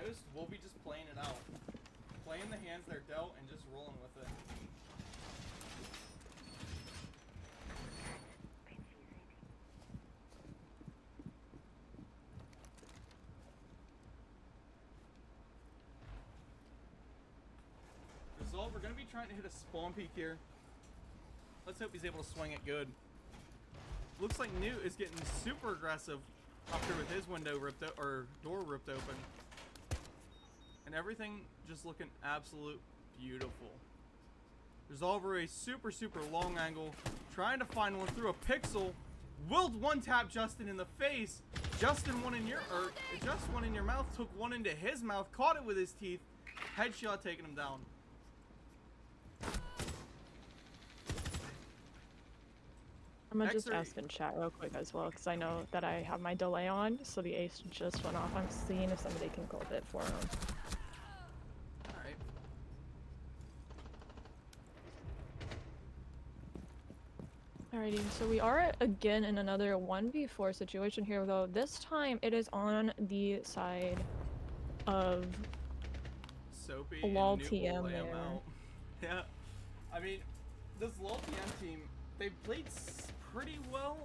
host, we'll be just playing it out. Playing the hands they're dealt and just rolling with it. Result, we're going to be trying to hit a spawn peek here. Let's hope he's able to swing it good. Looks like Newt is getting super aggressive up here with his window ripped or door ripped open. And everything just looking absolute beautiful. Resolver a super long angle, trying to find one through a pixel. Willed one tap Justin in the face. Justin one in your just one in your mouth, took one into his mouth, caught it with his teeth. Headshot taking him down. I'm gonna just ask in chat real quick as well, because I know that I have my delay on, so the ace just went off. I'm seeing if somebody can call it for him. Alright. Alrighty, so we are again in another 1v4 situation here, though this time it is on the side of Soapy Loltm there. Yeah, I mean, this Loltm team, they've played pretty well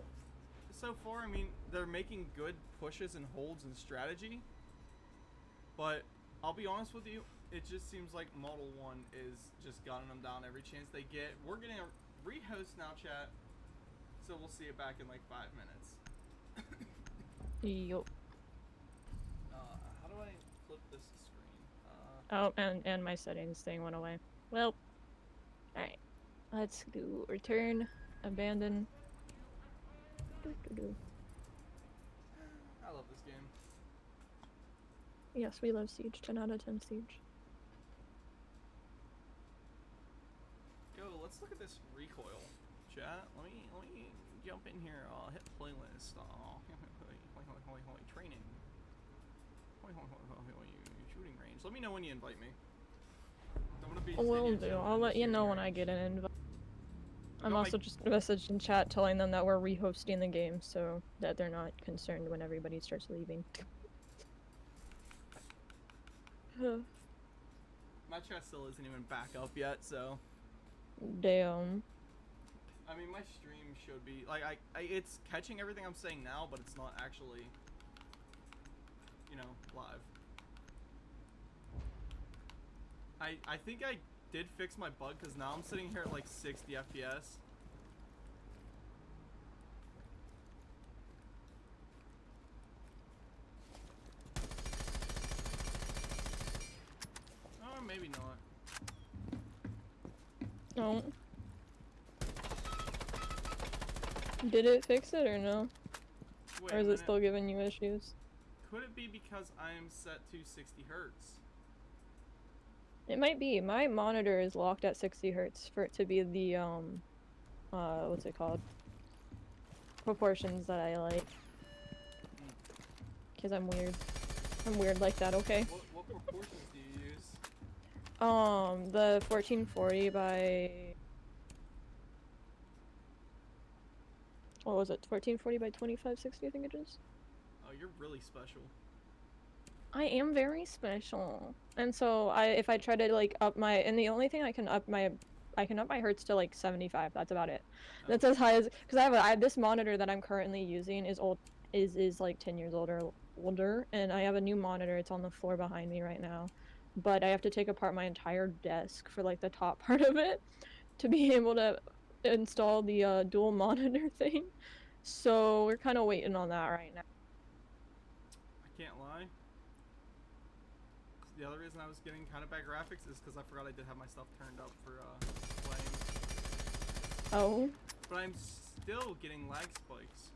so far. I mean, they're making good pushes and holds and strategy, but I'll be honest with you, it just seems like Model 1 is just gunning them down every chance they get. We're getting a rehost now, chat, so we'll see it back in like 5 minutes. Yup. How do I flip this screen? Oh, and my settings thing went away. Well, alright. Let's do return, abandon. I love this game. Yes, we love Siege. 10 out of 10 Siege. Yo, let's look at this recoil, chat. Let me jump in here. I'll hit playlist. Training. Shooting range. Let me know when you invite me. I'm gonna be. Will do. I'll let you know when I get an invite. I'm also just messaging chat telling them that we're rehosting the game so that they're not concerned when everybody starts leaving. My chat still isn't even back up yet, so. Damn. I mean, my stream should be like it's catching everything I'm saying now, but it's not actually, you know, live. I think I did fix my bug because now I'm sitting here at like 60 FPS. Oh, maybe not. No. Did it fix it or no? Wait, or is it still giving you issues? Could it be because I am set to 60 hertz? It might be. My monitor is locked at 60 hertz for it to be the, what's it called? Proportions that I like. Because I'm weird. I'm weird like that, okay? What proportions do you use? The 1440 by... What was it? 1440 by 2560, I think it is? Oh, you're really special. I am very special. And so if I try to like up my, and the only thing I can up my hertz to like 75. That's about it. Oh. That's as high as, because I have this monitor that I'm currently using is like 10 years older, and I have a new monitor. It's on the floor behind me right now, but I have to take apart my entire desk for like the top part of it to be able to install the dual monitor thing. So we're kind of waiting on that right now. I can't lie. The other reason I was getting kind of bad graphics is because I forgot I did have my stuff turned up for playing. Oh. But I'm still getting lag spikes.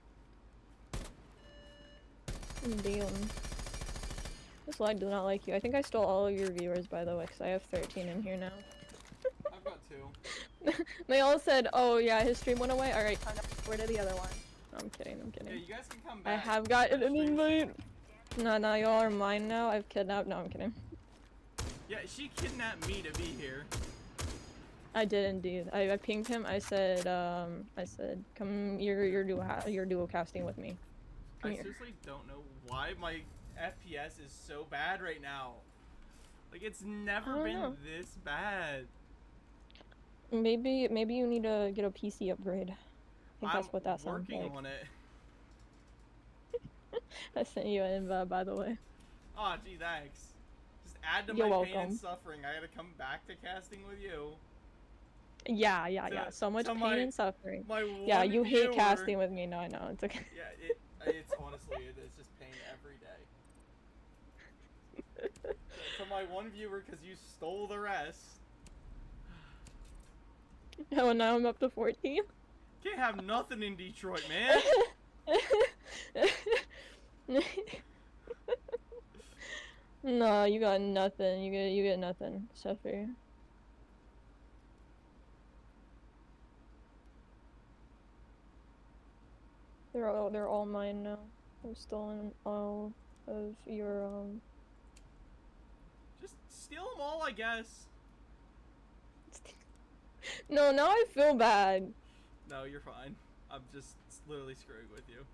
Damn. This lag does not like you. I think I stole all of your viewers, by the way, because I have 13 in here now. I've got 2. They all said, oh yeah, his stream went away. Alright, where did the other one? No, I'm kidding, I'm kidding. Yeah, you guys can come back. I have gotten an invite. No, y'all are mine now. I've kidnapped. No, I'm kidding. Yeah, she kidnapped me to be here. I did indeed. I pinged him. I said, come, you're duo casting with me. I seriously don't know why my FPS is so bad right now. Like, it's never I been don't know. this bad. Maybe you need to get a PC upgrade. I think I'm that's what that sounds working like. on it. I sent you an invite, by the way. Oh, gee, thanks. Just add to You're my pain and welcome. suffering. I gotta come back to casting with you. Yeah. To- So much to pain my- and suffering. My Yeah, one you hate viewer. casting with me. No, I know. It's okay. Yeah, it's honestly, it's just pain every day. To my one viewer, because you stole the rest. Oh, now I'm up to 14. Can't have nothing in Detroit, man. No, you got nothing. You get nothing. Suffer. They're all mine now. I've stolen all of your Just steal them all, I guess. No, now I feel bad. No, you're fine. I'm just literally screwing with you.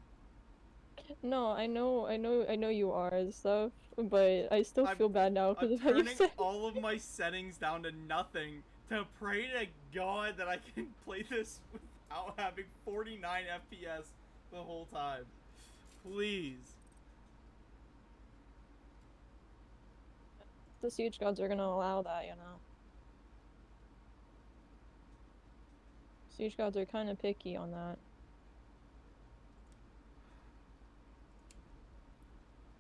No, I know you are and stuff, but I still feel bad now because I'm of how you turning said. all of my settings down to nothing to pray to God that I can play this without having 49 FPS the whole time. Please. The siege gods are gonna allow that, you know. Siege gods are kind of picky on that.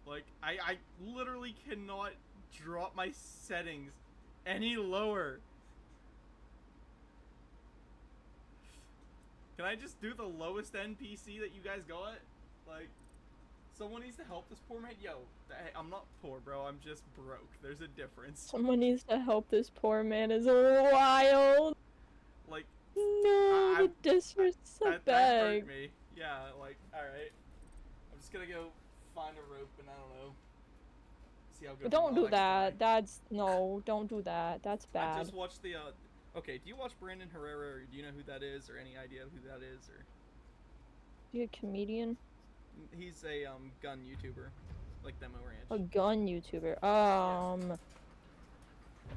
Like, I literally cannot drop my settings any lower. Can I just do the lowest end PC that you guys got? Like, someone needs to help this poor man. Yo, hey, I'm not poor, bro. I'm just broke. There's a difference. Someone needs to help this poor man is wild. Like, No, the disrespect. that hurt me. Yeah, like, alright. I'm just gonna go find a rope and I don't know. See how good. Don't do that. That's no. Don't do that. That's bad. I just watched the. Okay, do you watch Brandon Herrera, or do you know who that is, or any idea of who that is, or? You a comedian? He's a gun YouTuber, like Demo Ranch. A gun YouTuber. Yes.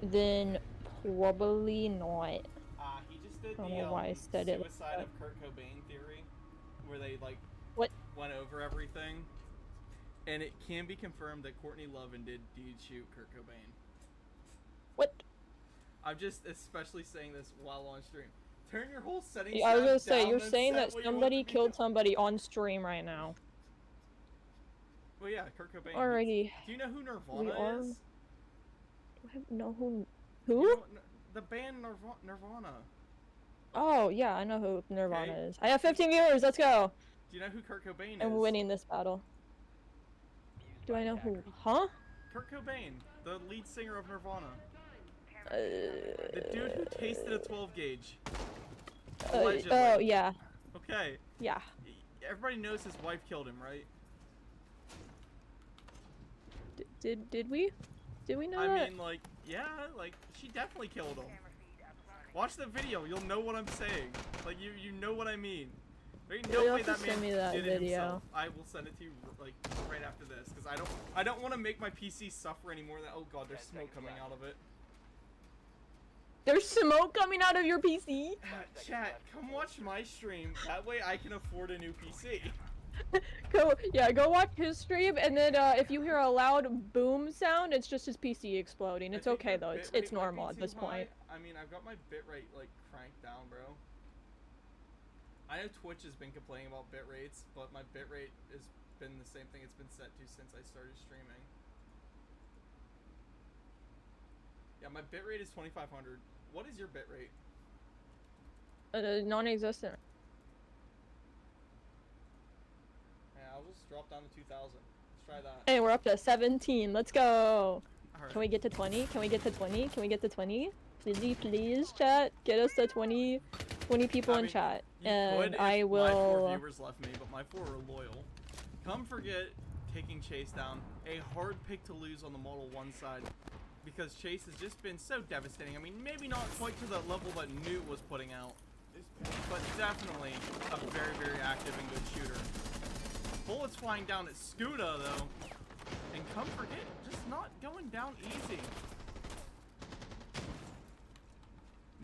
Then probably not. He just did I don't the know why I said it like suicide that. of Kurt Cobain theory, where they like What? went over everything, and it can be confirmed that Courtney Love did shoot Kurt Cobain. What? I'm just especially saying this while on stream. Turn your whole settings. Yeah, I was gonna say, down you're and saying set that what you want somebody to be killed doing. somebody on stream right now. Well, yeah, Kurt Cobain. Alrighty. Do you know who We Nirvana are. is? Do I know who? You Who? know, the band Nirvana. Oh yeah, I know who Nirvana Okay. is. I have 15 viewers. Let's go. Do you know who Kurt Cobain is? And we're winning this battle. Do I know who? Huh? Kurt Cobain, the lead singer of Nirvana. Uh, The dude who tasted a 12 gauge. oh Allegedly. yeah, Okay. yeah. Everybody knows his wife killed him, right? Did we? Did we know I that? mean, like, yeah, like, she definitely killed him. Watch the video, you'll know what I'm saying. Like, you know what I mean. There ain't no You'll way have to that man send me that did it video. himself. I will send it to you, like, right after this, because I don't want to make my PC suffer anymore. That, oh god, there's smoke coming out of it. There's smoke coming out of your PC. Chat, come watch my stream. That way I can afford a new PC. Go watch his stream, and then if you hear a loud boom sound, it's just his PC exploding. It's I think okay the though. bitrate It's might normal be at too this high. point. I mean, I've got my bitrate like cranked down, bro. I know Twitch has been complaining about bit rates, but my bitrate has been the same thing it's been set to since I started streaming. Yeah, my bitrate is 2500. What is your bitrate? Non-existent. Yeah, I'll just drop down to 2000. Let's try that. Hey, we're up to 17. Let's go. Alright. Can we get to 20? Can we get to 20? Can we get to 20? Please, chat. Get us to 20 people I in mean, chat. you And could if I my 4 will. viewers left me, but my 4 are loyal. Come forget taking Chase down. A hard pick to lose on the Model 1 side. Because Chase has just been so devastating. I mean, maybe not quite to the level that Newt was putting out. But definitely a very, very active and good shooter. Bullets flying down at Scuda, though. And come forget, just not going down easy.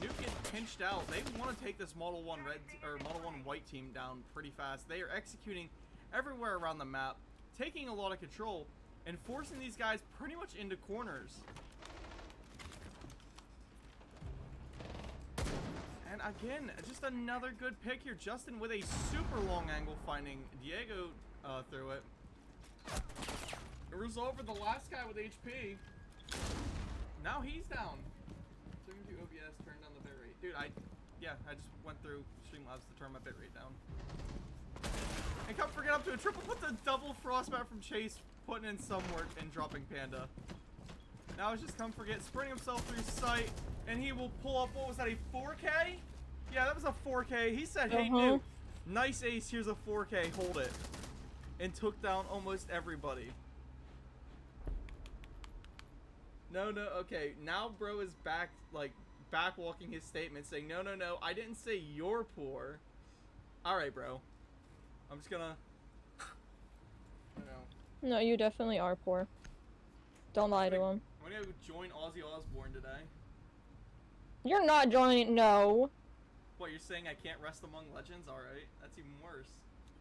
Nuke gets pinched out. They want to take this Model 1 red or Model 1 white team down pretty fast. They are executing everywhere around the map, taking a lot of control, and forcing these guys pretty much into corners. And again, just another good pick here. Justin with a super long angle finding Diego through it. Resolver, the last guy with HP. Now he's down. So we can do OBS, turn down the bitrate. Dude, I just went through Streamlabs to turn my bitrate down. And come forget up to a triple with the double frostbite from Chase, putting in some work and dropping Panda. Now it's just come forget, sprinting himself through sight, and he will pull up, what was that, a 4K? Yeah, that was a 4K. He said, hey, Nuke, nice ace, here's a 4K, hold it. And took down almost everybody. No, okay, now bro is back, like, backwalking his statement, saying, no, I didn't say you're poor. Alright, bro. I'm just gonna... No, you definitely are poor. Don't lie to him. I'm gonna go join Ozzy Osbourne today. You're not joining, no. What, you're saying I can't rest among legends? Alright, that's even worse.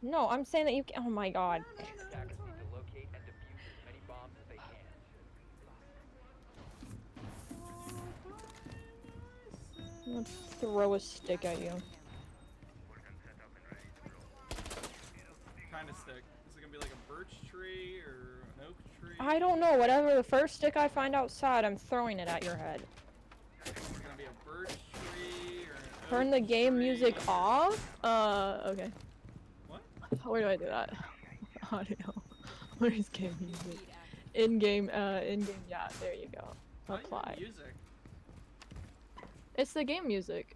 No, I'm saying that you can- oh my god. Attackers need to locate and defuse as many bombs as they can. Let's throw a stick at you. Kind of stick. Is it gonna be like a birch tree or an oak tree? I don't know. Whatever the first stick I find outside, I'm throwing it at your head. Is it gonna be a birch tree or an Turn oak the game tree? music off? Okay. What? Where do I do that? Audio. Where is game music? In-game, yeah, there you go. How do you Apply. do music? It's the game music.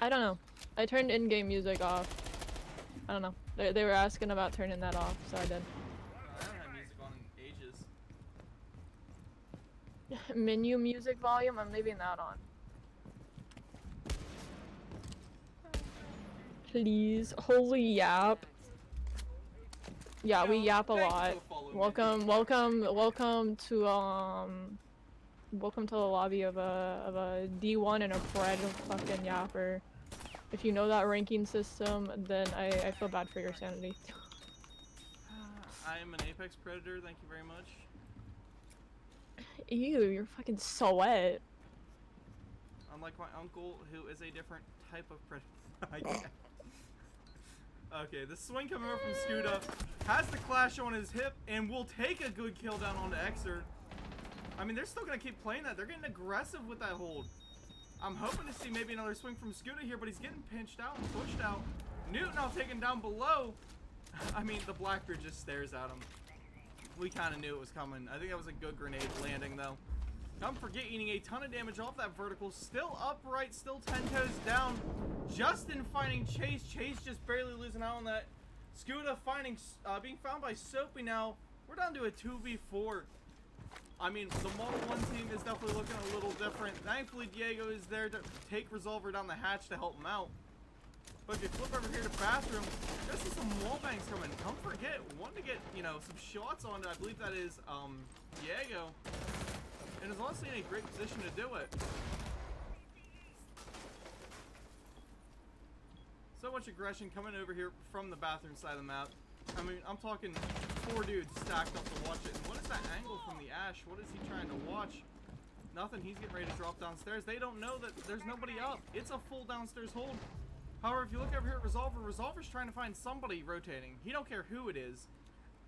I don't know. I turned in-game music off. I don't know. They were asking about turning that off, so I did. I haven't had music on in ages. Menu music volume, I'm leaving that on. Please. Holy yap. Yeah, we yap a lot. Welcome to the lobby of a D1 and a Pred fucking yapper. If you know that ranking system, then I feel bad for your sanity. I am an Apex Predator, thank you very much. Ew, you're fucking sweat. Unlike my uncle, who is a different type of predator. Okay, the swing coming over from Scuda has the clash on his hip and will take a good kill down onto Exer. I mean, they're still gonna keep playing that. They're getting aggressive with that hold. I'm hoping to see maybe another swing from Scuda here, but he's getting pinched out and pushed out. Newt now taken down below. I mean, the Blackbeard just stares at him. We kind of knew it was coming. I think that was a good grenade landing, though. Don't forget, eating a ton of damage off that vertical. Still upright, still 10 toes down. Justin finding Chase. Chase just barely losing out on that. Scuda finding, being found by Soapy now. We're down to a 2v4. I mean, the Model 1 team is definitely looking a little different. Thankfully, Diego is there to take Resolver down the hatch to help him out. But if you flip over here to bathroom, there's some wall bangs coming. Don't forget, wanting to get, you know, some shots on it. I believe that is, Diego. And is honestly in a great position to do it. So much aggression coming over here from the bathroom side of the map. I mean, I'm talking 4 dudes stacked up to watch it. And what is that angle from the Ash? What is he trying to watch? Nothing. He's getting ready to drop downstairs. They don't know that there's nobody up. It's a full downstairs hold. However, if you look over here at Resolver, Resolver's trying to find somebody rotating. He don't care who it is.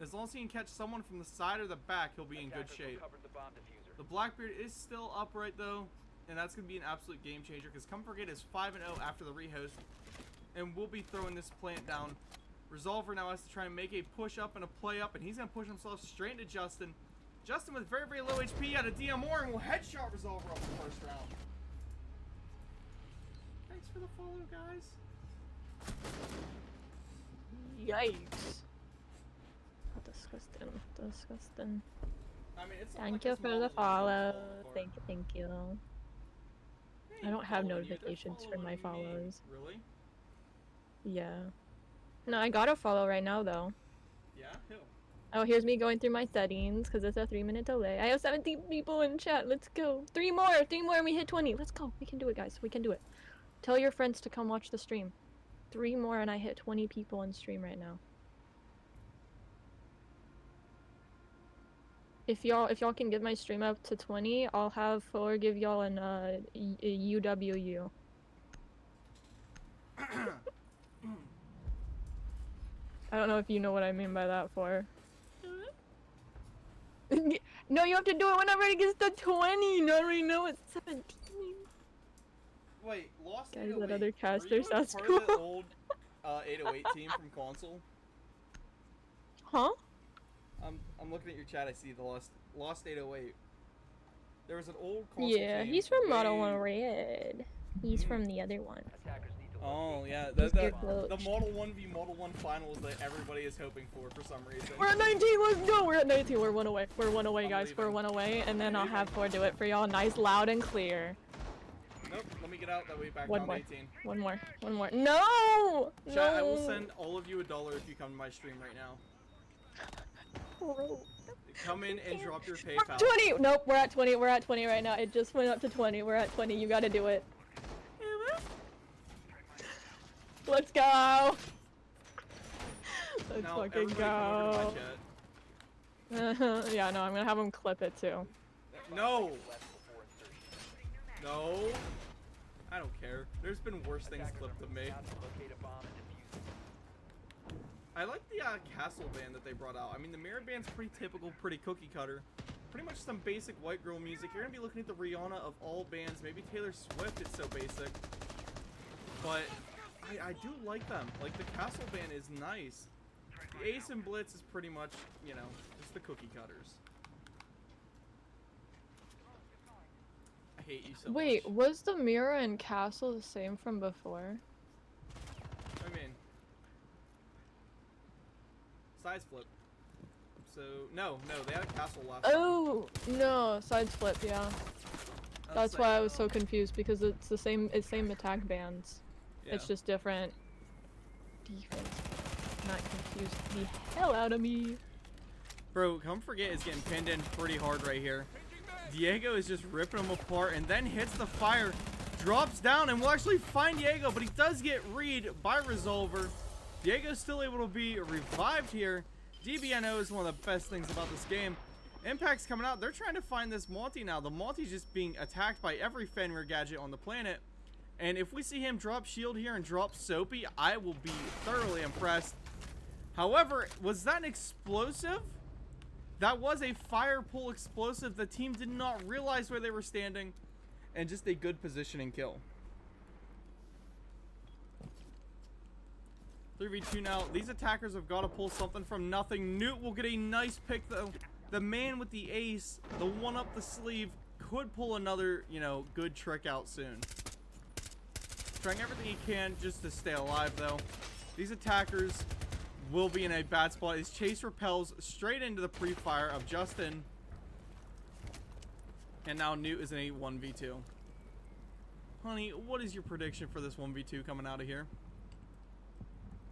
As long as he can catch someone from the side or the back, he'll be in good shape. The Blackbeard is still upright though, and that's going to be an absolute game changer because Come Forget is 5-0 after the rehost, and we'll be throwing this plant down. Resolver now has to try and make a push up and a play up, and he's going to push himself straight into Justin. Justin with very, very low HP out of DMR and will headshot Resolver off the first round. Thanks for the follow, guys. Yikes. Disgusting. Disgusting. I mean, it's Thank you for the follow. Thank you. Hey, I don't have following you. They're notifications for my following me. follows. Really? Yeah. No, I got a follow right now though. Yeah? Who? Oh, here's me going through my settings because it's a 3-minute delay. I have 17 people in chat. Let's go. Three more, and we hit 20. Let's go. We can do it, guys. We can do it. Tell your friends to come watch the stream. 3 more, and I hit 20 people in stream right now. If y'all can get my stream up to 20, I'll have Fuller give y'all an UWU. I don't know if you know what I mean by that, for. No, you have to do it whenever it gets to 20. No, right now it's 17. Wait, Lost Guys, 808. that other caster Were you sounds part cool. of the old 808 team from console? Huh? I'm looking at your chat. I see the Lost 808. There was an old console Yeah, team. he's from Model way- 1 Red. He's from the other one. Attackers need to Oh locate yeah, and He's the your defuse coach. Model 1 v Model 1 finals that everybody is hoping for some reason. We're at 19, let's go! We're at 19, we're 1 away. We're 1 away, I'm guys. We're leaving. 1 away, and then I'm I'll have leaving. 4 do it for y'all. Nice, loud, and clear. Nope, let me get out. That way back One down more. to 18. One more. One more. No! Chat, I will No! send all of you $1 if you come to my stream right now. Bro. Come in and drop your We're PayPal. at 20! Nope, we're at 20. We're at 20 right now. It just went up to 20. We're at 20. You gotta do it. Let's go! Let's Now, fucking everybody come over to my go. chat. Yeah, no, I'm gonna have him clip it too. No! left before insertion. No! I don't care. There's been worse things Attackers clipped are than me. moving out to locate a bomb and defuse it. I like the castle band that they brought out. I mean, the mirror band's pretty typical, pretty cookie cutter. Pretty much some basic white girl music. You're gonna be looking at the Rihanna of all bands. Maybe Taylor Swift, it's so basic. But I do like them. Like, the castle band is nice. The Ace and Blitz is pretty much, you know, just the cookie cutters. I hate you so Wait, much. was the mirror and castle the same from before? I mean, size flip. So no, they had a castle last time. Oh no, sides flip, yeah. That's like, why I was so confused because it's the same attack bands. yeah. It's just different defense. Not confused the hell out of me. Bro, Come Forget is getting pinned in pretty hard right here. Diego is just ripping him apart and then hits the fire, drops down, and will actually find Diego, but he does get read by Resolver. Diego's still able to be revived here. DBNO is one of the best things about this game. Impact's coming out. They're trying to find this Monty now. The Monty's just being attacked by every Fenrir gadget on the planet. And if we see him drop shield here and drop Soapy, I will be thoroughly impressed. However, was that an explosive? That was a fire pool explosive. The team did not realize where they were standing. And just a good positioning kill. 3v2 now. These attackers have got to pull something from nothing. Newt will get a nice pick though. The man with the ace, the one up the sleeve, could pull another, you know, good trick out soon. Trying everything he can just to stay alive though. These attackers will be in a bad spot. His chase repels straight into the pre-fire of Justin. And now Newt is in a 1v2. Honey, what is your prediction for this 1v2 coming out of here?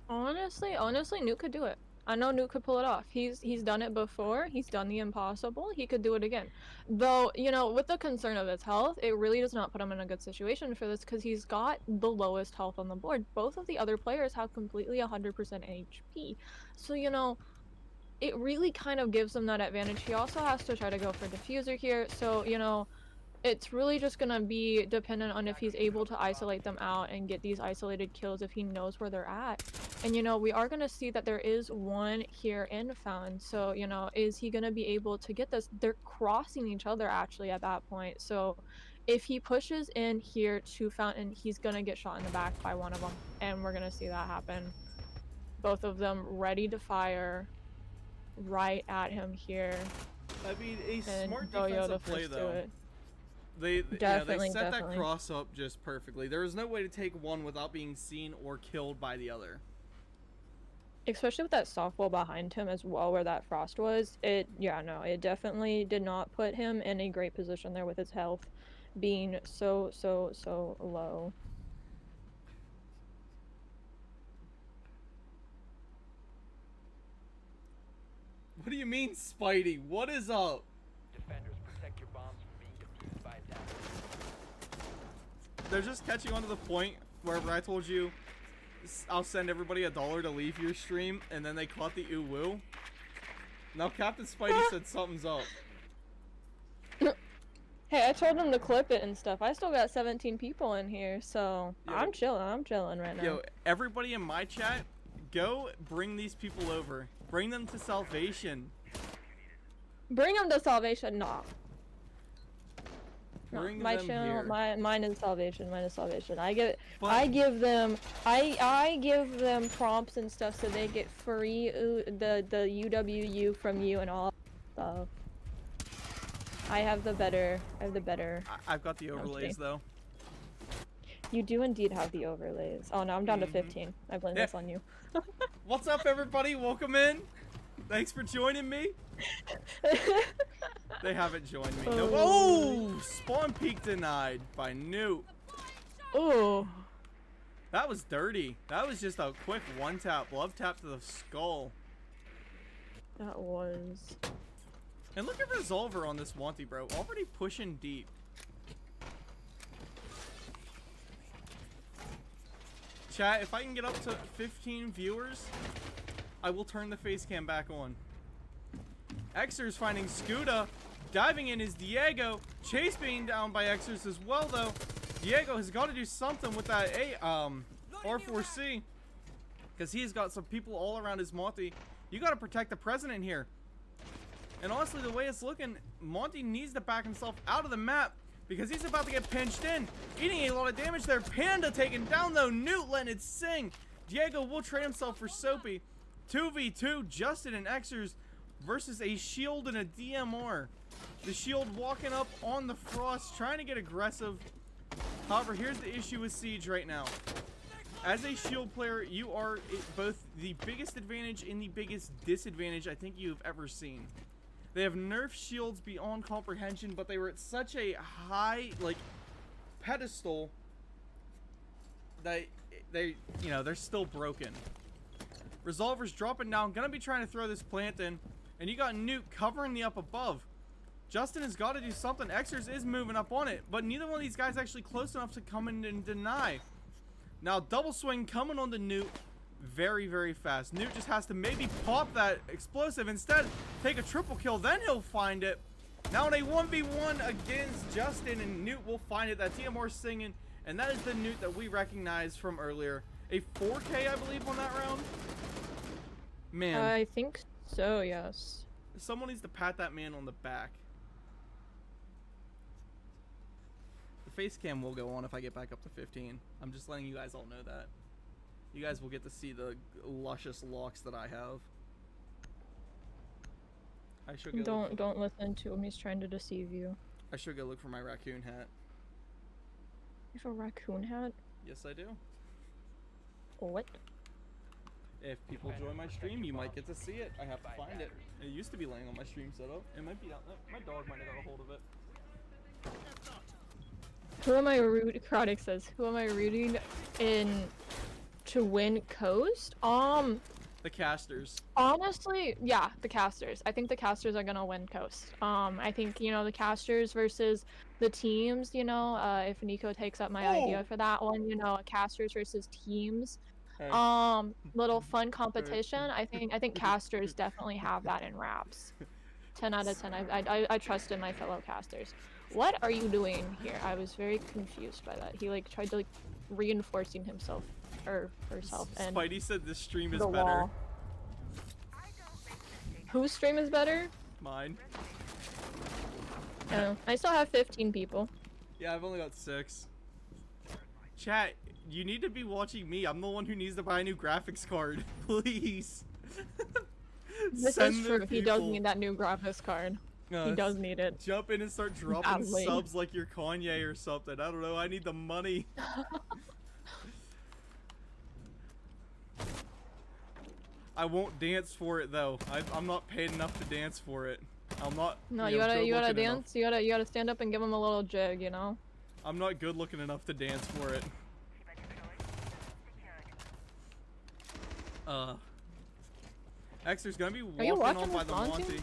Honestly, Newt could do it. I know Newt could pull it off. He's done it before. He's done the impossible. He could do it again. Though, you know, with the concern of his health, it really does not put him in a good situation for this because he's got the lowest health on the board. Both of the other players have completely 100% HP. So, you know, it really kind of gives him that advantage. He also has to try to go for diffuser here. So, you know, it's really just gonna be dependent on if he's able to isolate them out and get these isolated kills if he knows where they're at. And you know, we are gonna see that there is one here in Fountain. So, you know, is he gonna be able to get this? They're crossing each other actually at that point. So if he pushes in here to Fountain, he's gonna get shot in the back by one of them. And we're gonna see that happen. Both of them ready to fire right at him here. I mean, a And smart Doyo the defensive play first to though. it. They Definitely, set definitely. that cross up just perfectly. There was no way to take one without being seen or killed by the other. Especially with that softball behind him as well, where that frost was. It definitely did not put him in a great position there with his health being so low. What do you mean, Spidey? What is up? Defenders, protect your bombs from being defused by attackers. They're just catching on to the point wherever I told you I'll send everybody $1 to leave your stream, and then they caught the ooh woo. Now Captain Spidey said something's up. Hey, I told them to clip it and stuff. I still got 17 people in here, so Yo. I'm chilling. I'm chilling right now. Yo, everybody in my chat, go bring these people over. Bring them to salvation. Bring them to salvation. Nah. No, Bring my them channel, here. mine is salvation. Mine is salvation. I give But- give them prompts and stuff so they get free the UWU from you and all stuff. I have the better. I've got the overlays though. You do indeed have the overlays. Oh no, I'm down to 15. I blame this on you. What's up, everybody? Welcome in. Thanks for joining me. They haven't joined me. No. Oh, spawn peek denied by Newt. Ooh. That was dirty. That was just a quick one tap, love tap to the skull. That was. And look at Resolver on this Wanty, bro. Already pushing deep. Chat, if I can get up to 15 viewers, I will turn the face cam back on. Xer's finding Scuda. Diving in is Diego. Chase being down by Xer's as well, though. Diego has got to do something with that R4C. Because he's got some people all around his Monty. You got to protect the president here. And honestly, the way it's looking, Monty needs to back himself out of the map because he's about to get pinched in. Eating a lot of damage there. Panda taken down, though. Newt letting it sing. Diego will trade himself for Soapy. 2v2, Justin and Xers versus a Shield and a DMR. The Shield walking up on the Frost, trying to get aggressive. However, here's the issue with Siege right now. As a Shield player, you are both the biggest advantage and the biggest disadvantage I think you've ever seen. They have nerfed shields beyond comprehension, but they were at such a high, like, pedestal that they're still broken. Resolver's dropping down, gonna be trying to throw this plant in, and you got Newt covering the up above. Justin has got to do something. Xers is moving up on it, but neither one of these guys actually close enough to come in and deny. Now, double swing coming on the Newt. Very, very fast. Newt just has to maybe pop that explosive. Instead, take a triple kill. Then he'll find it. Now in a 1v1 against Justin, and Newt will find it. That TMR singing. And that is the Newt that we recognized from earlier. A 4K, I believe, on that round. Man. I think so, yes. Someone needs to pat that man on the back. The face cam will go on if I get back up to 15. I'm just letting you guys all know that. You guys will get to see the luscious locks that I have. I should go Don't listen to him. He's trying to deceive you. I should go look for my raccoon hat. You have a raccoon hat? Yes, I do. What? If people join my stream, you might get to see it. I have to find it. It used to be laying on my stream setup. It might be out there. My dog might have got a hold of it. Who am I rooting? Chronic says, who am I rooting in to win Coast? The casters. Honestly, yeah, the casters. I think the casters are gonna win Coast. I think, the casters versus the teams, if Nico takes up my idea for that one, casters versus teams. Hey. Little fun competition. I think casters definitely have that in wraps. 10 out of 10. I trust in my fellow casters. What are you doing here? I was very confused by that. He tried to reinforcing himself or herself and Spidey said this stream is the better. wall. Whose stream is better? Mine. Oh, I still have 15 people. Yeah, I've only got 6. Chat, you need to be watching me. I'm the one who needs to buy a new graphics card. Please. This Send is the true. He does people. need that new graphics card. He does need it. Jump in and start dropping Badly. subs like you're Kanye or something. I don't know. I need the money. I won't dance for it though. I'm not paid enough to dance for it. I'm not. No, you you gotta good-looking dance. enough. You gotta stand up and give him a little jig. I'm not good looking enough to dance for it. Xer's gonna be you walking on watching by this the Monty? Monty.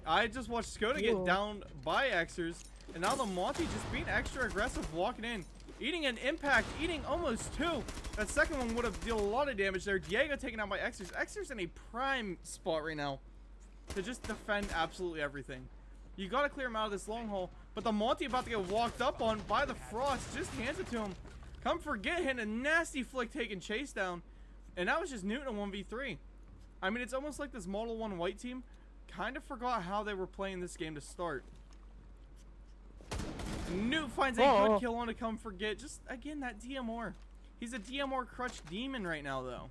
I just watched Skoda get Ew. down by Xers, and now the Monty just being extra aggressive, walking in, eating an impact, eating almost 2. That second one would have dealt a lot of damage there. Diego taken out by Xers. Xers in a prime spot right now to just defend absolutely everything. You gotta clear him out of this long haul, but the Monty about to get walked up on by the Frost just hands it to him. Come forget hitting a nasty flick taking Chase down, and that was just Newton in 1v3. I mean, it's almost like this Model 1 white team kind of forgot how they were playing this game to start. Newt finds a good kill on to Come forget. Just, again, that DMR. He's a DMR crutch demon right now, though.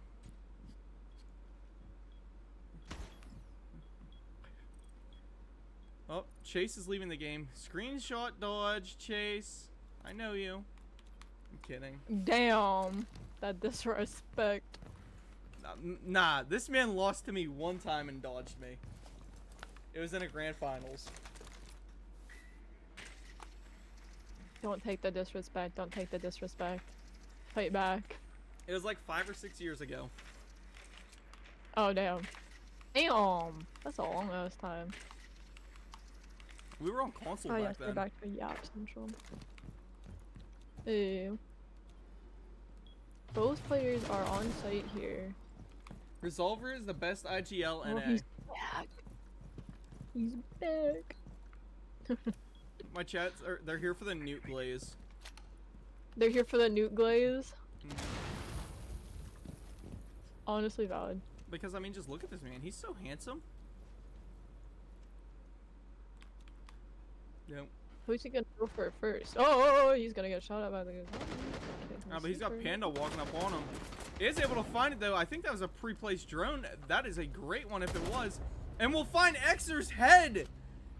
Oh, Chase is leaving the game. Screenshot dodge, Chase. I know you. I'm kidding. Damn. That disrespect. Nah, this man lost to me one time and dodged me. It was in a grand finals. Don't take the disrespect. Don't take the disrespect. Fight back. It was like 5 or 6 years ago. Oh, damn. Damn. That's a long ass time. We were on console Oh, back yes, then. we're back to Yap Central. Ew. Both players are on site here. Resolver is the best IGL Oh, NA. he's back. He's back. My chats are they're here for the Newt glaze. They're here for the Newt glaze. Mhm. Honestly valid. Because I mean, just look at this man. He's so handsome. Yep. Who's he gonna go for first? Oh, he's gonna get shot at by the. Okay, But he's got Panda walking up on him. He is able to find it though. I think that was a pre-placed drone. That is a great one if it was. And we'll find Xer's head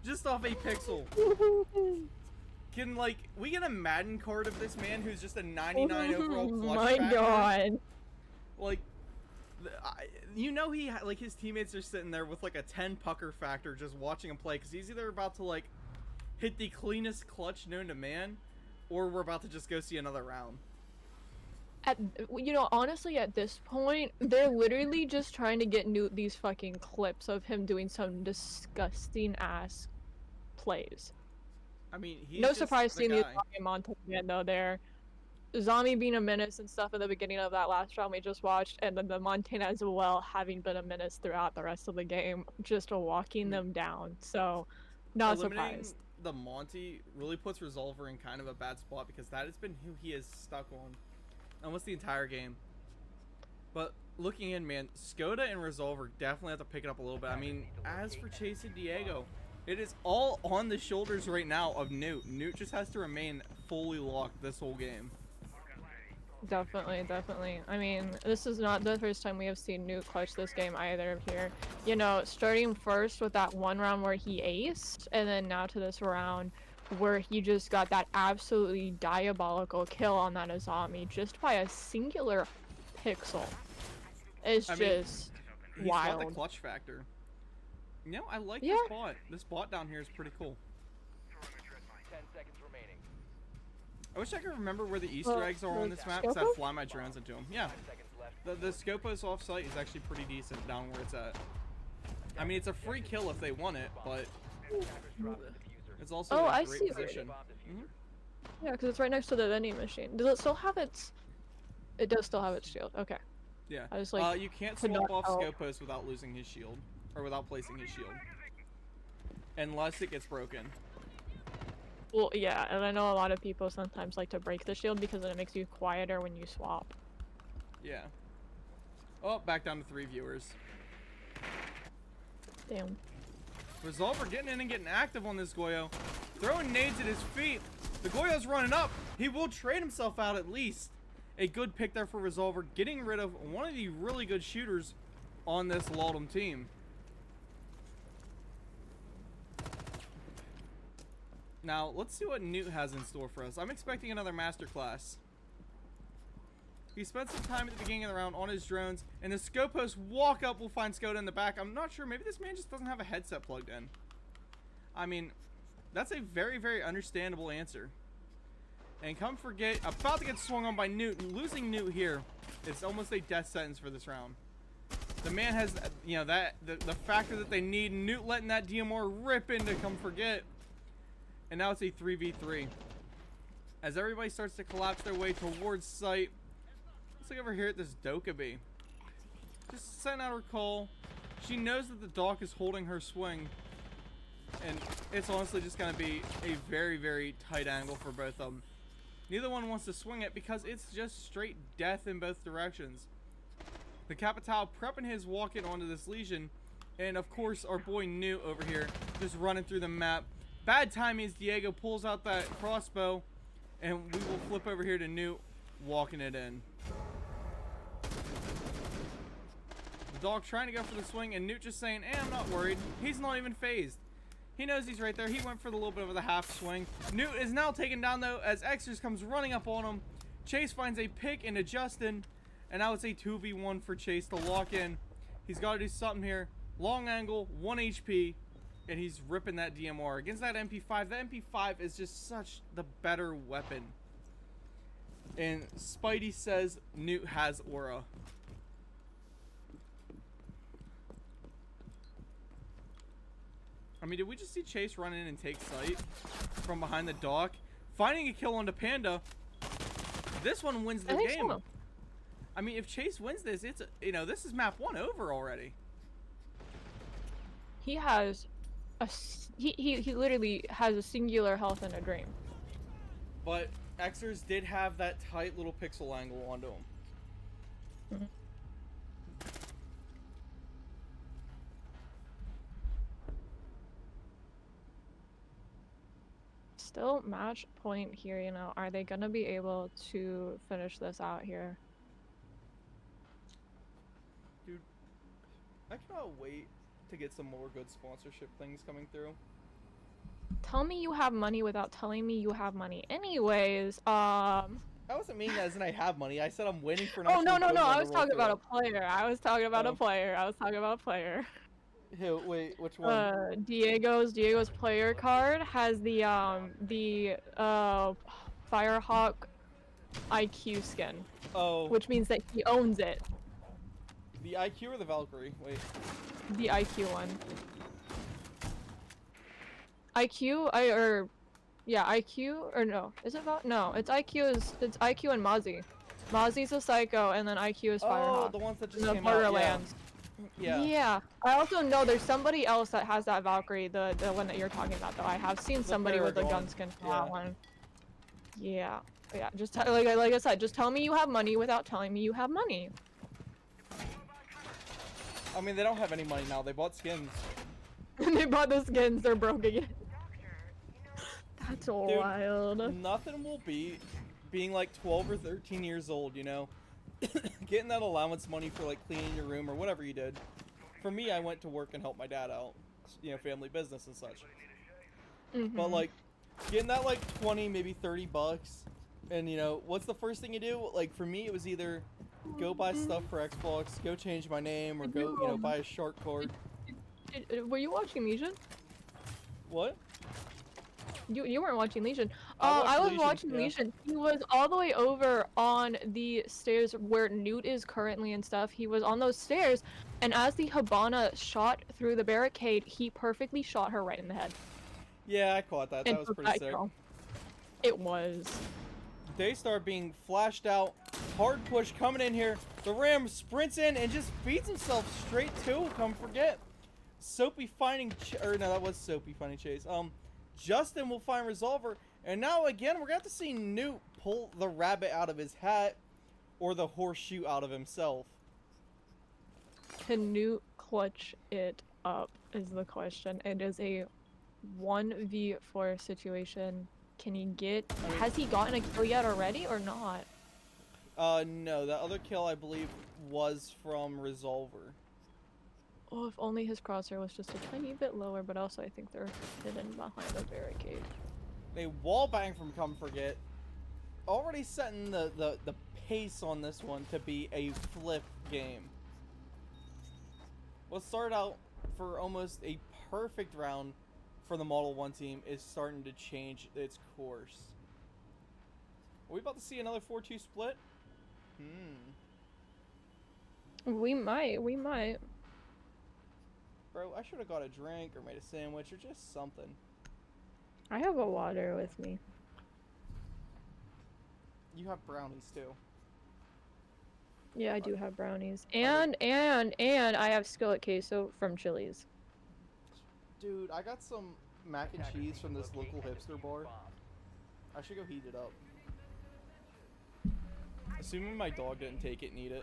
just off a pixel. Can like we get a Madden card of this man who's just a 99 overall clutch My factor? god. Like, you know like his teammates are sitting there with like a 10 pucker factor just watching him play because he's either about to like hit the cleanest clutch known to man, or we're about to just go see another round. Honestly, at this point, they're literally just trying to get Newt these fucking clips of him doing some disgusting ass plays. I mean, he's No just surprise the seeing these guy. fucking Monte again, though. There, Zombie being a menace and stuff at the beginning of that last round we just watched, and then the Montana as well having been a menace throughout the rest of the game, just walking them down. So, not Eliminating surprised. the Monty really puts Resolver in kind of a bad spot because that has been who he is stuck on almost the entire game. But looking in, man, Skoda and Resolver definitely have to pick it up a little bit. I mean, as for Chase and Diego, it is all on the shoulders right now of Newt. Newt just has to remain fully locked this whole game. Definitely, definitely. I mean, this is not the first time we have seen Newt clutch this game either here. Starting first with that one round where he aced, and then now to this round where he just got that absolutely diabolical kill on that Azami just by a singular pixel. It's I mean, just He's wild. got the clutch factor. I like Yeah. this bot. This bot down here is pretty cool. 10 seconds remaining. I wish I could remember where the Easter eggs are on this map because I'd fly my drones into them. Yeah. 5 seconds left. The Scopos off-site is actually pretty decent down where it's at. I mean, it's a free kill if they want it, but Attackers drop the diffuser. it's also Oh, in a I great see where it position. Bomb diffuser. Yeah, because it's right next to the vending machine. Does it still have its... It does still have its shield. Okay. Yeah. I was like, You can't could swap not off tell. Scopos without losing his shield. Or without placing his shield. Unless it gets broken. Well, yeah, and I know a lot of people sometimes like to break the shield because then it makes you quieter when you swap. Yeah. Oh, back down to 3 viewers. Damn. Resolver getting in and getting active on this Goyo. Throwing nades at his feet. The Goyo's running up. He will trade himself out at least. A good pick there for Resolver. Getting rid of one of the really good shooters on this Loltm team. Now, let's see what Newt has in store for us. I'm expecting another masterclass. He spent some time at the beginning of the round on his drones, and the Scopos walk up will find Skoda in the back. I'm not sure. Maybe this man just doesn't have a headset plugged in. I mean, that's a very, very understandable answer. And come forget, about to get swung on by Newt. Losing Newt here is almost a death sentence for this round. The man has, you know, the factor that they need. Newt letting that DMR rip into Come Forget. And now it's a 3v3. As everybody starts to collapse their way towards site. Let's look over here at this Dokkaebi. Just sending out her call. She knows that the dock is holding her swing. And it's honestly just going to be a very, very tight angle for both of them. Neither one wants to swing it because it's just straight death in both directions. The Capital prepping his walk in onto this Legion. And of course, our boy Newt over here just running through the map. Bad timing as Diego pulls out that crossbow. And we will flip over here to Newt walking it in. The dog trying to go for the swing and Newt just saying, I'm not worried. He's not even phased. He knows he's right there. He went for the little bit of the half swing. Newt is now taken down though as Xers comes running up on him. Chase finds a pick into Justin. And now it's a 2v1 for Chase to lock in. He's got to do something here. Long angle, 1 HP. And he's ripping that DMR. Against that MP5. The MP5 is just such the better weapon. And Spidey says Newt has aura. I mean, did we just see Chase run in and take sight from behind the dock? Finding a kill onto Panda. This one wins the game. So. I mean, if Chase wins this, it's, you know, this is map 1 over already. He has a, he literally has a singular health in a dream. But Xers did have that tight little pixel angle onto him. Mm-hmm. Still match point here, you know. Are they gonna be able to finish this out here? Dude, I cannot wait to get some more good sponsorship things coming through. Tell me you have money without telling me you have money. Anyways, I wasn't meaning as in I have money. I said I'm waiting for an Oh, no, actual no, no. good I was talking about a player. I was talking about Oh. a player. I was talking about a player. Who? Wait, which one? Diego's player card has the Firehawk IQ skin, Oh, which means that he owns it. the IQ or the Valkyrie? Wait. The IQ one. IQ or no? Is it no? It's IQ and Mozzie. Mozzie's a psycho, and then IQ is Firehawk. Oh, the ones that just The came out. Borderlands. Yeah. Yeah. I also know there's somebody else that has that Valkyrie, the one that you're talking about though. I have seen somebody with a gun skin for that one. Yeah. Yeah. Just like I said, just tell me you have money without telling me you have money. I mean, they don't have any money now. They bought skins. They bought the skins. They're broke again. That's wild. Nothing will beat being like 12 or 13 years old, you know? Getting that allowance money for like cleaning your room or whatever you did. For me, I went to work and helped my dad out. You know, family business and such. Mm-hmm. But like, getting that like 20, maybe 30 bucks. And you know, what's the first thing you do? Like for me, it was either go buy stuff for Xbox, go change my name, or go, you know, buy a shark card. Were you watching Legion? What? You weren't watching Legion. I I was watched watching Legion, yeah. Legion. He was all the way over on the stairs where Newt is currently and stuff. He was on those stairs, and as the Habana shot through the barricade, he perfectly shot her right in the head. Yeah, I caught that. That was pretty sick. Kill. It was. They start being flashed out. Hard push coming in here. The Ram sprints in and just feeds himself straight to Come Forget. Soapy finding, or no, that was Soapy finding Chase. Justin will find Resolver, and now again we're going to have to see Newt pull the rabbit out of his hat, or the horseshoe out of himself. Can Newt clutch it up is the question. It is a 1v4 situation. Can he get, has he gotten a kill yet already or not? No, that other kill I believe was from Resolver. Oh, if only his crosshair was just a tiny bit lower, but also I think they're hidden behind a barricade. A wall bang from Come Forget. Already setting the pace on this one to be a flip game. What started out for almost a perfect round for the Model 1 team is starting to change its course. Are we about to see another 4-2 split? We might, we might. Bro, I should have got a drink or made a sandwich or just something. I have a water with me. You have brownies too. Yeah, I do have brownies. And I have skillet queso from Chili's. Dude, I got some mac and cheese from this local hipster bar. I should go heat it up. Assuming my dog didn't take it and eat it.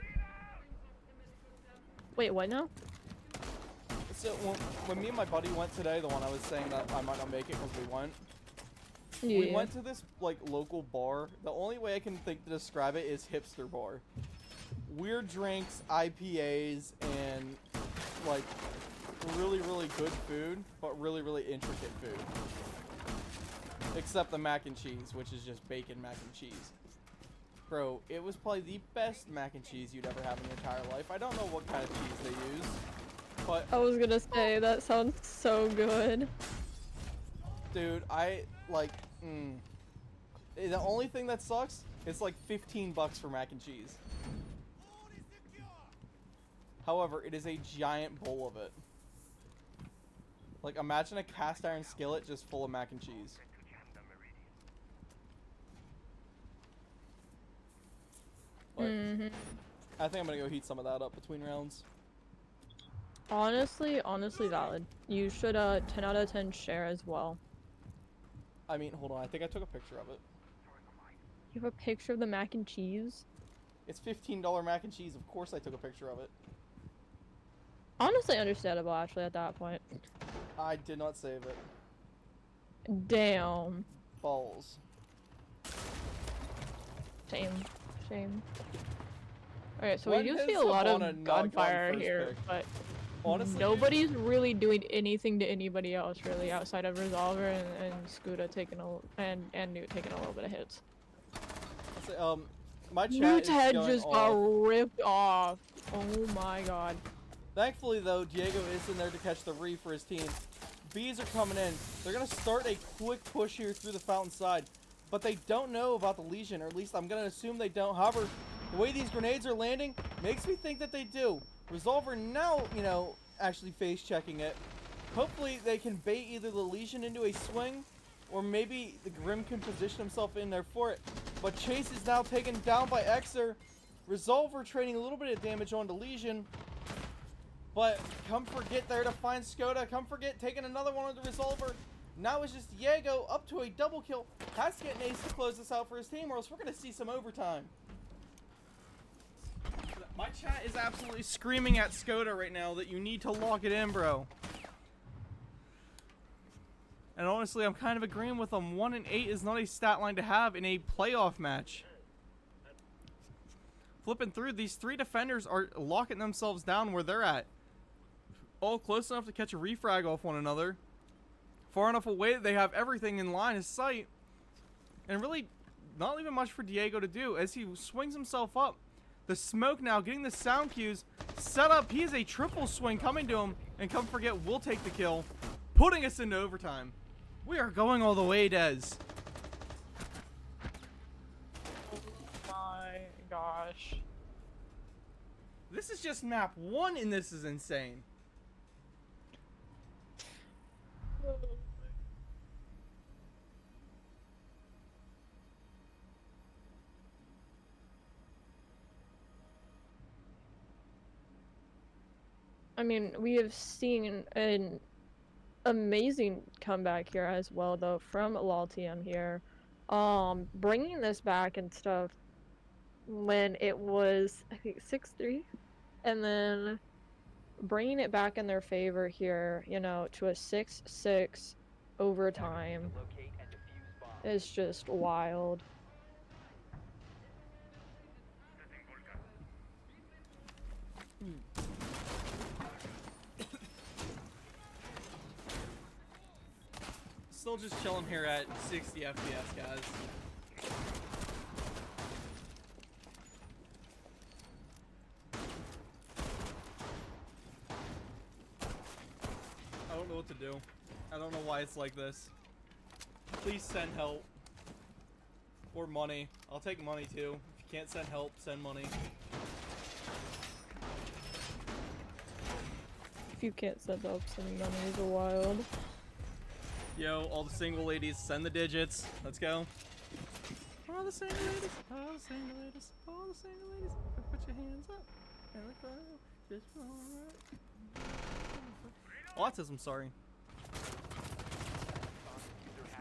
Wait, what now? So when me and my buddy went today, the one I was saying that I might not make it because we went. Yeah. We went to this like local bar. The only way I can think to describe it is hipster bar. Weird drinks, IPAs, and like really good food, but really intricate food. Except the mac and cheese, which is just bacon mac and cheese. Bro, it was probably the best mac and cheese you'd ever have in your entire life. I don't know what kind of cheese they use, but I was gonna say, that sounds so good. dude, I like. The only thing that sucks is like $15 for mac and cheese. However, it is a giant bowl of it. Like, imagine a cast iron skillet just full of mac and cheese. But I think I'm gonna go heat some of that up between rounds. Honestly valid. You should 10 out of 10 share as well. I mean, hold on, I think I took a picture of it. You have a picture of the mac and cheese? It's $15 mac and cheese, of course I took a picture of it. Honestly understandable, actually, at that point. I did not save it. Damn. Balls. Shame. Alright, so When we do has see a lot Savannah of not gone gunfire first here, pick? but Honestly, nobody's really doing anything to anybody else, really, outside of Resolver and Scooter taking and Newt taking a little bit of hits. my chat Newt's is head going just off. got ripped off. Oh my god. Thankfully, though, Diego is in there to catch the re for his team. Bees are coming in. They're going to start a quick push here through the fountain side. But they don't know about the Legion, or at least I'm going to assume they don't. However, the way these grenades are landing makes me think that they do. Resolver now, you know, actually face-checking it. Hopefully, they can bait either the Legion into a swing, or maybe the Grim can position himself in there for it. But Chase is now taken down by Xer. Resolver trading a little bit of damage onto Legion. But come forget there to find Skoda. Come forget taking another one on the Resolver. Now it's just Diego up to a double kill. Has to get an ace to close this out for his team, or else we're going to see some overtime. My chat is absolutely screaming at Skoda right now that you need to lock it in, bro. And honestly, I'm kind of agreeing with them. 1 and 8 is not a stat line to have in a playoff match. Flipping through, these three defenders are locking themselves down where they're at. All close enough to catch a refrag off one another. Far enough away that they have everything in line of sight. And really, not even much for Diego to do as he swings himself up. The smoke now getting the sound cues set up. He is a triple swing coming to him. And come forget, we'll take the kill, putting us into overtime. We are going all the way, Dez. Oh my gosh. This is just map 1 and this is insane. I mean, we have seen an amazing comeback here as well, though, from Loltm here. Bringing this back and stuff when it was, I think, 6-3, and then bringing it back in their favor here, you know, to a 6-6 overtime Locate and defuse bombs. is just wild. Still just chilling here at 60 FPS, guys. I don't know what to do. I don't know why it's like this. Please send help. Or money. I'll take money too. If you can't send help, send money. If you can't set up, sending dummies are wild. Yo, all the single ladies, send the digits. Let's go. All the single ladies, all the single ladies, all the single ladies. Put your hands up. And look around. Just autism, sorry.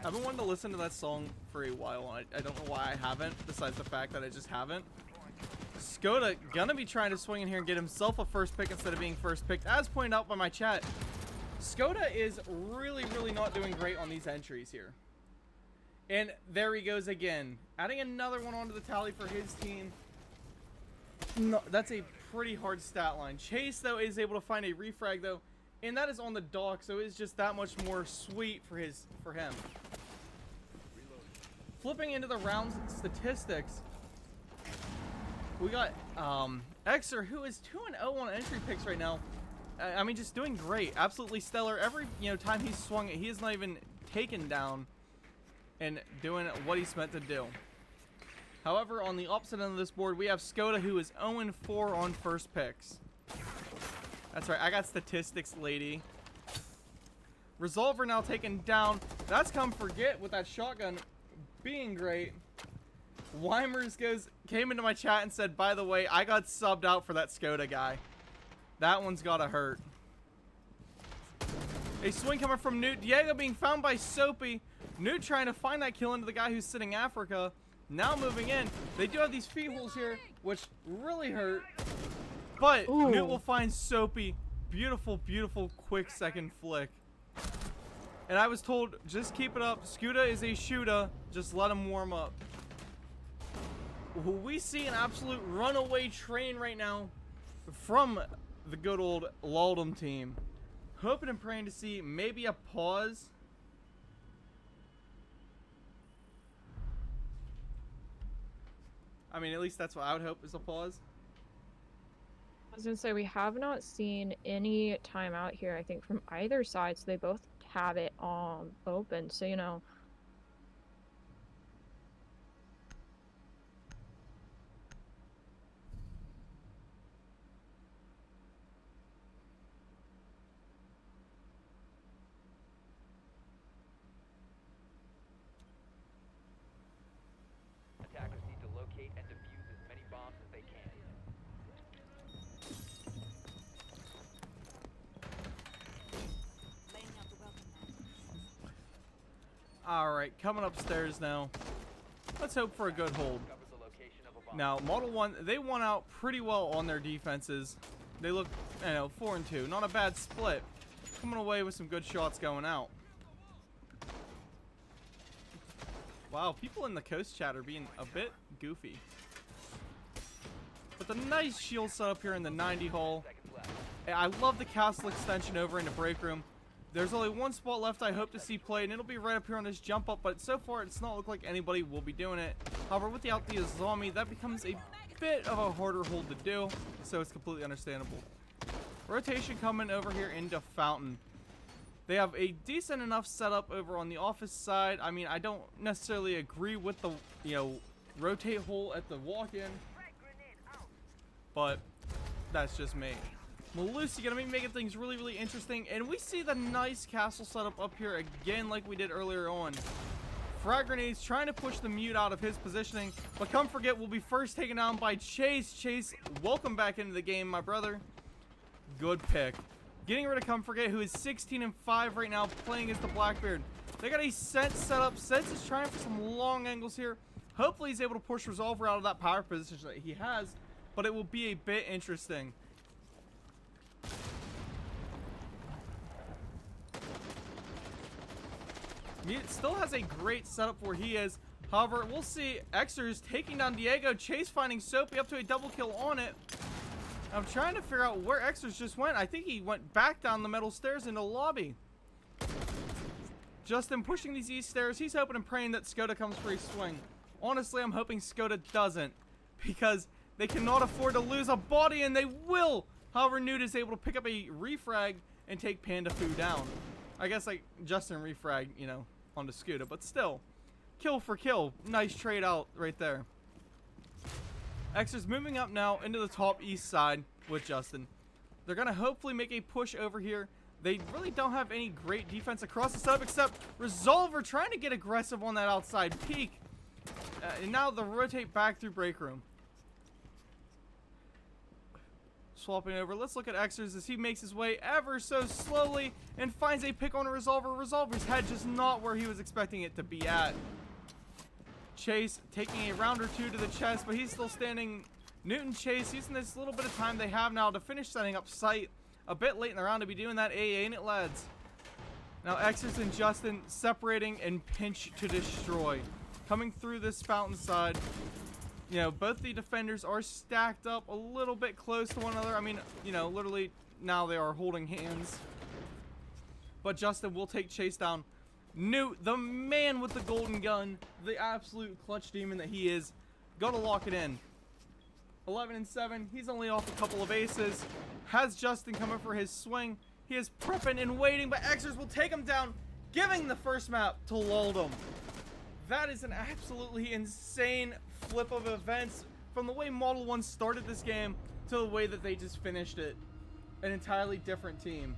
I've been wanting to listen to that song for a while. I don't know why I haven't, besides the fact that I just haven't. Skoda gonna be trying to swing in here and get himself a first pick instead of being first picked, as pointed out by my chat. Skoda is really not doing great on these entries here. And there he goes again, adding another one onto the tally for his team. No, that's a pretty hard stat line. Chase, though, is able to find a refrag, though, and that is on the dock, so it's just that much more sweet for him. Flipping into the round statistics, we got Xer, who is 2-0 on entry picks right now. I mean, just doing great, absolutely stellar. Every time he's swung it, he is not even taken down and doing what he's meant to do. However, on the opposite end of this board, we have Skoda, who is 0-4 on first picks. That's right, I got statistics, lady. Resolver now taken down. That's Come Forget with that shotgun being great. Weimers came into my chat and said, by the way, I got subbed out for that Skoda guy. That one's gotta hurt. A swing coming from Newt. Diego being found by Soapy. Newt trying to find that kill into the guy who's sitting Africa. Now moving in. They do have these feet holes here, which really hurt. But Ooh. Newt will find Soapy. Beautiful, quick second flick. And I was told, just keep it up. Skuda is a shooter. Just let him warm up. We see an absolute runaway train right now from the good old Loltm team. Hoping and praying to see maybe a pause. I mean, at least that's what I would hope is a pause. I was gonna say, we have not seen any timeout here, I think, from either side, so they both have it open, so Attackers need to locate and defuse as many bombs as they can. Alright, coming upstairs now. Let's hope for a good hold. Cover the location of a bomb. Now, Model 1, they won out pretty well on their defenses. They look, 4-2. Not a bad split. Coming away with some good shots going out. Wow, people in the coast chat are being a bit goofy. But the nice shield setup here in the 90 hole. Seconds left. I love the castle extension over into break room. There's only one spot left I hope to see played, and it'll be right up here on this jump up, but so far it's not look like anybody will be doing it. However, without the zombie, that becomes a bit of a harder hold to do, so it's completely understandable. Rotation coming over here into Fountain. They have a decent enough setup over on the office side. I mean, I don't necessarily agree with the, rotate hole at the walk-in, but that's just me. Malusi gonna be making things really interesting, and we see the nice castle setup up here again like we did earlier on. Frag grenades trying to push the mute out of his positioning, but Come Forget will be first taken down by Chase. Chase, welcome back into the game, my brother. Good pick. Getting rid of Come Forget, who is 16-5 right now, playing as the Blackbeard. They got a Sense set up. Sense is trying for some long angles here. Hopefully he's able to push Resolver out of that power position that he has, but it will be a bit interesting. Mute still has a great setup where he is. However, we'll see. Xer's taking down Diego. Chase finding Soapy up to a double kill on it. I'm trying to figure out where Xer's just went. I think he went back down the metal stairs into the lobby. Justin pushing these east stairs. He's hoping and praying that Skoda comes for a swing. Honestly, I'm hoping Skoda doesn't, because they cannot afford to lose a body, and they will. However, Newt is able to pick up a refrag and take Panda Fu down. I guess like Justin refrag, onto Skoda, but still, kill for kill. Nice trade out right there. X is moving up now into the top east side with Justin. They're going to hopefully make a push over here. They really don't have any great defense across the setup, except Resolver trying to get aggressive on that outside peak. And now they'll rotate back through break room. Swapping over. Let's look at Xers as he makes his way ever so slowly and finds a pick on a Resolver. Resolver's head just not where he was expecting it to be at. Chase taking a round or two to the chest, but he's still standing. Newton Chase using this little bit of time they have now to finish setting up sight. A bit late in the round to be doing that, ain't it, lads? Now Xers and Justin separating and pinch to destroy. Coming through this fountain side. You know, both the defenders are stacked up a little bit close to one another. I mean, you know, literally now they are holding hands. But Justin will take Chase down. Newt, the man with the golden gun, the absolute clutch demon that he is, gotta lock it in. 11 and 7, he's only off a couple of aces. Has Justin coming for his swing. He is prepping and waiting, but Xers will take him down, giving the first map to Loltm. That is an absolutely insane flip of events from the way Model 1 started this game to the way that they just finished it. An entirely different team.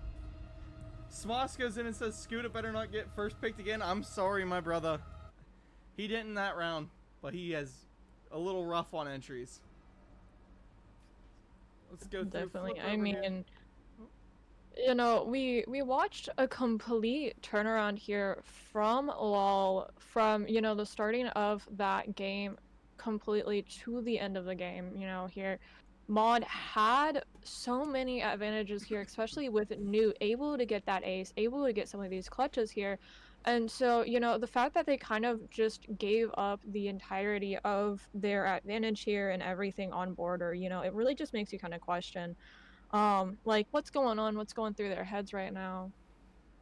Smoss goes in and says, Scooter better not get first picked again. I'm sorry, my brother. He didn't in that round, but he has a little rough on entries. Let's go through. Definitely. I mean, you know, we watched a complete turnaround here from LOL, from, you know, the starting of that game completely to the end of the game. You know, here Mod had so many advantages here, especially with Newt able to get that ace, able to get some of these clutches here. And so, you know, the fact that they kind of just gave up the entirety of their advantage here and everything on border, you know, it really just makes you kind of question, like, what's going on, what's going through their heads right now.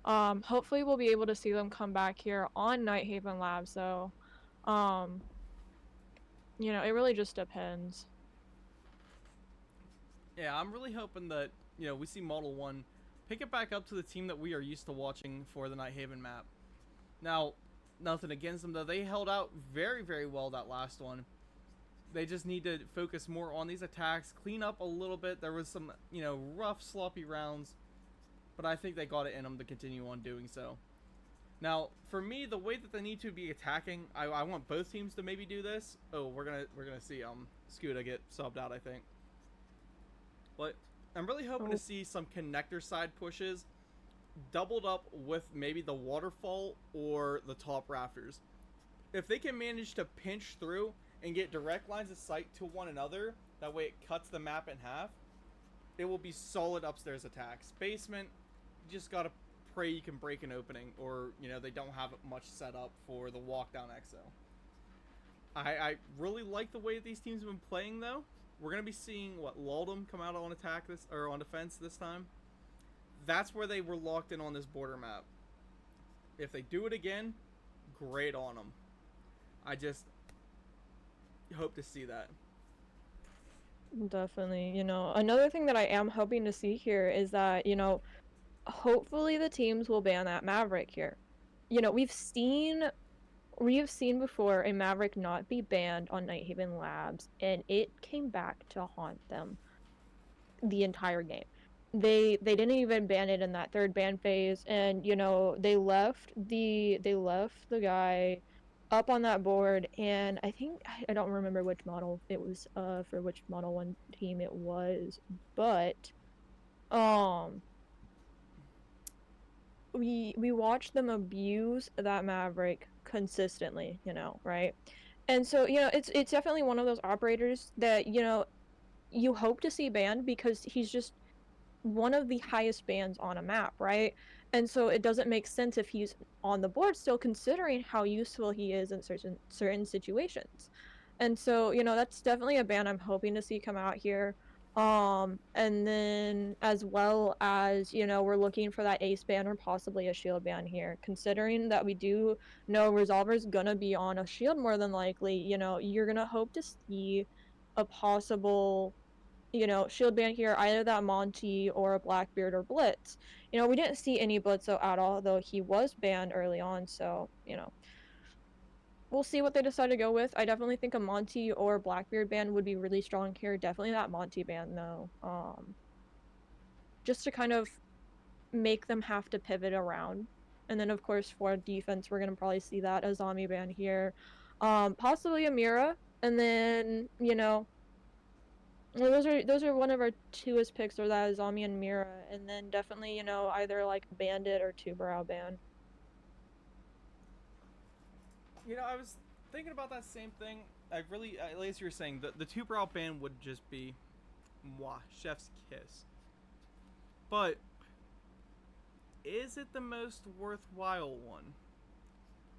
Hopefully we'll be able to see them come back here on Nighthaven Labs, though. You know, it really just depends. Yeah, I'm really hoping that, you know, we see Model 1 pick it back up to the team that we are used to watching for the Nighthaven map. Now, nothing against them, though. They held out very, very well that last one. They just need to focus more on these attacks, clean up a little bit. There was some, you know, rough, sloppy rounds, but I think they got it in them to continue on doing so. Now, for me, the way that they need to be attacking, I want both teams to maybe do this. Oh, we're gonna see Scuda get subbed out, I think. But I'm really hoping to see some connector side pushes doubled up with maybe the waterfall or the top rafters. If they can manage to pinch through and get direct lines of sight to one another, that way it cuts the map in half, it will be solid upstairs attacks. Basement, you just gotta pray you can break an opening, or, you know, they don't have much set up for the walk down EXO. I really like the way these teams have been playing, though. We're gonna be seeing what, Loltm come out on attack this, or on defense this time. That's where they were locked in on this border map. If they do it again, great on them. I just hope to see that. Definitely. You know, another thing that I am hoping to see here is that, you know, hopefully the teams will ban that Maverick here. You know, we have seen before a Maverick not be banned on Nighthaven Labs, and it came back to haunt them the entire game. They didn't even ban it in that third ban phase, and, you know, they left the guy up on that board, and I think, I don't remember which model it was, for which Model 1 team it was, but we watched them abuse that Maverick consistently, you know, right? And so, you know, it's definitely one of those operators that, you know, you hope to see banned because he's just one of the highest bans on a map, right? And so it doesn't make sense if he's on the board still, considering how useful he is in certain situations. And so, you know, that's definitely a ban I'm hoping to see come out here. And then as well as, you know, we're looking for that ace ban or possibly a shield ban here, considering that we do know Resolver's gonna be on a shield more than likely. You know, you're gonna hope to see a possible, you know, shield ban here, either that Monty or a Blackbeard or Blitz. You know, we didn't see any Blitzo at all, though he was banned early on, so, you know, we'll see what they decide to go with. I definitely think a Monty or Blackbeard ban would be really strong here. Definitely that Monty ban, though. just to kind of make them have to pivot around. And then of course for defense, we're gonna probably see that a zombie ban here, possibly a Mira, and then well, those are one of our twoest picks, or that is zombie and Mira, and then definitely either like bandit or two brow ban. I was thinking about that same thing. I really, at least you were saying, the two brow ban would just be, mwah, chef's kiss. But is it the most worthwhile one?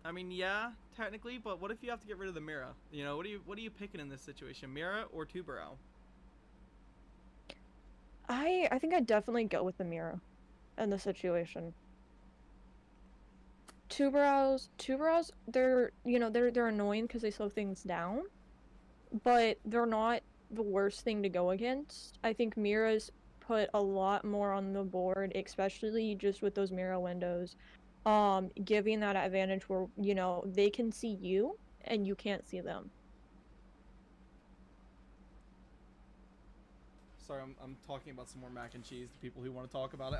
I mean, yeah, technically, but what if you have to get rid of the Mira? What are you picking in this situation, Mira or two brow? I think I'd definitely go with the Mira in the situation. Two brows, they're they're annoying because they slow things down, but they're not the worst thing to go against. I think Mira's put a lot more on the board, especially just with those Mira windows, giving that advantage where they can see you and you can't see them. Sorry, I'm talking about some more mac and cheese to people who want to talk about it.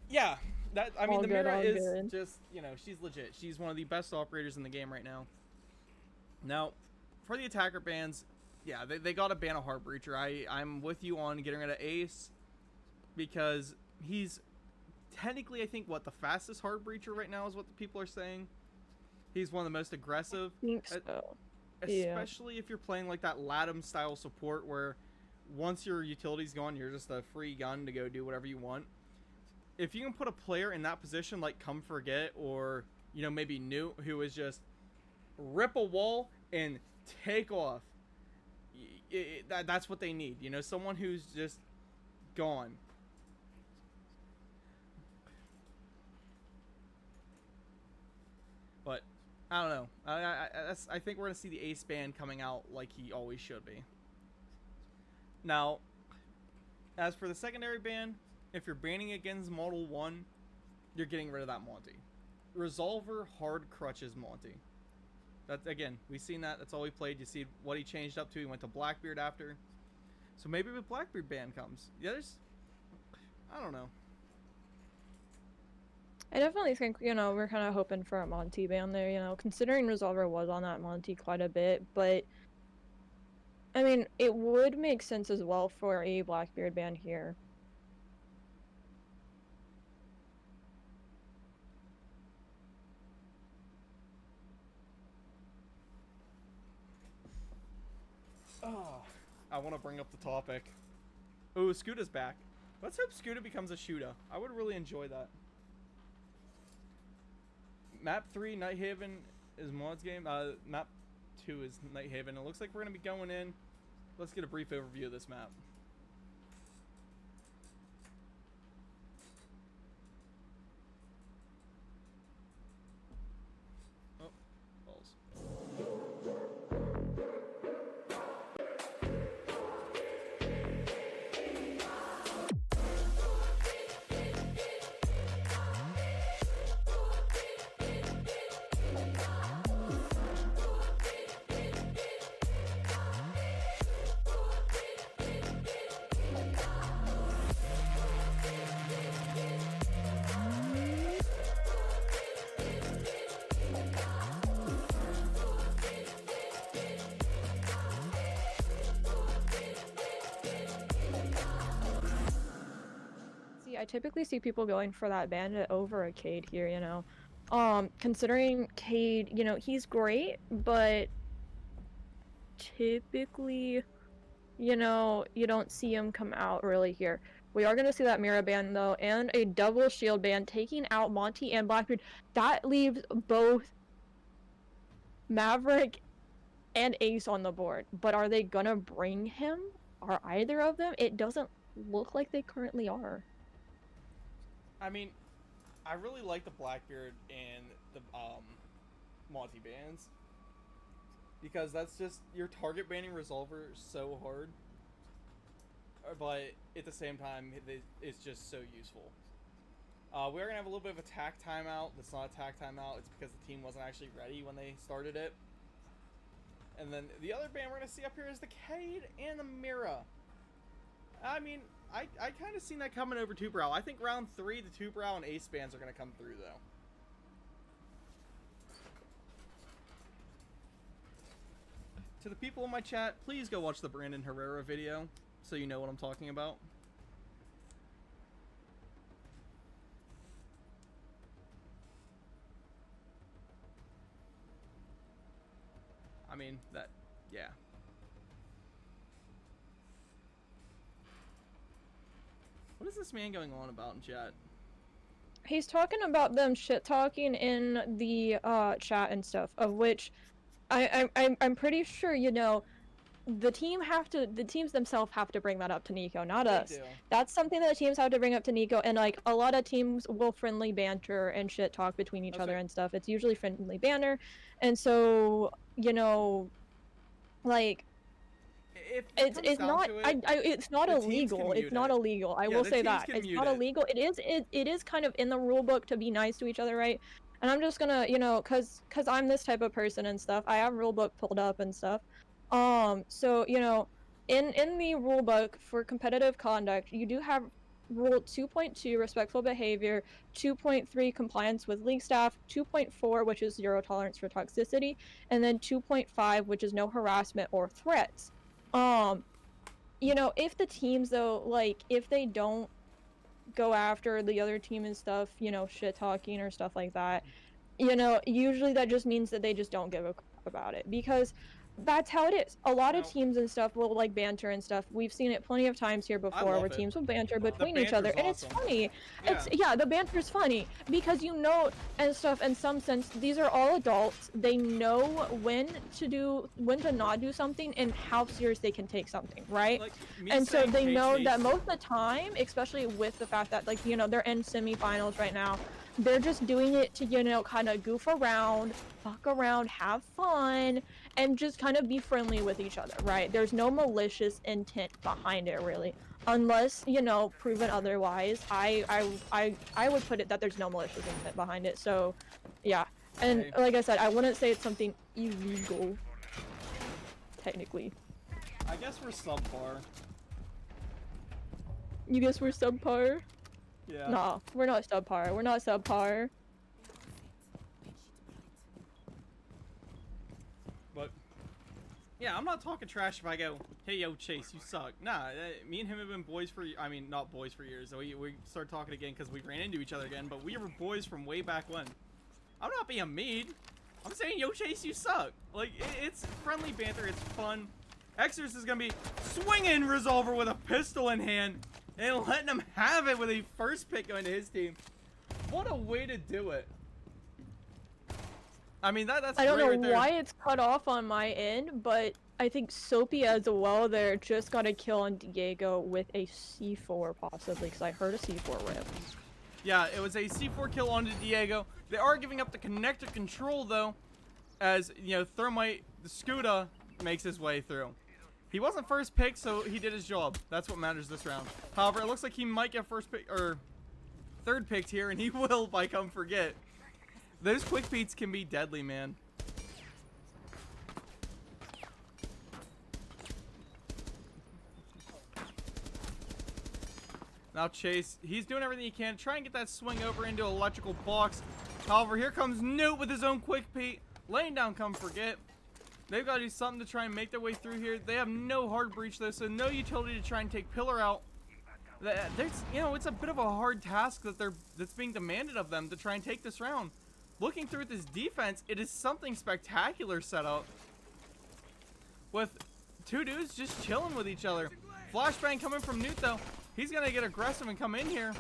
Yeah, the Mira is good. just, she's legit. She's one of the best operators in the game right now. Now, for the attacker bans, yeah, they got to ban a Heart Breacher. I'm with you on getting rid of Ace because he's technically, I think, the fastest Heart Breacher right now is what the people are saying. He's one of the most aggressive. I think so. Especially if you're playing like that Loltm style support where once your utility's gone, you're just a free gun to go do whatever you want. If you can put a player in that position like Come Forget or, maybe Newt, who is just rip a wall and take off, that's what they need. Someone who's just gone. But I don't know. I think we're going to see the Ace ban coming out like he always should be. Now, as for the secondary ban, if you're banning against Model 1, you're getting rid of that Monty. Resolver hard crutches Monty. That's, again, we've seen that. That's all we played. You see what he changed up to. He went to Blackbeard after. So maybe the Blackbeard ban comes. Yeah, I don't know. I definitely think, we're kind of hoping for a Monty ban there, considering Resolver was on that Monty quite a bit, but I mean, it would make sense as well for a Blackbeard ban here. Oh, I want to bring up the topic. Oh, Scoota's back. Let's hope Scooter becomes a shooter. I would really enjoy that. Map 3, Night Haven is Mod's game. Map 2 is Night Haven. It looks like we're going to be going in. Let's get a brief overview of this map. Oh, balls. I typically see people going for that bandit over a Cade here, considering Cade, he's great, but typically, you don't see him come out really here. We are going to see that Mira ban though, and a double shield ban taking out Monty and Blackbeard. That leaves both Maverick and Ace on the board, but are they gonna bring him? Are either of them? It doesn't look like they currently are. I mean, I really like the Blackbeard and the Monty bans because that's just, your target banning Resolver so hard, but at the same time it's just so useful. We are gonna have a little bit of attack timeout. That's not attack timeout. It's because the team wasn't actually ready when they started it. And then the other ban we're gonna see up here is the Cade and the Mira. I mean, I kind of seen that coming over Two Brow. I think round 3, the Two Brow and Ace Bands are gonna come through though. To the people in my chat, please go watch the Brandon Herrera video so you know what I'm talking about. I mean, that, yeah. What is this man going on about in chat? He's talking about them shit talking in the chat and stuff, of which I'm pretty sure, you know, the teams themselves have to bring that up to Nico, not They us. do. That's something that the teams have to bring up to Nico, and like a lot of teams will friendly banter and shit talk between each other Okay. and stuff. It's usually friendly banter, and so, you know, like If it it's comes down not to it, it's not the teams can illegal. It's mute not it. illegal. I Yeah, will the say teams that can it's mute not it. illegal. It is kind of in the rule book to be nice to each other, right? And I'm just gonna, you know, cause I'm this type of person and stuff. I have rule book pulled up and stuff. So you know, in the rule book for competitive conduct, you do have rule 2.2 respectful behavior, 2.3 compliance with league staff, 2.4 which is zero tolerance for toxicity, and then 2.5 which is no harassment or threats. You know, if the teams though, like if they don't go after the other team and stuff, you know, shit talking or stuff like that, you know, usually that just means that they just don't give a crap about it, because that's how it is. A lot of No. teams and stuff will like banter and stuff. We've seen it plenty of times here before love where it. teams will banter between each other, banter's and awesome. it's funny. Yeah. It's yeah, the banter's funny because you know and stuff. In some sense, these are all adults. They know when to not do something and how serious they can take something, right? Like, me And so saying, they "Hey, know Chase," that most of the time, especially with the fact that, like, you know, they're in semifinals right now, they're just doing it to, you know, kind of goof around, fuck around, have fun, and just kind of be friendly with each other, right? There's no malicious intent behind it, really, unless, you know, proven otherwise. I would put it that there's no malicious intent behind it. So yeah, and Hey. like I said, I wouldn't say it's something illegal technically. I guess we're subpar. You guess we're subpar? Yeah. Nah, we're not subpar. We're not subpar. But yeah, I'm not talking trash if I go, "Hey, yo, Chase, you suck." Nah, me and him have been boys for, I mean, not boys for years. We started talking again because we ran into each other again, but we were boys from way back when. I'm not being mean. I'm saying, "Yo, Chase, you suck." Like, it's friendly banter. It's fun. Exorcist is gonna be swinging Resolver with a pistol in hand and letting him have it with a first pick going to his team. What a way to do it. I mean, that's I don't great know right there. why it's cut off on my end, but I think Soapy as well there just got a kill on Diego with a C4 possibly, because I heard a C4 rip. Yeah, it was a C4 kill onto Diego. They are giving up the connector control, though, as, you know, Thermite, the Scuda, makes his way through. He wasn't first pick, so he did his job. That's what matters this round. However, it looks like he might get first pick, or third picked here, and he will by come forget. Those quick beats can be deadly, man. Now Chase, he's doing everything he can to try and get that swing over into electrical box. However, here comes Newt with his own quick peek, laying down come forget. They've got to do something to try and make their way through here. They have no hard breach though, so no utility to try and take Pillar out. There's, you know, it's a bit of a hard task that's being demanded of them to try and take this round. Looking through at this defense, it is something spectacular set up. With two dudes just chilling with each other. Flashbang coming from Newt though. He's gonna get aggressive and come in here.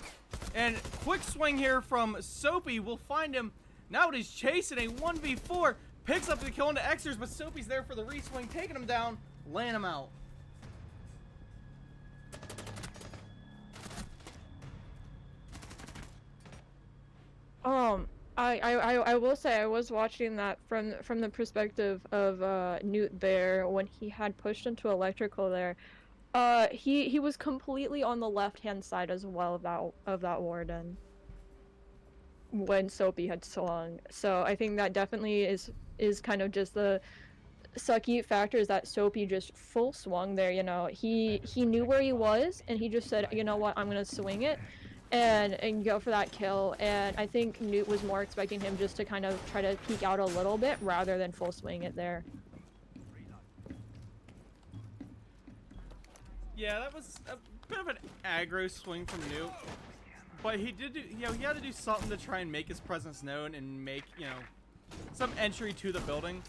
And quick swing here from Soapy will find him. Now it is Chase in a 1v4. Picks up the kill into Xers, but Soapy's there for the re-swing, taking him down, laying him out. I will say I was watching that from the perspective of Newt there when he had pushed into electrical there. He was completely on the left hand side as well of that warden when Soapy had swung. So I think that definitely is kind of just the sucky factor is that Soapy just full swung there, you know. He knew where he was and he just said, you know what, I'm gonna swing it and go for that kill. And I think Newt was more expecting him just to kind of try to peek out a little bit rather than full swing it there. Yeah, that was a bit of an aggro swing from Newt. But he did do, you know, he had to do something to try and make his presence known and make, you know, some entry to the building.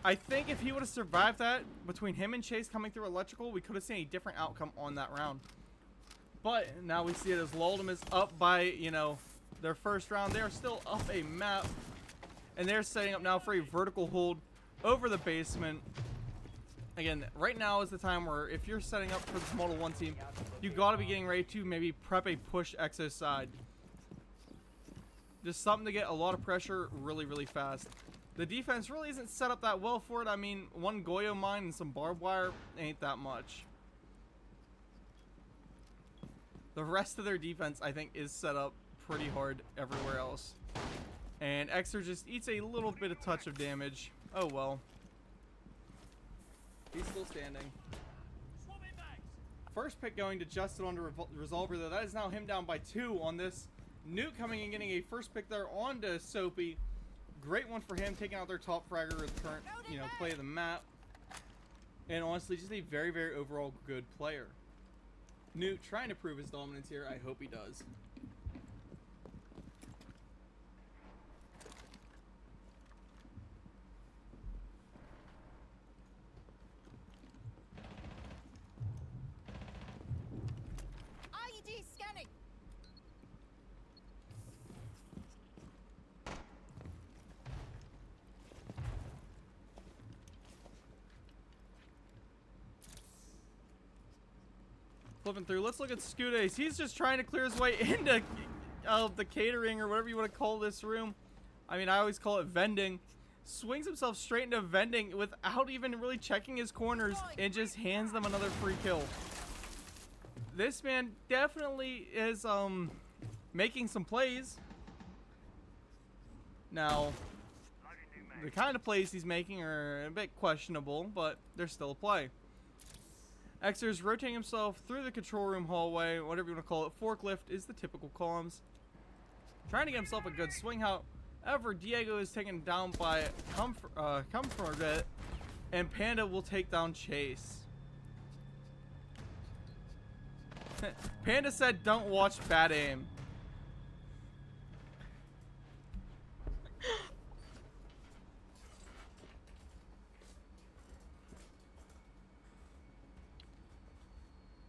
I think if he would have survived that, between him and Chase coming through electrical, we could have seen a different outcome on that round. But now we see it as Loltm is up by, you know, their first round. They're still up a map. And they're setting up now for a vertical hold over the basement. Again, right now is the time where if you're setting up for this Model 1 team, you gotta be getting ready to maybe prep a push Exo side. Just something to get a lot of pressure really, really fast. The defense really isn't set up that well for it. I mean, one Goyo mine and some barbed wire ain't that much. The rest of their defense, I think, is set up pretty hard everywhere else. And Exer just eats a little bit of touch of damage. Oh well. He's still standing. First pick going to Justin on the Resolver, though. That is now him down by 2 on this. Newt coming and getting a first pick there onto Soapy. Great one for him, taking out their top fragger with the current, you know, play of the map. And honestly, just a very, very overall good player. Newt trying to prove his dominance here. I hope he does. IED scanning. Flipping through. Let's look at Scudace. He's just trying to clear his way into the catering or whatever you want to call this room. I mean, I always call it vending. Swings himself straight into vending without even really checking his corners and just hands them another free kill. This man definitely is making some plays. Now, the kind of plays he's making are a bit questionable, but they're still a play. Exer's rotating himself through the control room hallway, whatever you want to call it. Forklift is the typical columns. Trying to get himself a good swing. However, Diego is taken down by Comfort, and Panda will take down Chase. Panda said, "Don't watch bad aim."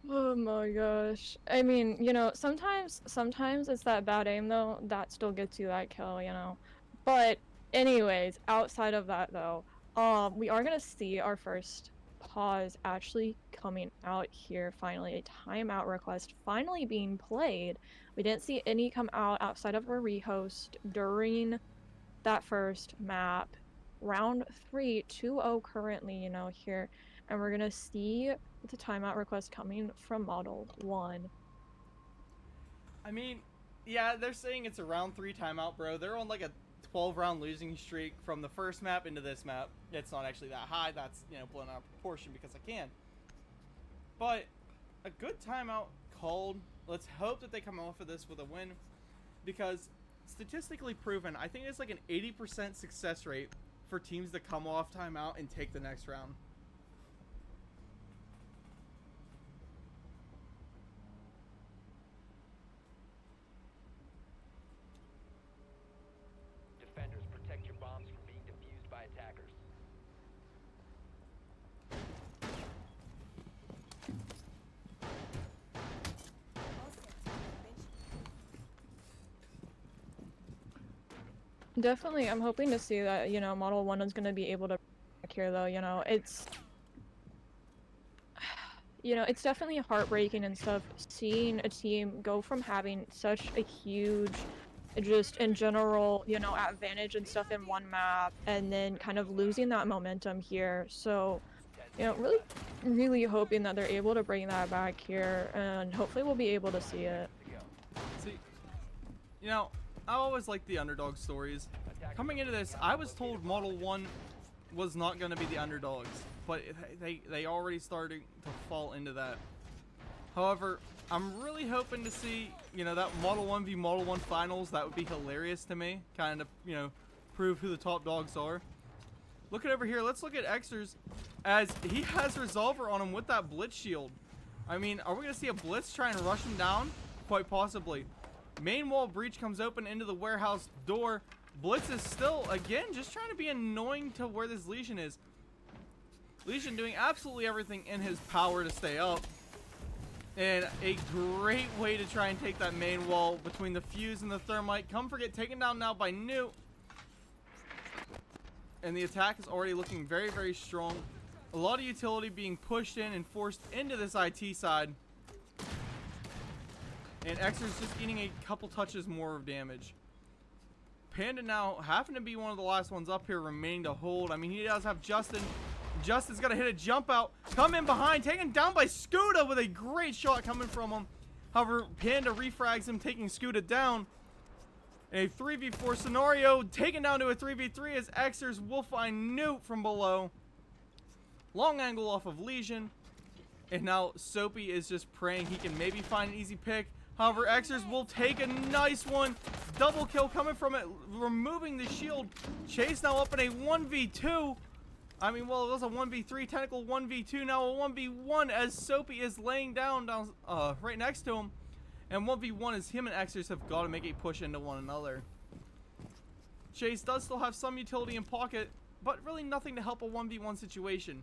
Oh my gosh. I mean, you know, sometimes it's that bad aim though that still gets you that kill, you know. But anyways, outside of that though, we are gonna see our first pause actually coming out here finally. A timeout request finally being played. We didn't see any come out outside of a rehost during that first map. Round 3, 2-0 currently, you know, here. And we're gonna see the timeout request coming from Model 1. I mean, yeah, they're saying it's a round 3 timeout, bro. They're on like a 12-round losing streak from the first map into this map. It's not actually that high. That's, you know, blown out of proportion because I can. But a good timeout called. Let's hope that they come off of this with a win, because statistically proven, I think it's like an 80% success rate for teams that come off timeout and take the next round. Defenders, protect your bombs from being defused by attackers. Definitely, I'm hoping to see that, you know, Model 1 is going to be able to back here though, you know, it's it's definitely heartbreaking and stuff seeing a team go from having such a huge, just in general, you know, advantage and stuff in one map and then kind of losing that momentum here. So, you know, really hoping that they're able to bring that back here, and hopefully we'll be able to see it. See, you know, I always like the underdog stories. Coming into this, I was told Model 1 was not going to be the underdogs, but they already starting to fall into that. However, I'm really hoping to see, you know, that Model 1 v Model 1 finals. That would be hilarious to me. Kind of, you know, prove who the top dogs are. Look at over here. Let's look at Xers, as he has Resolver on him with that Blitz shield. I mean, are we going to see a Blitz try and rush him down? Quite possibly. Main wall breach comes open into the warehouse door. Blitz is still, again, just trying to be annoying to where this Legion is. Legion doing absolutely everything in his power to stay up. And a great way to try and take that main wall between the fuse and the thermite. Comfort get taken down now by Newt. And the attack is already looking very, very strong. A lot of utility being pushed in and forced into this IT side. And Xer's just eating a couple touches more of damage. Panda now having to be one of the last ones up here, remaining to hold. I mean, he does have Justin. Justin's got to hit a jump out. Come in behind. Taken down by Scooter with a great shot coming from him. However, Panda refrags him, taking Scooter down. A 3v4 scenario. Taken down to a 3v3 as Xers will find Newt from below. Long angle off of Legion. And now Soapy is just praying he can maybe find an easy pick. However, Xers will take a nice one. Double kill coming from it, removing the shield. Chase now up in a 1v2. I mean, well, it was a 1v3, technical 1v2, now a 1v1 as Soapy is laying down right next to him. And 1v1 as him and Xers have got to make a push into one another. Chase does still have some utility in pocket, but really nothing to help a 1v1 situation.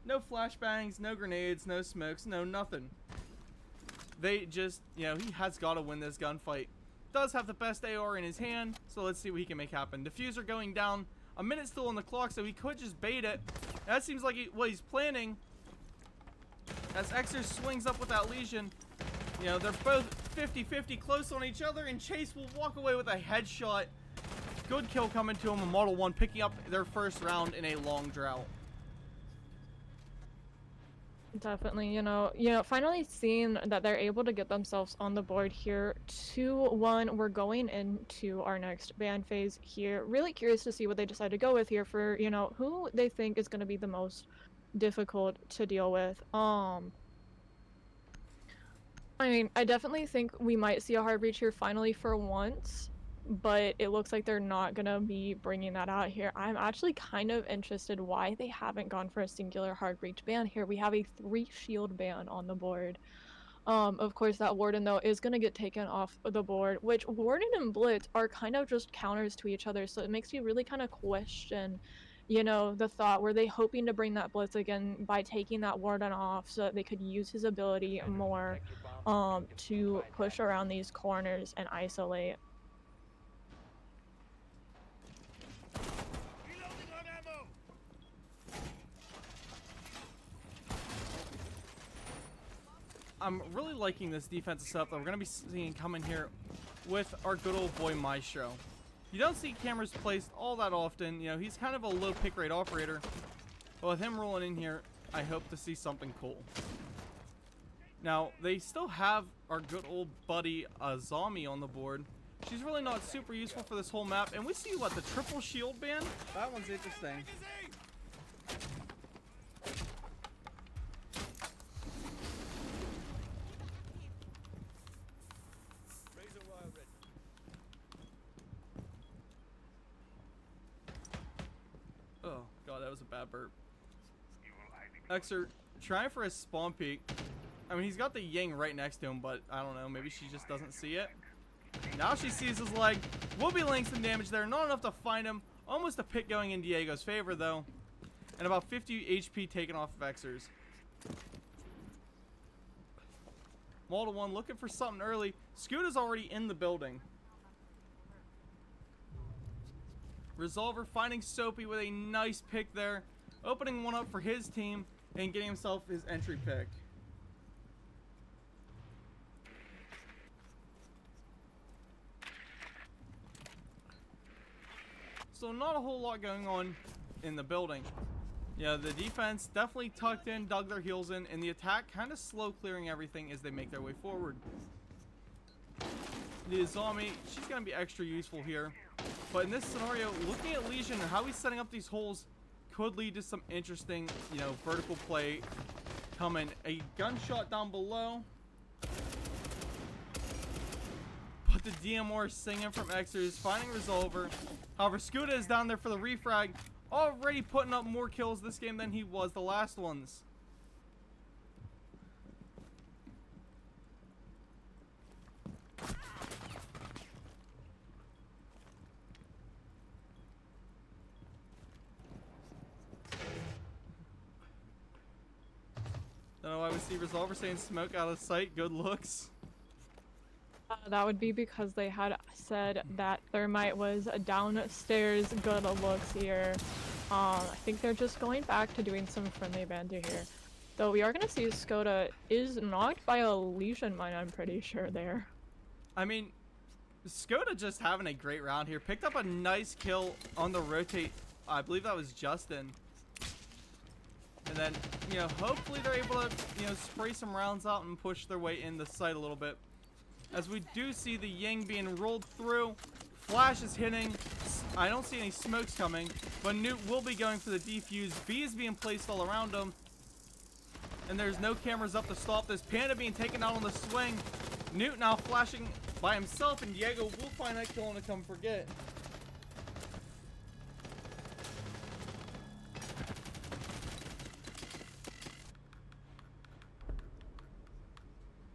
No flashbangs, no grenades, no smokes, no nothing. They just, you know, he has got to win this gunfight. Does have the best AR in his hand, so let's see what he can make happen. Diffuser going down. A minute still on the clock, so he could just bait it. That seems like what he's planning. As Xer swings up with that Legion. You know, they're both 50-50 close on each other, and Chase will walk away with a headshot. Good kill coming to him, a Model 1 picking up their first round in a long drought. Definitely, you know, finally seeing that they're able to get themselves on the board here. 2-1, we're going into our next ban phase here. Really curious to see what they decide to go with here for, you know, who they think is going to be the most difficult to deal with. I mean, I definitely think we might see a hard breach here finally for once, but it looks like they're not gonna be bringing that out here. I'm actually kind of interested why they haven't gone for a singular hard breach ban here. We have a 3 shield ban on the board. Of course, that Warden though is gonna get taken off the board, which Warden and Blitz are kind of just counters to each other, so it makes you really kind of question, you know, the thought, were they hoping to bring that Blitz again by taking that Warden off so that they could use his ability more to push around these corners and isolate. I'm really liking this defensive setup that we're going to be seeing coming here with our good old boy Maestro. You don't see cameras placed all that often. You know, he's kind of a low pick rate operator. But with him rolling in here, I hope to see something cool. Now, they still have our good old buddy Azami on the board. She's really not super useful for this whole map. And we see, what, the triple shield ban? That one's interesting. Oh, God, that was a bad burp. Xer, trying for a spawn peek. I mean, he's got the Yang right next to him, but I don't know. Maybe she just doesn't see it. Now she sees his leg. Will be laying some damage there. Not enough to find him. Almost a pick going in Diego's favor, though. And about 50 HP taken off of Xers. Model 1 looking for something early. Scooter's already in the building. Resolver finding Soapy with a nice pick there. Opening one up for his team and getting himself his entry pick. So not a whole lot going on in the building. Yeah, the defense definitely tucked in, dug their heels in, and the attack kind of slow clearing everything as they make their way forward. The Azami, she's going to be extra useful here. But in this scenario, looking at Legion and how he's setting up these holes, could lead to some interesting, you know, vertical play coming. A gunshot down below. But the DMR singing from Xers, finding Resolver. However, Scuda is down there for the refrag, already putting up more kills this game than he was the last ones. Don't know why we see Resolver saying smoke out of sight, good looks. That would be because they had said that Thermite was downstairs. Good looks here. I think they're just going back to doing some friendly banter here. Though we are going to see Skoda is knocked by a Legion mine, I'm pretty sure there. I mean, Skoda just having a great round here. Picked up a nice kill on the rotate. I believe that was Justin. And then, you know, hopefully they're able to, you know, spray some rounds out and push their way in the site a little bit. As we do see the Ying being rolled through. Flash is hitting. I don't see any smokes coming, but Newt will be going for the defuse. B is being placed all around him. And there's no cameras up to stop this. Panda being taken out on the swing. Newt now flashing by himself, and Diego will find that kill and to come forget.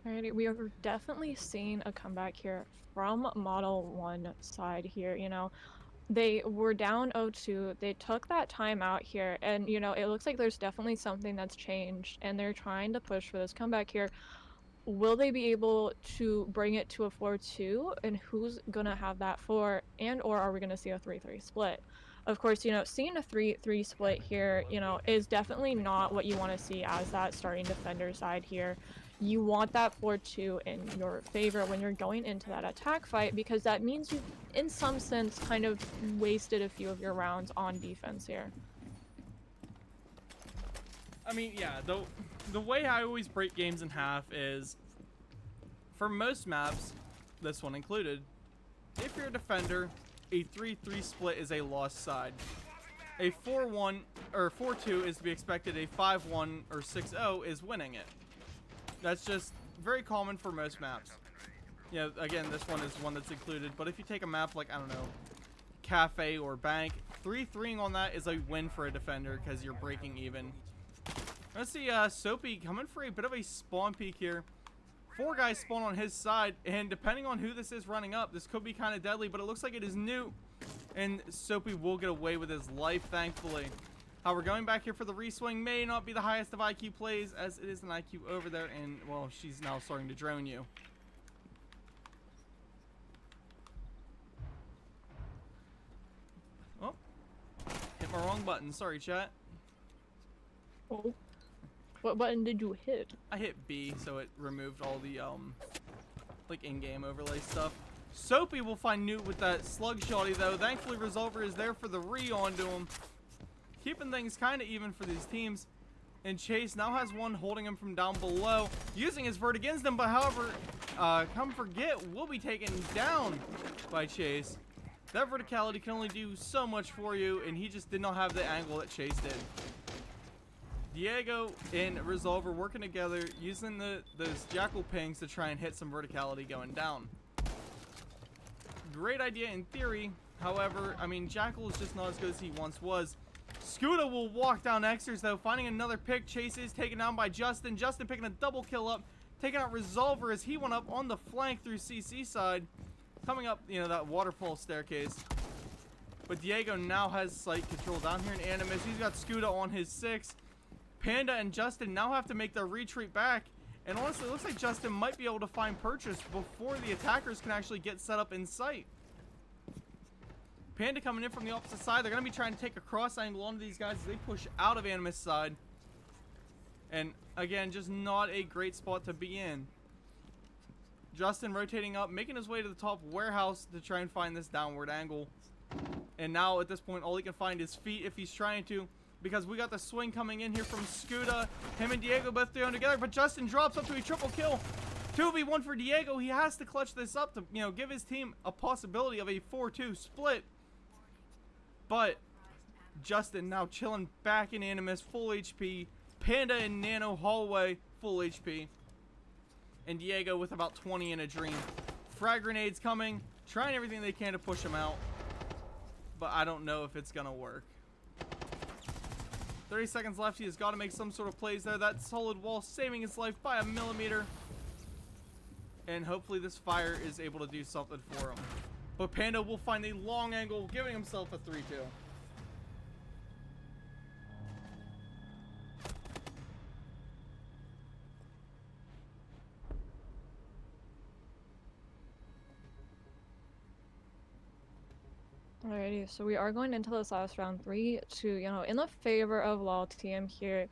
Alrighty, we are definitely seeing a comeback here from Model 1 side here, you know. They were down 0-2, they took that time out here, and, you know, it looks like there's definitely something that's changed, and they're trying to push for this comeback here. Will they be able to bring it to a 4-2, and who's gonna have that 4, and or are we gonna see a 3-3 split? Of course, you know, seeing a 3-3 split here, you know, is definitely not what you want to see as that starting defender side here. You want that 4-2 in your favor when you're going into that attack fight, because that means you've, in some sense, kind of wasted a few of your rounds on defense here. I mean, yeah, the way I always break games in half is, for most maps, this one included, if you're a defender, a 3-3 split is a lost side. A 4-1 or 4-2 is to be expected. A 5-1 or 6-0 is winning it. That's just very common for most maps. You know, again, this one is one that's included, but if you take a map like, I don't know, Cafe or Bank, 3-3ing on that is a win for a defender because you're breaking even. Let's see, Soapy coming for a bit of a spawn peek here. 4 guys spawn on his side, and depending on who this is running up, this could be kind of deadly, but it looks like it is Newt, and Soapy will get away with his life, thankfully. How we're going back here for the reswing may not be the highest of IQ plays, as it is an IQ over there, and, well, she's now starting to drone you. Oh, hit my wrong button. Sorry, chat. Oh. What button did you hit? I hit B, so it removed all the, like, in-game overlay stuff. Soapy will find Newt with that slug shotty, though. Thankfully, Resolver is there for the re-onto him. Keeping things kind of even for these teams. And Chase now has one holding him from down below, using his vert against him, but however, come forget, will be taken down by Chase. That verticality can only do so much for you, and he just did not have the angle that Chase did. Diego and Resolver working together, using those jackal pings to try and hit some verticality going down. Great idea in theory. However, I mean, Jackal is just not as good as he once was. Scuda will walk down Xers, though, finding another pick. Chase is taken down by Justin. Justin picking a double kill up, taking out Resolver as he went up on the flank through CC side, coming up, you know, that waterfall staircase. But Diego now has sight control down here in Animus. He's got Scuda on his 6. Panda and Justin now have to make their retreat back. And honestly, it looks like Justin might be able to find purchase before the attackers can actually get set up in sight. Panda coming in from the opposite side. They're going to be trying to take a cross angle onto these guys as they push out of Animus side. And again, just not a great spot to be in. Justin rotating up, making his way to the top warehouse to try and find this downward angle. And now at this point, all he can find is feet if he's trying to, because we got the swing coming in here from Scuda. Him and Diego both thrown together, but Justin drops up to a triple kill. 2v1 for Diego. He has to clutch this up to, you know, give his team a possibility of a 4-2 split. But Justin now chilling back in Animus, full HP. Panda in Nano hallway, full HP. And Diego with about 20 in a dream. Frag grenades coming, trying everything they can to push him out. But I don't know if it's gonna work. 30 seconds left. He has got to make some sort of plays there. That solid wall saving his life by a millimeter. And hopefully this fire is able to do something for him. But Panda will find a long angle, giving himself a 3-2. Alrighty, so we are going into this last round 3-2, you know, in the favor of Loltm here.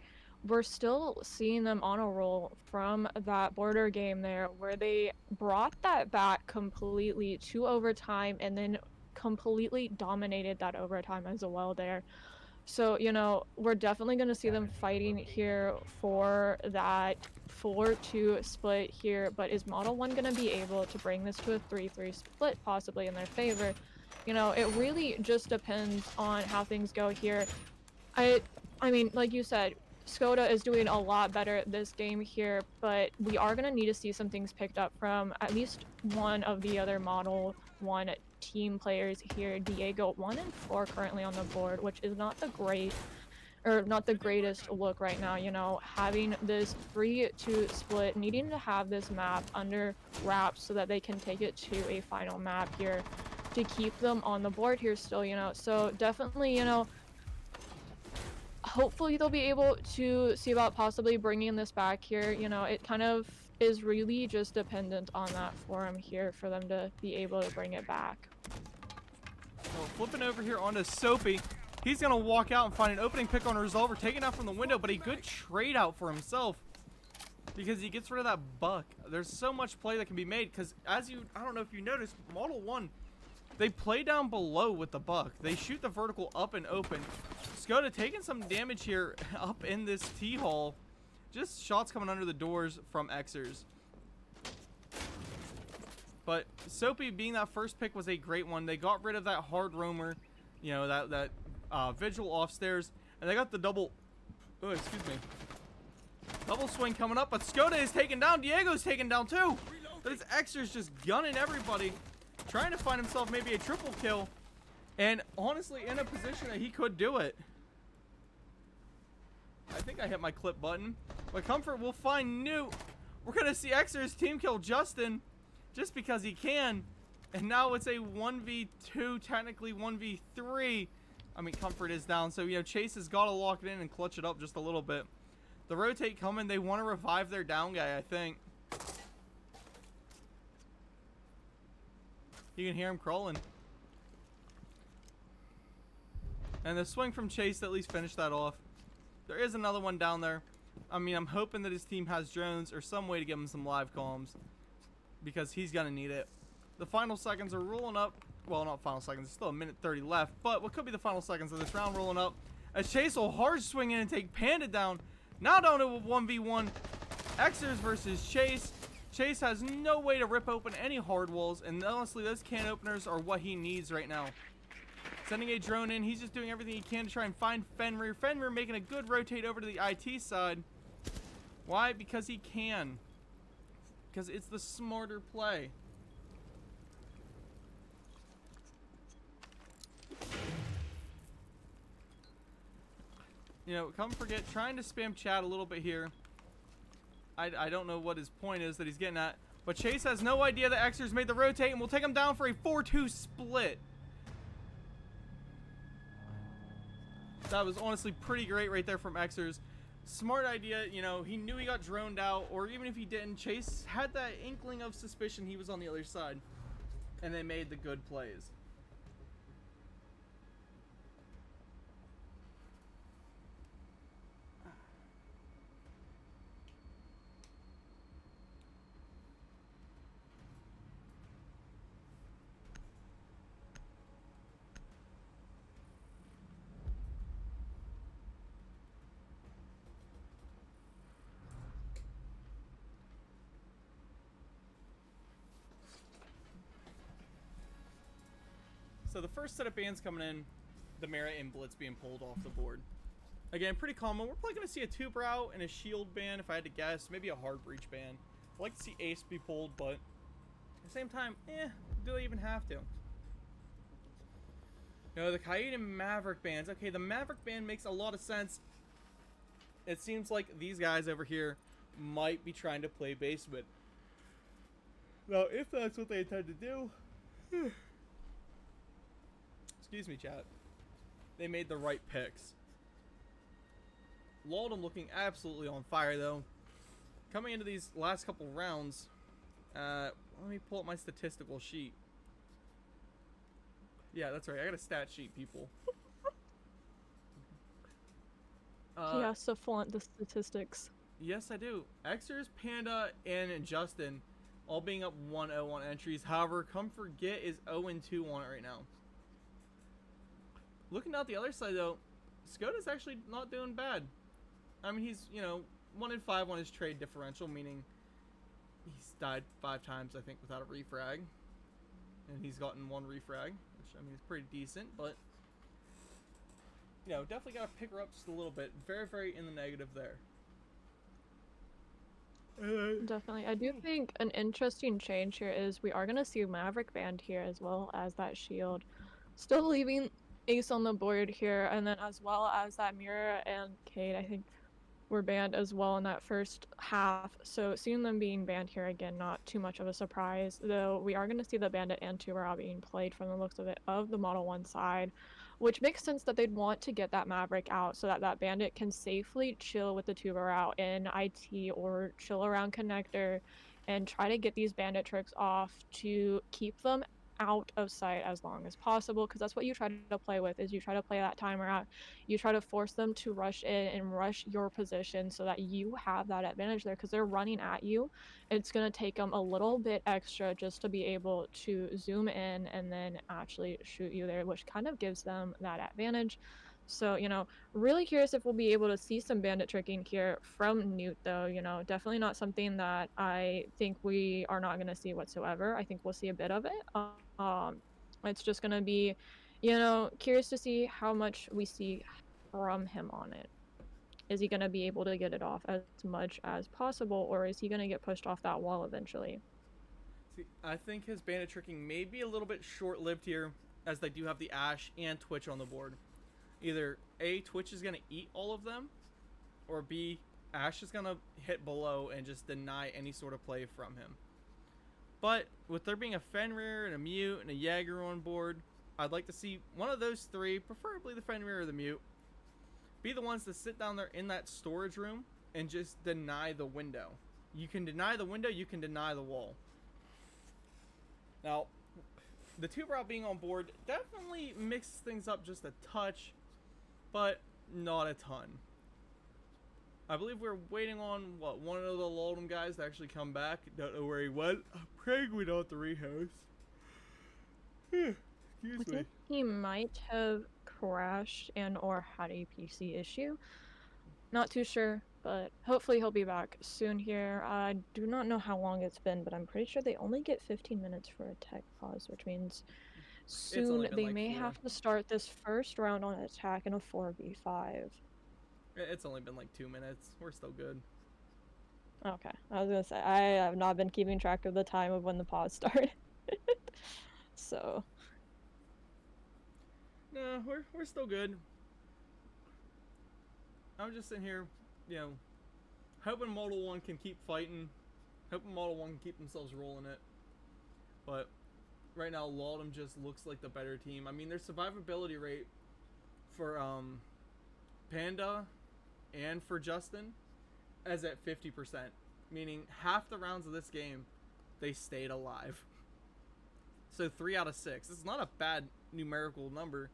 We're still seeing them on a roll from that border game there where they brought that back completely to overtime and then completely dominated that overtime as well there. So, you know, we're definitely going to see them fighting here for that 4-2 split here, but is Model 1 going to be able to bring this to a 3-3 split possibly in their favor? You know, it really just depends on how things go here. I mean, like you said, Skoda is doing a lot better at this game here, but we are going to need to see some things picked up from at least one of the other Model 1 team players here. Diego, 1 and 4 currently on the board, which is not the greatest look right now, you know, having this 3-2 split, needing to have this map under wraps so that they can take it to a final map here to keep them on the board here still, you know. So definitely, you know, hopefully they'll be able to see about possibly bringing this back here. You know, it kind of is really just dependent on that forum here for them to be able to bring it back. Well, flipping over here onto Soapy. He's going to walk out and find an opening pick on a Resolver, taken out from the window, but a good trade out for himself because he gets rid of that buck. There's so much play that can be made because I don't know if you noticed, Model 1, they play down below with the buck. They shoot the vertical up and open. Skoda taking some damage here up in this T-hall. Just shots coming under the doors from Xers. But Soapy being that first pick was a great one. They got rid of that hard roamer, you know, that vigil off stairs. And they got the double swing coming up. But Skoda is taken down. Diego's taken down too. This Xer's just gunning everybody. Trying to find himself maybe a triple kill. And honestly in a position that he could do it. I think I hit my clip button. But Comfort will find Newt. We're going to see Xer's team kill Justin. Just because he can. And now it's a 1v2, technically 1v3. I mean, Comfort is down. So, you know, Chase has got to lock it in and clutch it up just a little bit. The rotate coming. They want to revive their down guy, I think. You can hear him crawling. And the swing from Chase at least finished that off. There is another one down there. I mean, I'm hoping that his team has drones or some way to give him some live comms. Because he's going to need it. The final seconds are rolling up. Well, not final seconds. There's still a minute 30 left. But what could be the final seconds of this round rolling up. As Chase will hard swing in and take Panda down. Now down to a 1v1. Xers versus Chase. Chase has no way to rip open any hard walls. And honestly, those can openers are what he needs right now. Sending a drone in. He's just doing everything he can to try and find Fenrir. Fenrir making a good rotate over to the IT side. Why? Because he can. Because it's the smarter play. You know, come forget, trying to spam chat a little bit here. I don't know what his point is that he's getting at. But Chase has no idea that Xers made the rotate and will take him down for a 4-2 split. That was honestly pretty great right there from Xers. Smart idea, you know, he knew he got droned out, or even if he didn't, Chase had that inkling of suspicion he was on the other side. And they made the good plays. So the first set of bands coming in, the Mara and Blitz being pulled off the board. Again, pretty common. We're probably going to see a two brow and a shield ban if I had to guess. Maybe a hard breach ban. I'd like to see Ace be pulled, but at the same time, do they even have to? No, the Coyote and Maverick bans. Okay, the Maverick ban makes a lot of sense. It seems like these guys over here might be trying to play basement. Now, if that's what they intend to do... Excuse me, chat. They made the right picks. Loltm looking absolutely on fire, though. Coming into these last couple rounds, let me pull up my statistical sheet. Yeah, that's right. I got a stat sheet, people. He has to flaunt the statistics. Yes, I do. Xers, Panda, and Justin all being up 1-0 on entries. However, Come Forget is 0-2 on it right now. Looking out the other side, though, Skoda's actually not doing bad. I mean, he's, 1-5 on his trade differential, meaning he's died 5 times, I think, without a refrag. And he's gotten 1 refrag, which, I mean, is pretty decent, but, definitely got to pick her up just a little bit. Very, very in the negative there. Definitely. I do think an interesting change here is we are going to see Maverick banned here as well as that shield. Still leaving Ace on the board here, and then as well as that Mira and Cade, I think, were banned as well in that first half. So seeing them being banned here again, not too much of a surprise, though we are going to see the Bandit and Tubarão being played from the looks of it of the Model 1 side, which makes sense that they'd want to get that Maverick out so that that Bandit can safely chill with the Tubarão in IT or chill around connector and try to get these Bandit tricks off to keep them out of sight as long as possible, because that's what you try to play with, is you try to play that timer out. You try to force them to rush in and rush your position so that you have that advantage there, because they're running at you. It's going to take them a little bit extra just to be able to zoom in and then actually shoot you there, which kind of gives them that advantage. So, really curious if we'll be able to see some bandit tricking here from Newt, though. Definitely not something that I think we are not going to see whatsoever. I think we'll see a bit of it. It's just going to be, curious to see how much we see from him on it. Is he going to be able to get it off as much as possible, or is he going to get pushed off that wall eventually? See, I think his bandit tricking may be a little bit short-lived here, as they do have the Ash and Twitch on the board. Either A, Twitch is going to eat all of them, or B, Ash is going to hit below and just deny any sort of play from him. But with there being a Fenrir and a Mute and a Jaeger on board, I'd like to see one of those 3, preferably the Fenrir or the Mute, be the ones to sit down there in that storage room and just deny the window. You can deny the window, you can deny the wall. Now, the Tubarão being on board definitely mixes things up just a touch, but not a ton. I believe we're waiting on, one of the Loltm guys to actually come back. Don't know where he went. I'm praying we don't have to rehost. Excuse me. He might have crashed and or had a PC issue. Not too sure, but hopefully he'll be back soon here. I do not know how long it's been, but I'm pretty sure they only get 15 minutes for a tech pause, which means soon they may have to start this first round on attack in a 4v5. It's only been like 2 minutes. We're still good. Okay, I was gonna say, I have not been keeping track of the time of when the pause started. So. No, we're still good. I'm just sitting here, hoping Model 1 can keep fighting. Hoping Model 1 can keep themselves rolling it. But right now, Loltm just looks like the better team. I mean, their survivability rate for Panda and for Justin is at 50%. Meaning half the rounds of this game, they stayed alive. So 3 out of 6. It's not a bad numerical number.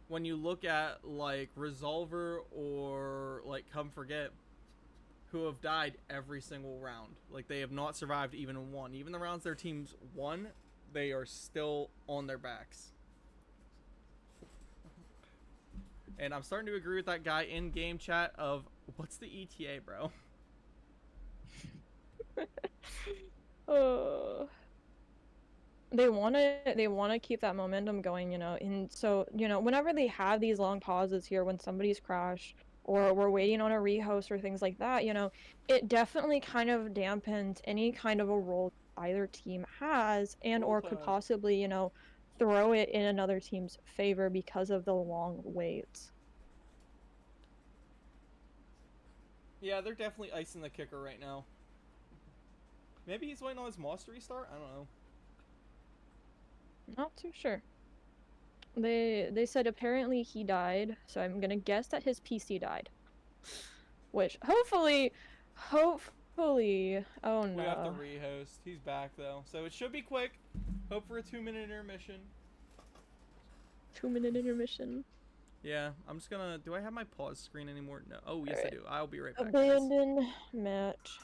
When you look at like Resolver or like Come Forget, who have died every single round. Like they have not survived even one. Even the rounds their teams won, they are still on their backs. And I'm starting to agree with that guy in game chat of, what's the ETA, bro? Oh. they want to keep that momentum going, and so, whenever they have these long pauses here when somebody's crashed or we're waiting on a rehost or things like that, it definitely kind of dampens any kind of a role either team has and or could Loltm. possibly, throw it in another team's favor because of the long waits. Yeah, they're definitely icing the kicker right now. Maybe he's waiting on his moss to restart? I don't know. Not too sure. They said apparently he died, so I'm gonna guess that his PC died. Which hopefully, oh We have to no. rehost. He's back though, so it should be quick. Hope for a 2-minute intermission. 2-minute intermission. Yeah, I'm just gonna. Do I have my pause screen anymore? No. Oh yes, I Alright. do. I'll be right back. Guys. Abandon match.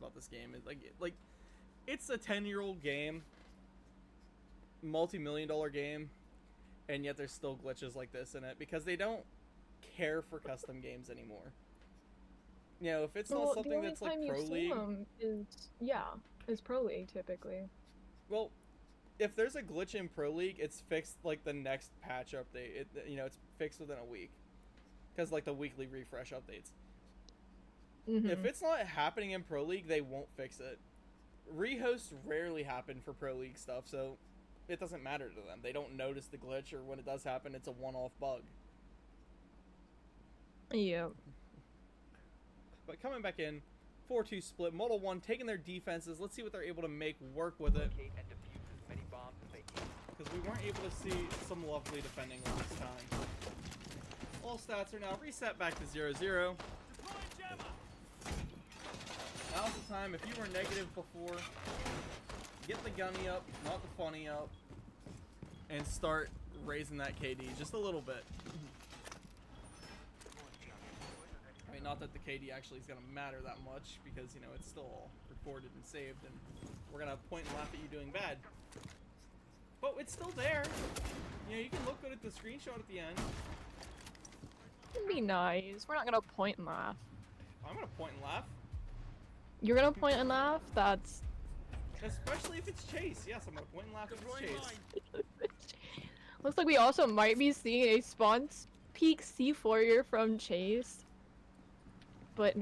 about this game. It's a 10-year-old game, multi-million-dollar game, and yet there's still glitches like this in it because they don't care for custom games anymore. You know, if it's not something that's like Pro League, is Pro League typically. well, if there's a glitch in Pro League, it's fixed like the next patch update. It's fixed within a week, because like the weekly refresh updates. If it's not happening in Pro League, they won't fix it. Rehosts rarely happen for Pro League stuff, so it doesn't matter to them. They don't notice the glitch, or when it does happen, it's a one-off bug. Yeah. But coming back in, 4-2 split, Model 1 taking their defenses. Let's see what they're able to make work with it. Locate and defuse as many bombs as they can. Because we weren't able to see some lovely defending last time. All stats are now reset back to 0-0. Now's the time, if you were negative before, get the gunny up, not the funny up, and start raising that KD just a little bit. I mean, not that the KD actually is going to matter that much, because, you know, it's still all recorded and saved, and we're going to point and laugh at you doing bad. But it's still there. You know, you can look good at the screenshot at the end. It'd be nice. We're not gonna point and laugh. I'm going to point and laugh. You're gonna point and laugh? That's... Especially if it's Chase. Yes, I'm going to point and laugh if it's Chase. Looks like we also might be seeing a spawn peak C4 here from Chase. But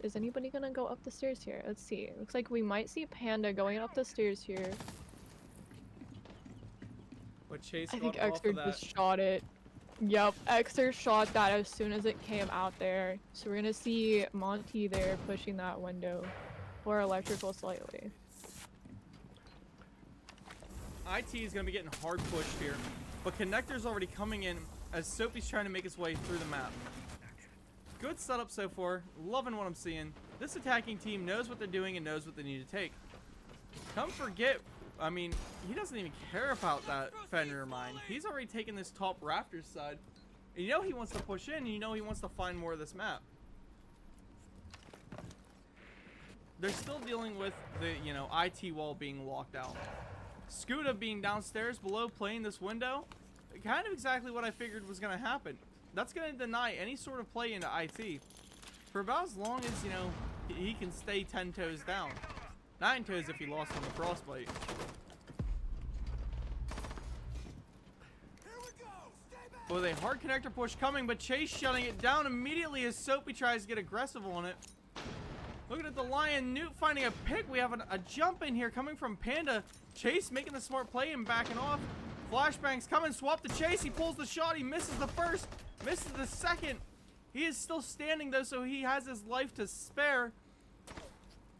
is anybody gonna go up the stairs here? Let's see. Looks like we might see Panda going up the stairs here. But Chase I got think off Xer of that. just shot it. Yep, Xer shot that as soon as it came out there. So we're gonna see Monty there pushing that window. Or electrical slightly. IT is going to be getting hard pushed here. But Connector's already coming in as Soapy's trying to make his way through the map. Good setup so far. Loving what I'm seeing. This attacking team knows what they're doing and knows what they need to take. Come forget, I mean, he doesn't even care about that Fender mine. He's already taken this top rafters side. And you know he wants to push in, and you know he wants to find more of this map. They're still dealing with the, you know, IT wall being locked out. Scuda being downstairs below playing this window. Kind of exactly what I figured was going to happen. That's going to deny any sort of play into IT. For about as long as, you know, he can stay 10 toes down. 9 toes if he lost on the frostbite. With a hard connector push coming, but Chase shutting it down immediately as Soapy tries to get aggressive on it. Looking at the Lion, Newt finding a pick. We have a jump in here coming from Panda. Chase making the smart play and backing off. Flashbangs coming, swap to Chase. He pulls the shot. He misses the first, misses the second. He is still standing though, so he has his life to spare.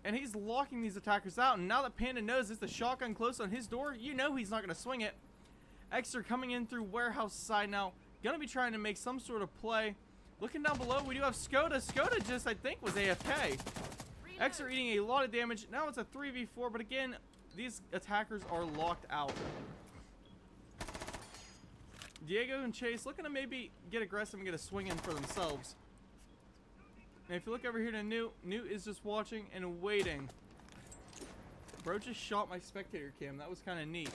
And he's locking these attackers out. And now that Panda knows it's the shotgun close on his door, you know he's not going to swing it. Xer coming in through warehouse side now. Going to be trying to make some sort of play. Looking down below, we do have Skoda. Skoda just, I think, was AFK. Xer eating a lot of damage. Now it's a 3v4, but again, these attackers are locked out. Diego and Chase looking to maybe get aggressive and get a swing in for themselves. And if you look over here to Newt, Newt is just watching and waiting. Bro just shot my spectator cam. That was kind of neat.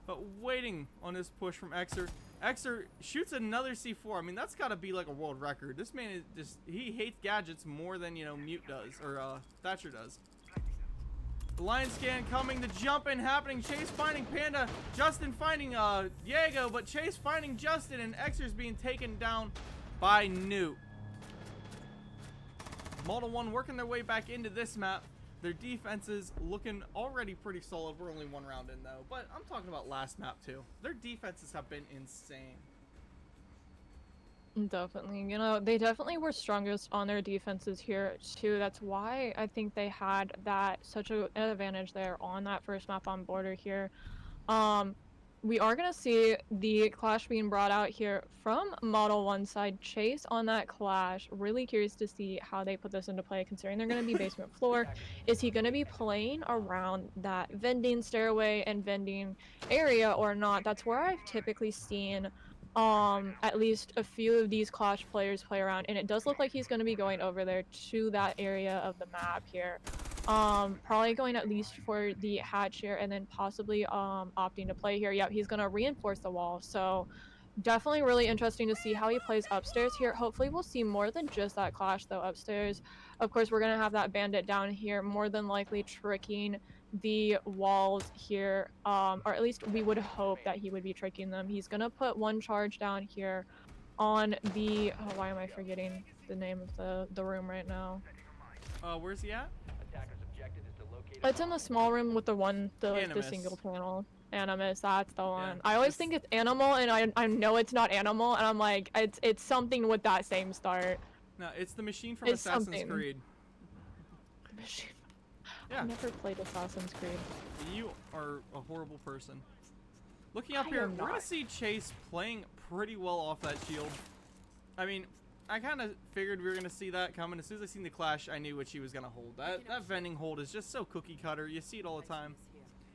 But waiting on this push from Xer. Xer shoots another C4. I mean, that's got to be like a world record. This man is just, he hates gadgets more than, you know, Mute does, or Thatcher does. The Lion scan coming, the jump in happening. Chase finding Panda, Justin finding Diego, but Chase finding Justin, and Xer's being taken down by Newt. Model 1 working their way back into this map. Their defense is looking already pretty solid. We're only one round in though, but I'm talking about last map too. Their defenses have been insane. Definitely, you know, they definitely were strongest on their defenses here too. That's why I think they had that such an advantage there on that first map on border here. We are gonna see the clash being brought out here from Model 1 side. Chase on that clash. Really curious to see how they put this into play, considering they're gonna be basement floor. Is he gonna be playing around that vending stairway and vending area or not? That's where I've typically seen at least a few of these Clash players play around, and it does look like he's going to be going over there to that area of the map here. Probably going at least for the hatch here, and then possibly opting to play here. Yep, he's going to reinforce the wall. So definitely really interesting to see how he plays upstairs here. Hopefully we'll see more than just that Clash though upstairs. Of course, we're going to have that bandit down here, more than likely tricking the walls here, or at least we would hope that he would be tricking them. He's gonna put one charge down here on the, oh, why am I forgetting the name of the room right now? Where's he at? Attackers' objective is to locate It's in the small room with the Animus. single panel. Animus, that's the one. Yeah, I always it's- think it's animal, and I know it's not animal, and I'm like, it's something with that same start. No, it's the machine from It's Assassin's something. Creed. Yeah, I've never played Assassin's Creed. you are a horrible person. Looking up I here, am we're gonna not. see Chase playing pretty well off that shield. I mean, I kind of figured we were gonna see that coming. As soon as I seen the Clash, I knew what she was gonna hold. That vending hold is just so cookie cutter. You see it all the time.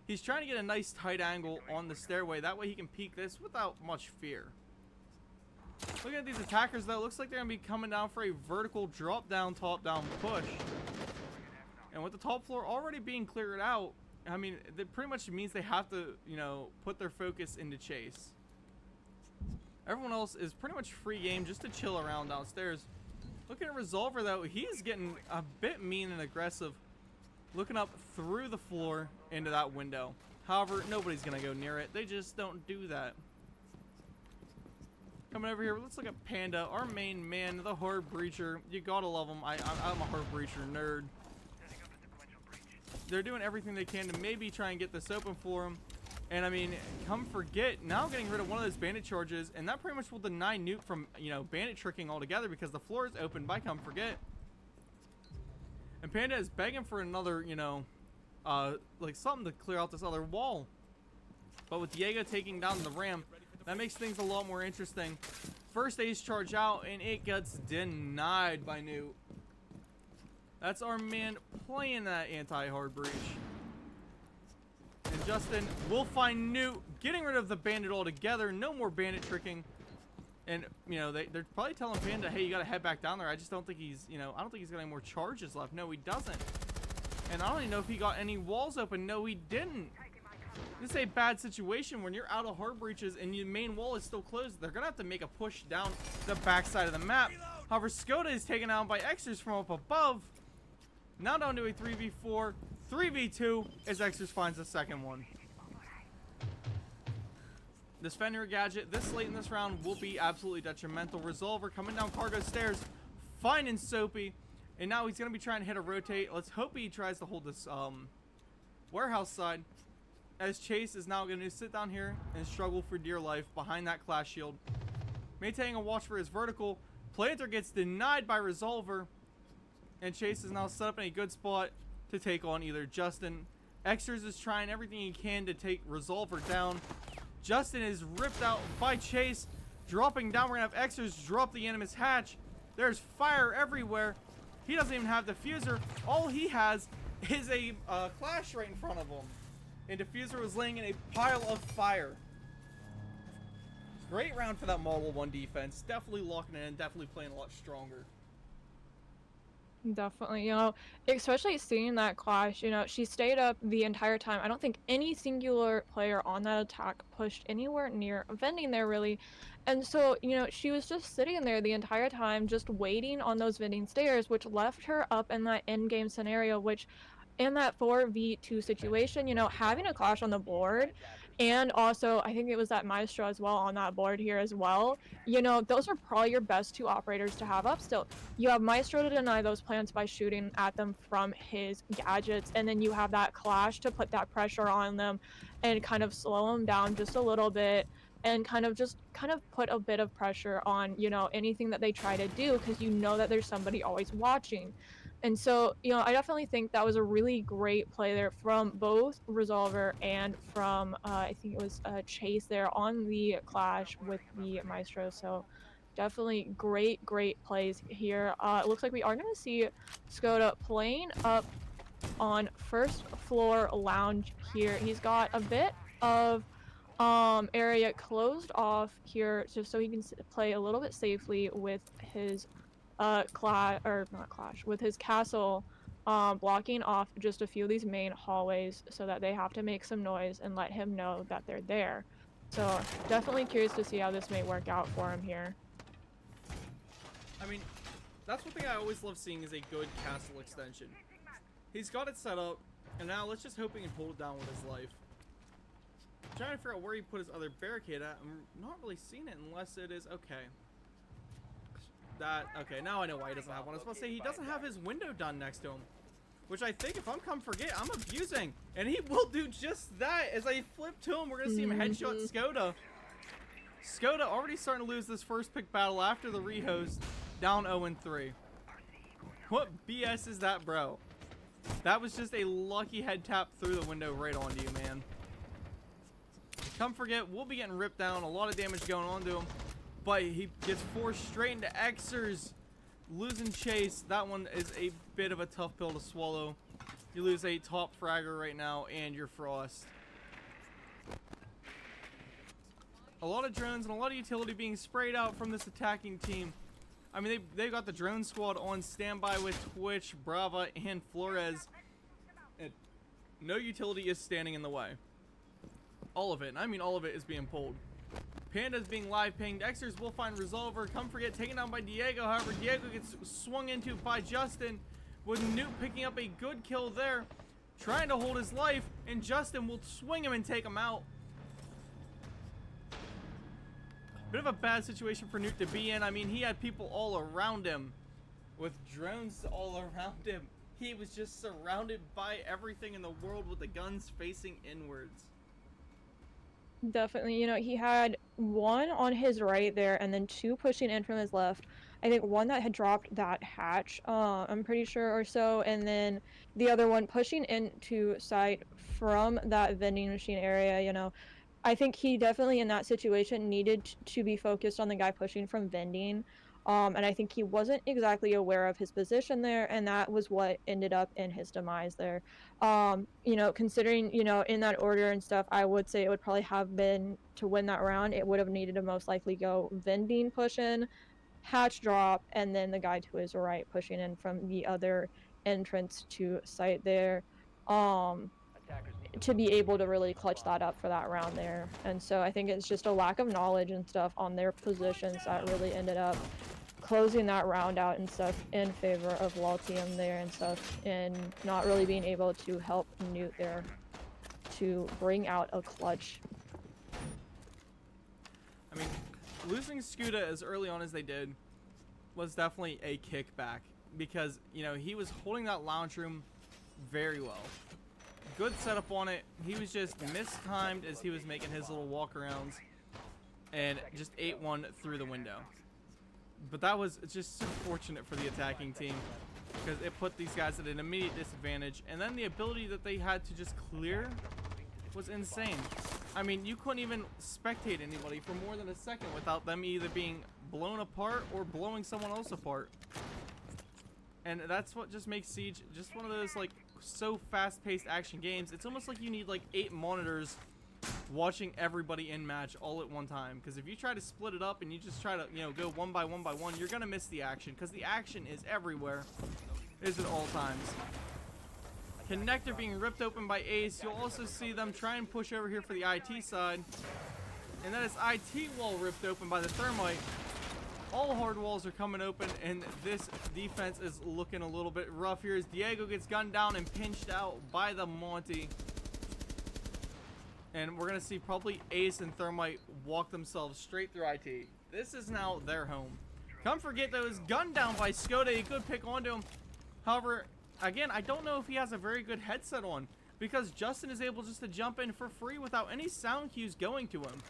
He's trying to get a nice tight angle on the stairway. That way he can peek this without much fear. Looking at these attackers though, it looks like they're gonna be coming down for a vertical drop down, top down push. And with the top floor already being cleared out, I mean, that pretty much means they have to, you know, put their focus into Chase. Everyone else is pretty much free game just to chill around downstairs. Looking at Resolver though, he's getting a bit mean and aggressive. Looking up through the floor into that window. However, nobody's gonna go near it. They just don't do that. Coming over here, let's look at Panda, our main man, the Hard Breacher. You gotta love him. I'm a Hard Breacher nerd. They're doing everything they can to maybe try and get this open for him. And I mean, come forget, now getting rid of one of those bandit charges, and that pretty much will deny Nuke from, you know, bandit tricking altogether because the floor is open by come forget. And Panda is begging for another, you know, like something to clear out this other wall. But with Diego taking down the ram, that makes things a lot more interesting. First ace charge out, and it gets denied by Nuke. That's our man playing that anti-hard breach. And Justin will find Newt getting rid of the bandit altogether. No more bandit tricking. And, you know, they're probably telling Panda, hey, you got to head back down there. I just don't think he's, you know, I don't think he's got any more charges left. No, he doesn't. And I don't even know if he got any walls open. No, he didn't. This is a bad situation when you're out of hard breaches and your main wall is still closed. They're going to have to make a push down the backside of the map. However, Skoda is taken out by Xers from up above. Now down to a 3v4, 3v2 as Xers finds the second one. This Fenrir gadget this late in this round will be absolutely detrimental. Resolver coming down cargo stairs, finding Soapy, and now he's going to be trying to hit a rotate. Let's hope he tries to hold this warehouse side, as Chase is now going to sit down here and struggle for dear life behind that Clash shield. Maintaining a watch for his vertical. Planter gets denied by Resolver. And Chase is now set up in a good spot to take on either Justin. Xers is trying everything he can to take Resolver down. Justin is ripped out by Chase. Dropping down, we're going to have Xers drop the Animus hatch. There's fire everywhere. He doesn't even have diffuser. All he has is a Clash right in front of him. And diffuser was laying in a pile of fire. Great round for that Model 1 defense. Definitely locking it in. Definitely playing a lot stronger. Definitely, you know, especially seeing that Clash, you know, she stayed up the entire time. I don't think any singular player on that attack pushed anywhere near vending there, really. And so, you know, she was just sitting there the entire time, just waiting on those vending stairs, which left her up in that end game scenario, which in that 4v2 situation, you know, having a Clash on the board, and also I think it was that Maestro as well on that board here as well, you know, those are probably your best two operators to have up still. You have Maestro to deny those plants by shooting at them from his gadgets, and then you have that Clash to put that pressure on them and kind of slow them down just a little bit, and kind of put a bit of pressure on, you know, anything that they try to do, because you know that there's somebody always watching. And so, you know, I definitely think that was a really great play there from both Resolver and from, I think it was Chase there on the Clash with the Maestro. So definitely great plays here. It looks like we are going to see Skoda playing up on first floor lounge here. He's got a bit of area closed off here just so he can play a little bit safely with his clash, or not clash, with his castle, blocking off just a few of these main hallways so that they have to make some noise and let him know that they're there. So definitely curious to see how this may work out for him here. I mean, that's one thing I always love seeing is a good castle extension. He's got it set up, and now let's just hope he can hold it down with his life. I'm trying to figure out where he put his other barricade at. I'm not really seeing it unless it is okay. Okay, now I know why he doesn't have one. I was about to say he doesn't have his window done next to him, which I think if I'm come forget, I'm abusing, and he will do just that. As I flip to him, we're gonna see him headshot Skoda. Skoda already starting to lose this first pick battle after the rehost, down 0-3. What BS is that, bro? That was just a lucky head tap through the window right onto you, man. Come forget, we'll be getting ripped down. A lot of damage going on to him. But he gets forced straight into Xers. Losing chase. That one is a bit of a tough pill to swallow. You lose a top fragger right now and your Frost. A lot of drones and a lot of utility being sprayed out from this attacking team. I mean, they got the drone squad on standby with Twitch, Brava, and Flores. And no utility is standing in the way. All of it, and I mean all of it, is being pulled. Panda's being live pinged. Xers will find Resolver. Come forget, taken down by Diego. However, Diego gets swung into by Justin, with Newt picking up a good kill there, trying to hold his life, and Justin will swing him and take him out. Bit of a bad situation for Newt to be in. I mean, he had people all around him, with drones all around him. He was just surrounded by everything in the world with the guns facing inwards. Definitely, you know, he had one on his right there and then two pushing in from his left. I think one that had dropped that hatch, I'm pretty sure, or so, and then the other one pushing into sight from that vending machine area, you know. I think he definitely in that situation needed to be focused on the guy pushing from vending. And I think he wasn't exactly aware of his position there, and that was what ended up in his demise there. You know, considering, you know, in that order and stuff, I would say it would probably have been, to win that round, it would have needed to most likely go vending push in, hatch drop, and then the guy to his right pushing in from the other entrance to site there. To be able to really clutch that up for that round there. And so I think it's just a lack of knowledge and stuff on their positions that really ended up closing that round out and stuff in favor of Loltm there and stuff, and not really being able to help Newt there to bring out a clutch. I mean, losing Skuda as early on as they did was definitely a kickback, because, you know, he was holding that lounge room very well. Good setup on it. He was just mistimed as he was making his little walk-arounds and just ate one through the window. But that was just so fortunate for the attacking team, because it put these guys at an immediate disadvantage. And then the ability that they had to just clear was insane. I mean, you couldn't even spectate anybody for more than a second without them either being blown apart or blowing someone else apart. And that's what just makes Siege just one of those, like, so fast-paced action games. It's almost like you need like 8 monitors watching everybody in match all at one time, because if you try to split it up and you just try to, you know, go one by one, you're gonna miss the action, because the action is everywhere, is at all times. Connector being ripped open by Ace. You'll also see them try and push over here for the IT side, and then it's IT wall ripped open by the Thermite. All hard walls are coming open, and this defense is looking a little bit rough here as Diego gets gunned down and pinched out by the Monty. And we're going to see probably Ace and Thermite walk themselves straight through IT. This is now their home. Come forget, though, is gunned down by Skoda. A good pick onto him. However, again, I don't know if he has a very good headset on, because Justin is able just to jump in for free without any sound cues going to him.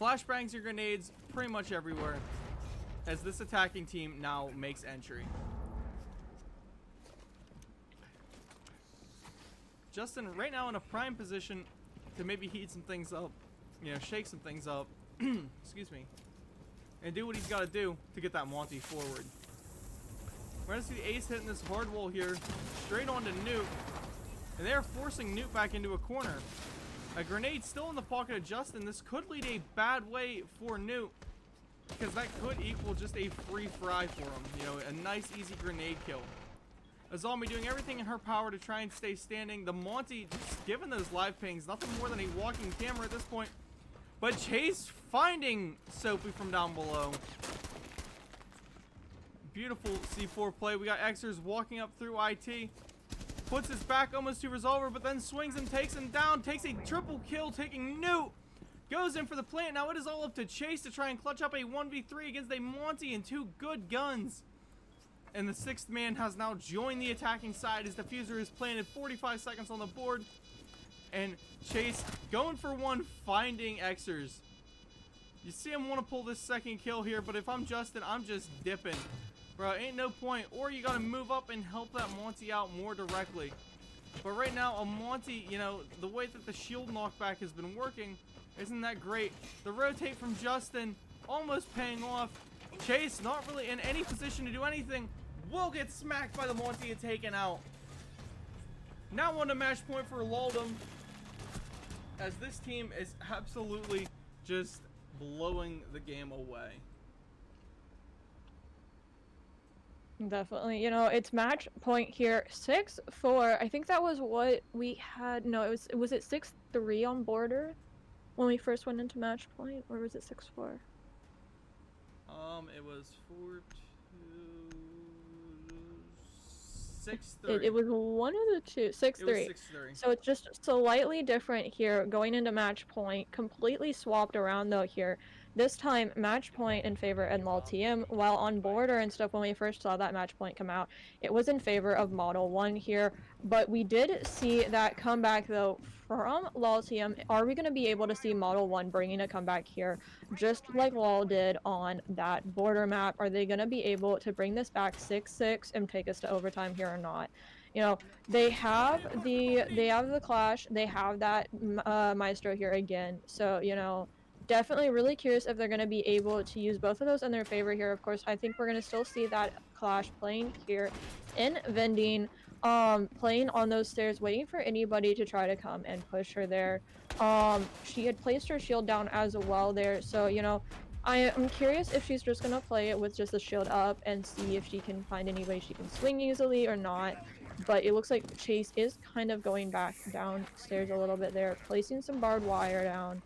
Flashbangs and grenades pretty much everywhere as this attacking team now makes entry. Justin right now in a prime position to maybe heat some things up, you know, shake some things up, excuse me, and do what he's got to do to get that Monty forward. We're going to see the Ace hitting this hard wall here, straight onto Newt, and they're forcing Newt back into a corner. A grenade still in the pocket of Justin. This could lead a bad way for Newt, because that could equal just a free fry for him. You know, a nice, easy grenade kill. A zombie doing everything in her power to try and stay standing. The Monty, just given those live pings, nothing more than a walking camera at this point. But Chase finding Soapy from down below. Beautiful C4 play. We got Xers walking up through IT. Puts his back almost to Resolver, but then swings him, takes him down, takes a triple kill, taking Newt. Goes in for the plant. Now it is all up to Chase to try and clutch up a 1v3 against a Monty and 2 good guns. And the 6th man has now joined the attacking side as Diffuser is planted. 45 seconds on the board. And Chase going for one, finding Xers. You see him want to pull this second kill here, but if I'm Justin, I'm just dipping. Bro, ain't no point. Or you got to move up and help that Monty out more directly. But right now, a Monty, you know, the way that the shield knockback has been working isn't that great. The rotate from Justin almost paying off. Chase not really in any position to do anything. Will get smacked by the Monty and taken out. Now on to match point for Loltm, as this team is absolutely just blowing the game away. Definitely. You know, it's match point here. 6-4. I think that was what we had. No, was it 6-3 on border when we first went into match point, or was it 6-4? It was 4-2, 6-3. It was one of the two. 6-3. It was 6-3. So it's just slightly different here going into match point. Completely swapped around though here. This time match point in favor of Loltm, while on border and stuff when we first saw that match point come out, it was in favor of Model 1 here. But we did see that comeback though from Loltm. Are we going to be able to see Model 1 bringing a comeback here just like Lol did on that border map? Are they going to be able to bring this back 6-6 and take us to overtime here or not? You know, they have the clash, they have that Maestro here again. So, you know, definitely really curious if they're going to be able to use both of those in their favor here. Of course, I think we're going to still see that clash playing here in vending, playing on those stairs, waiting for anybody to try to come and push her there. She had placed her shield down as well there, so, you know, I'm curious if she's just going to play it with just the shield up and see if she can find any way she can swing easily or not. But it looks like Chase is kind of going back downstairs a little bit there, placing some barbed wire down.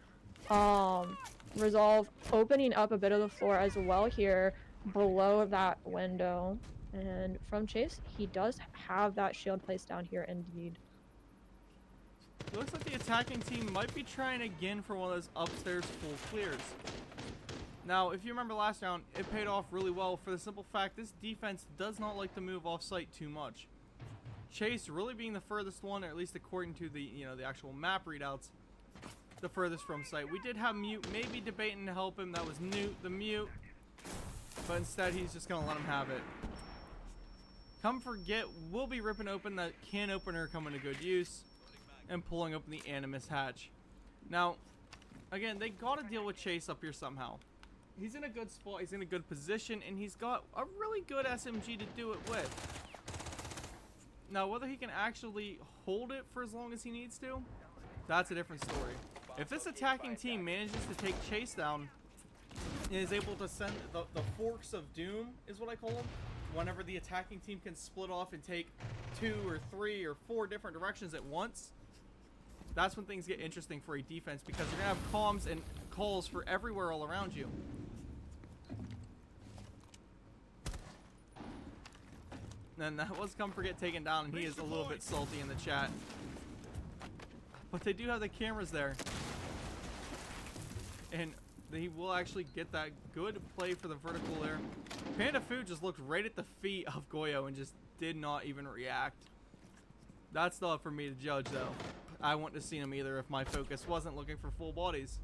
Resolve opening up a bit of the floor as well here below that window. And from Chase, he does have that shield placed down here indeed. It looks like the attacking team might be trying again for one of those upstairs full clears. Now, if you remember last round, it paid off really well for the simple fact this defense does not like to move off site too much. Chase really being the furthest one, or at least according to the, you know, the actual map readouts, the furthest from site. We did have Mute maybe debating to help him. That was Newt, the Mute. But instead, he's just going to let him have it. Come forget, we'll be ripping open that can opener coming to good use and pulling open the Animus hatch. Now, again, they got to deal with Chase up here somehow. He's in a good spot, he's in a good position, and he's got a really good SMG to do it with. Now, whether he can actually hold it for as long as he needs to, that's a different story. If this attacking team manages to take Chase down and is able to send the forks of doom, is what I call them, whenever the attacking team can split off and take 2 or 3 or 4 different directions at once, that's when things get interesting for a defense, because you're going to have comms and calls for everywhere all around you. And that was Come Forget taken down, and he is a little bit salty in the chat. But they do have the cameras there. And he will actually get that good play for the vertical there. Panda Food just looked right at the feet of Goyo and just did not even react. That's not for me to judge, though. I wouldn't have seen him either if my focus wasn't looking for full bodies.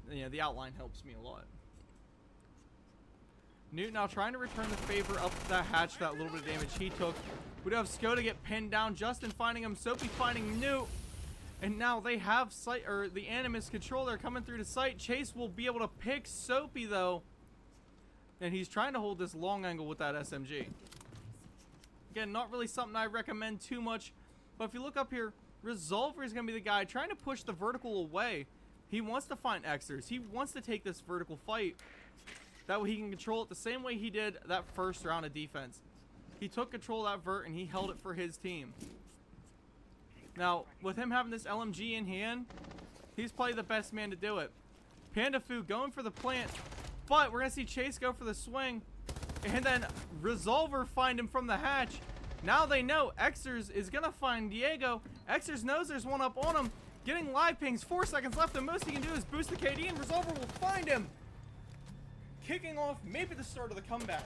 You know, the outline helps me a lot. Newt now trying to return the favor up that hatch, that little bit of damage he took. We do have Skoda get pinned down. Justin finding him. Soapy finding Newt. And now they have sight, or the Animus control. They're coming through to sight. Chase will be able to pick Soapy though. And he's trying to hold this long angle with that SMG. Again, not really something I recommend too much. But if you look up here, Resolver is going to be the guy trying to push the vertical away. He wants to find Xers. He wants to take this vertical fight. That way he can control it the same way he did that first round of defense. He took control of that vert and he held it for his team. Now, with him having this LMG in hand, he's probably the best man to do it. Panda Fu going for the plant, but we're going to see Chase go for the swing. And then Resolver find him from the hatch. Now they know Xers is going to find Diego. Xers knows there's one up on him. Getting live pings, 4 seconds left. The most he can do is boost the KD, and Resolver will find him. Kicking off maybe the start of the comeback.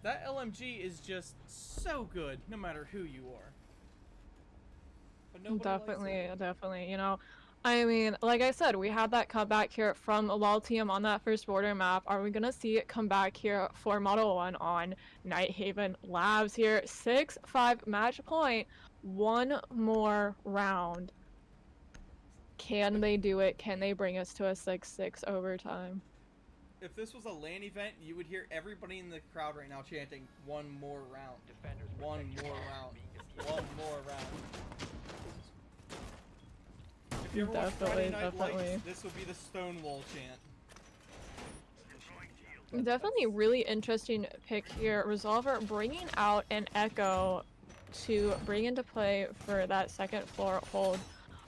That LMG is just so good, no matter who you are. But nobody likes it. Definitely. You know, I mean, like I said, we had that comeback here from Loltm on that first border map. Are we gonna see it come back here for Model 1 on Night Haven Labs here? 6-5 match point. One more round. Can they do it? Can they bring us to a 6-6 overtime? If this was a LAN event, you would hear everybody in the crowd right now chanting, "One more round. Defenders One protect more your bomb round. being defused. One more round." If you ever watch Friday Night Lights, this would be the Stonewall chant. Definitely really interesting pick here. Resolver bringing out an Echo to bring into play for that second floor hold.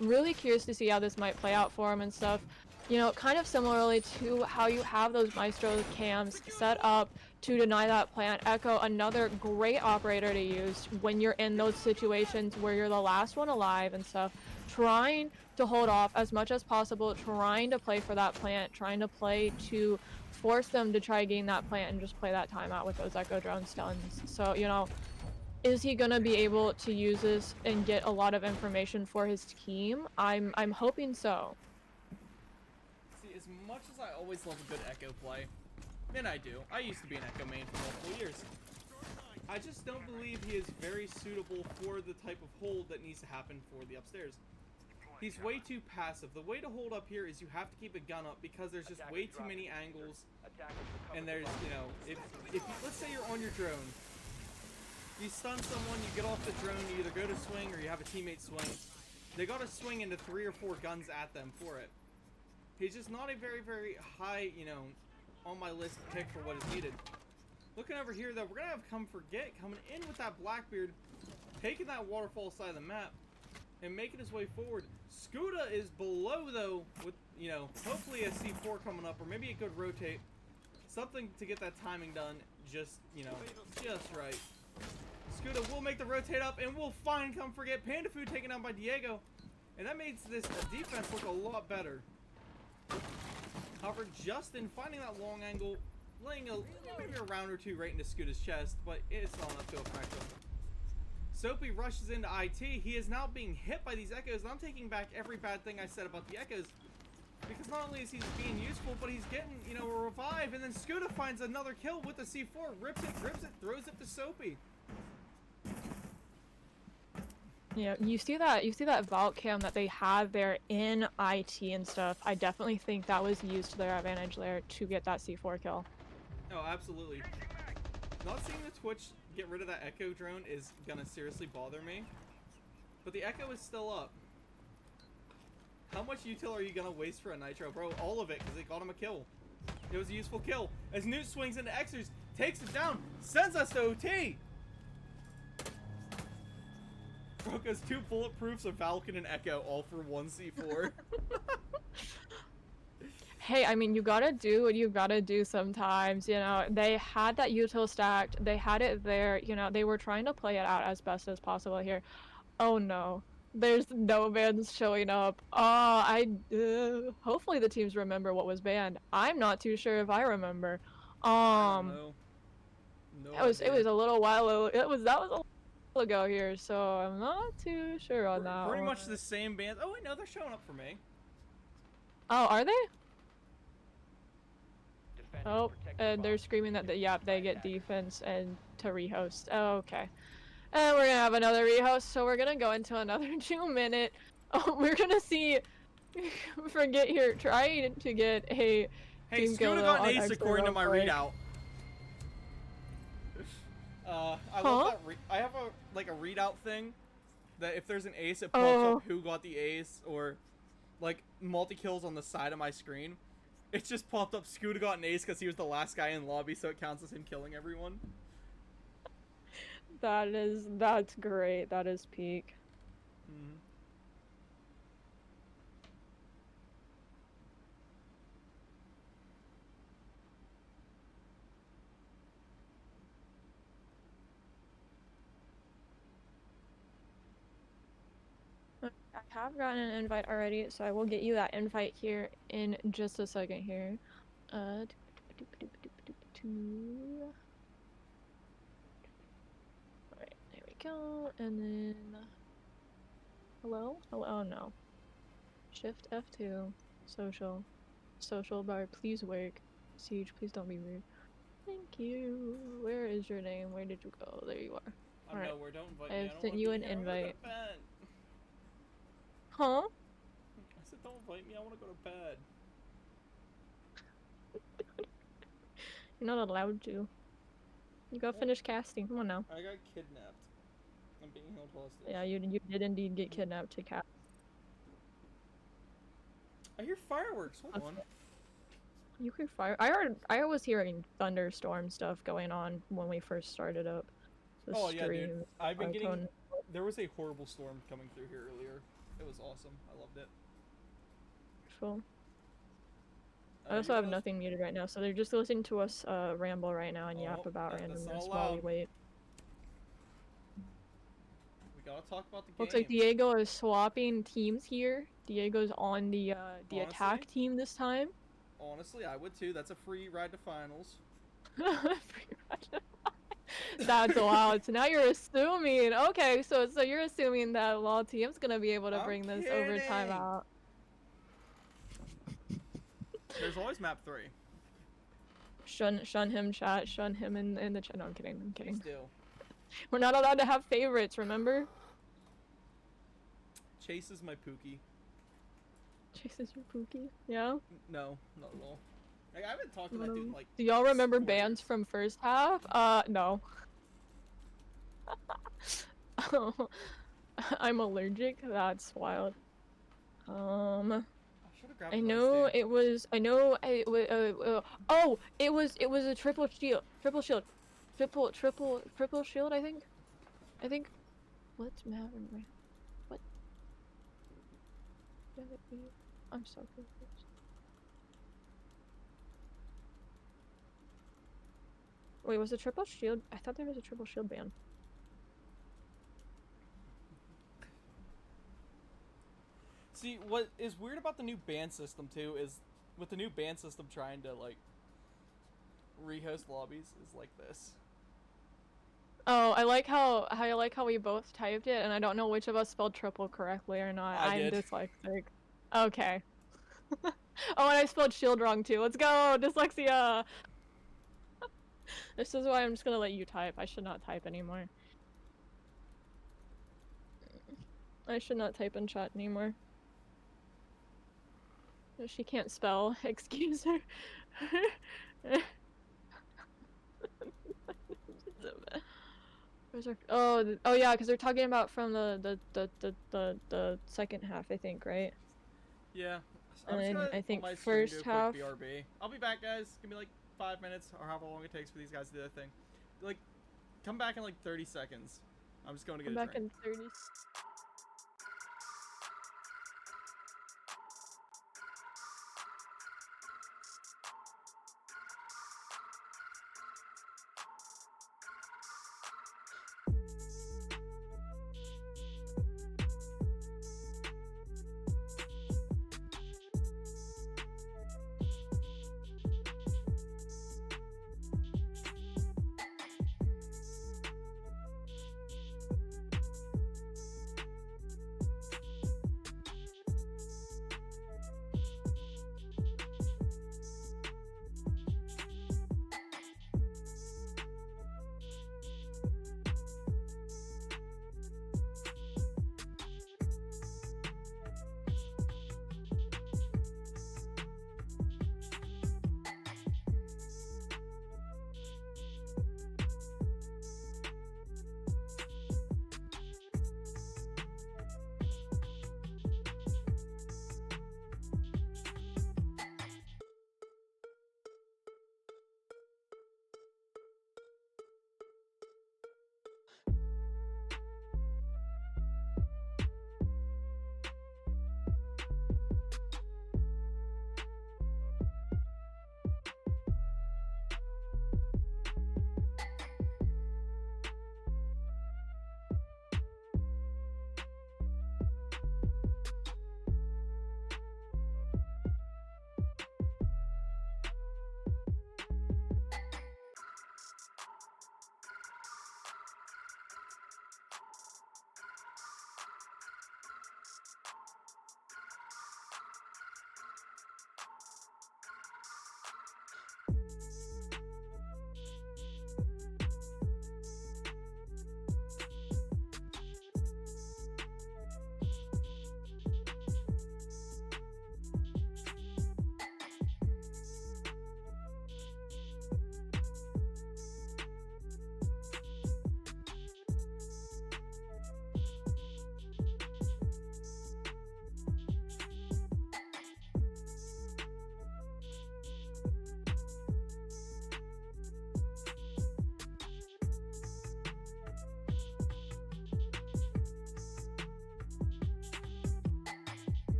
I'm really curious to see how this might play out for him and stuff. You know, kind of similarly to how you have those Maestro cams set up to deny that plant. Echo, another great operator to use when you're in those situations where you're the last one alive and stuff. Trying to hold off as much as possible, trying to play for that plant, trying to play to force them to try gain that plant and just play that timeout with those Echo drone stuns. So, you know, is he gonna be able to use this and get a lot of information for his team? I'm hoping so. See, as much as I always love a good Echo play, and I do, I used to be an Echo main for multiple years, I just don't believe he is very suitable for the type of hold that needs to happen for the upstairs. He's way too passive. The way to hold up here is you have to keep a gun up because there's just way too many angles. And there's, you know, if you, let's say you're on your drone, you stun someone, you get off the drone, you either go to swing or you have a teammate swing. They gotta swing into 3 or 4 guns at them for it. He's just not a very, very high, you know, on my list pick for what is needed. Looking over here though, we're gonna have Come Forget coming in with that Blackbeard, taking that waterfall side of the map, and making his way forward. Scuda is below though, with, you know, hopefully a C4 coming up, or maybe a good rotate. Something to get that timing done just, you know, just right. Scuda will make the rotate up and will find Come Forget. Panda Food taken out by Diego. And that makes this defense look a lot better. However, Justin finding that long angle, laying maybe a round or two right into Scuda's chest, but it's not enough to affect him. Soapy rushes into IT. He is now being hit by these Echoes, and I'm taking back every bad thing I said about the Echoes. Because not only is he being useful, but he's getting, you know, a revive, and then Scuda finds another kill with the C4, rips it, throws it to Soapy. Yeah, you see that vault cam that they have there in IT and stuff. I definitely think that was used to their advantage there to get that C4 kill. Oh, absolutely. Not seeing the Twitch get rid of that Echo drone is gonna seriously bother me. But the Echo is still up. How much util are you gonna waste for a Nitro? Bro, all of it, because it got him a kill. It was a useful kill. As Newt swings into Xers, takes it down, sends us to OT! Broca's 2 bulletproofs of Falcon and Echo, all for 1 C4. Hey, I mean, you gotta do what you gotta do sometimes, you know. They had that util stacked, they had it there, you know, they were trying to play it out as best as possible here. Oh no, there's no bans showing up. Hopefully the teams remember what was banned. I'm not too sure if I remember. I don't know. No it was idea. a little while ago. That was a while ago here, so I'm not too sure on that Pretty one. much the same band. Oh wait, no, they're showing up for me. Oh, are they? Defenders Oh, protect your and they're bomb. screaming that, Defuse yeah, they by get attackers. defense and to rehost. Oh, okay. And we're gonna have another rehost, so we're gonna go into another 2-minute. Oh, we're gonna see Forget here trying to get a Hey, team kill Scuda though got on an ace extra according to real my quick. readout. I Huh? love that. I have a like a readout thing that if there's an ace, it pops Oh. up who got the ace or like multi kills on the side of my screen. It just popped up Scooter got an ace because he was the last guy in lobby, so it counts as him killing everyone. That's great. That is peak. Mm-hmm. I have gotten an invite already, so I will get you that invite here in just a second here. Alright, there we go, and then... Hello? Hello? Oh no. Shift F2. Social. Social bar, please work. Siege, please don't be rude. Thank you. Where is your name? Where did you go? There you are. I'm Alright. nowhere. Don't invite I me. have I don't sent want you to an be here. I wanna go invite. to bed. Huh? I said don't invite me. I want to go to bed. You're not allowed to. You gotta finish casting. Come on now. I got kidnapped. I'm being held hostage. Yeah, you did indeed get kidnapped to cast. I hear fireworks. Hold on. You could fire. I was hearing thunderstorm stuff going on when we first started up. The Oh yeah, dude. stream. I've been getting. Icon. There was a horrible storm coming through here earlier. It was awesome. I loved it. Cool. I also you have guys- nothing muted right now, so they're just listening to us ramble right now and yap Oh, about that's not randomness while we allowed. wait. We gotta talk about the game. Looks like Diego is swapping teams here. Diego's on the attack Honestly? team this time. Honestly, I would too. That's a free ride to finals. That's wild. So now you're assuming. Okay, so you're assuming that Loltm's gonna be able to I'm bring this overtime kidding. out. There's always map 3. Shun him, chat. Shun him in the chat. No, I'm kidding. I'm kidding. Still. We're not allowed to have favorites. Remember? Chase is my Pookie. Chase is your Pookie. Yeah. No, not at all. Like, I haven't talked to that dude in like. Do y'all remember 4 bands years. from first half? No. I'm allergic. That's wild. I should have grabbed. I an know ice it was. I know it was. Oh, it was. It was a triple shield. Triple shield. Triple shield. I think. What's matter? What? I'm so confused. Wait, was it triple shield? I thought there was a triple shield ban. See, what is weird about the new ban system too is with the new ban system trying to like rehost lobbies is like this. Oh, I like how we both typed it, and I don't know which of us spelled triple correctly or not. I I'm did. dyslexic. Okay. Oh, and I spelled shield wrong too. Let's go, dyslexia. This is why I'm just gonna let you type. I should not type anymore. I should not type in chat anymore. She can't spell. Excuse her. Where's our... Oh yeah, because they're talking about from the second half, I think, right? Yeah. And just then gonna I think on my stream do a first quick half- BRB. I'll be back, guys. Give me like 5 minutes or however long it takes for these guys to do their thing. Like, come back in like 30 seconds. I'm just going to get Come a back drink. in 30.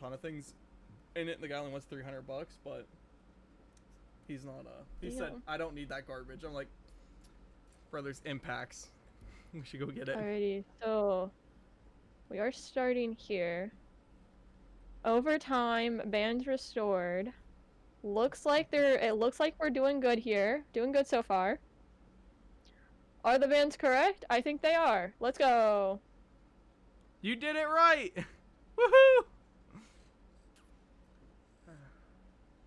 ton of things in it. The guy only wants $300, but he's not. He said, "I don't need that garbage." I'm like, "Brothers, impacts. We should go get it." Alrighty, so we are starting here. Overtime, bands restored. Looks like it looks like we're doing good here. Doing good so far. Are the bands correct? I think they are. Let's go. You did it right. Woohoo!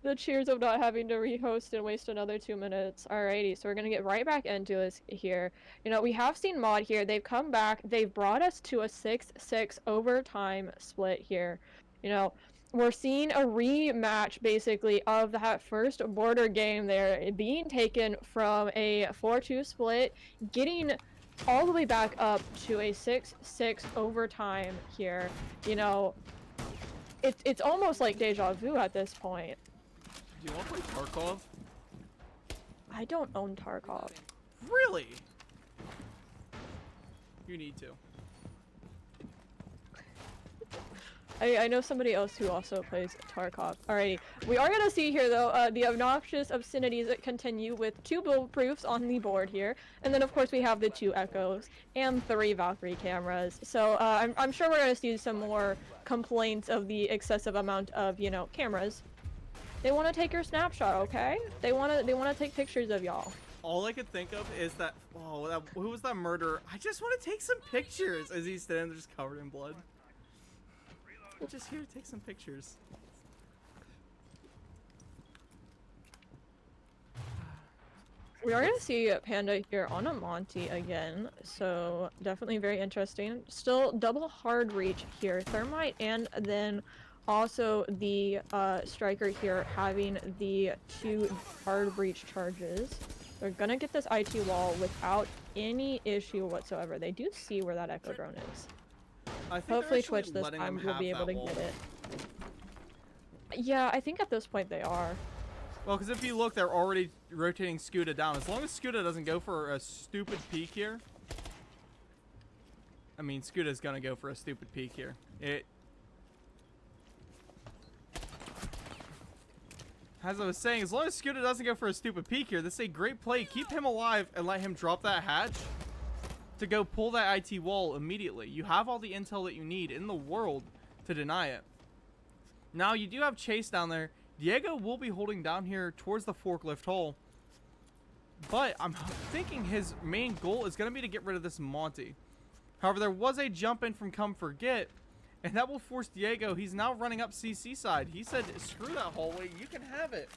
The cheers of not having to rehost and waste another 2 minutes. Alrighty, so we're gonna get right back into this here. You know, we have seen Mod here. They've come back. They've brought us to a 6-6 overtime split here. You know, we're seeing a rematch, basically, of that first border game there, being taken from a 4-2 split, getting all the way back up to a 6-6 overtime here. You know, it's almost like deja vu at this point. Do you want to play Tarkov? I don't own Tarkov. Really? You need to. I know somebody else who also plays Tarkov. Alrighty, we are gonna see here though the obnoxious obscenities that continue with 2 bulletproofs on the board here, and then of course we have the 2 echoes and 3 Valkyrie cameras. So I'm sure we're gonna see some more complaints of the excessive amount of, you know, cameras. They want to take your snapshot, okay? They want to take pictures of y'all. All I could think of is that, who was that murderer? I just want to take some pictures as he's standing there just covered in blood. I'm just here to take some pictures. We are going to see Panda here on a Monty again, so definitely very interesting. Still double hard reach here, Thermite, and then also the Striker here having the 2 hard breach charges. They're gonna get this IT wall without any issue whatsoever. They do see where that Echo Drone is. I think Hopefully Twitch this time will be able to get it. Yeah, I think at this point they are. Well, because if you look, they're already rotating Scuda down. As long as Scuda doesn't go for a stupid peek here. I mean, Scuda's gonna go for a stupid peek here. As I was saying, as long as Scuda doesn't go for a stupid peek here, this is a great play. Keep him alive and let him drop that hatch to go pull that IT wall immediately. You have all the intel that you need in the world to deny it. Now, you do have Chase down there. Diego will be holding down here towards the forklift hole. But I'm thinking his main goal is going to be to get rid of this Monty. However, there was a jump in from Come Forget. And that will force Diego. He's now running up CC side. He said, screw that hallway. You can have it.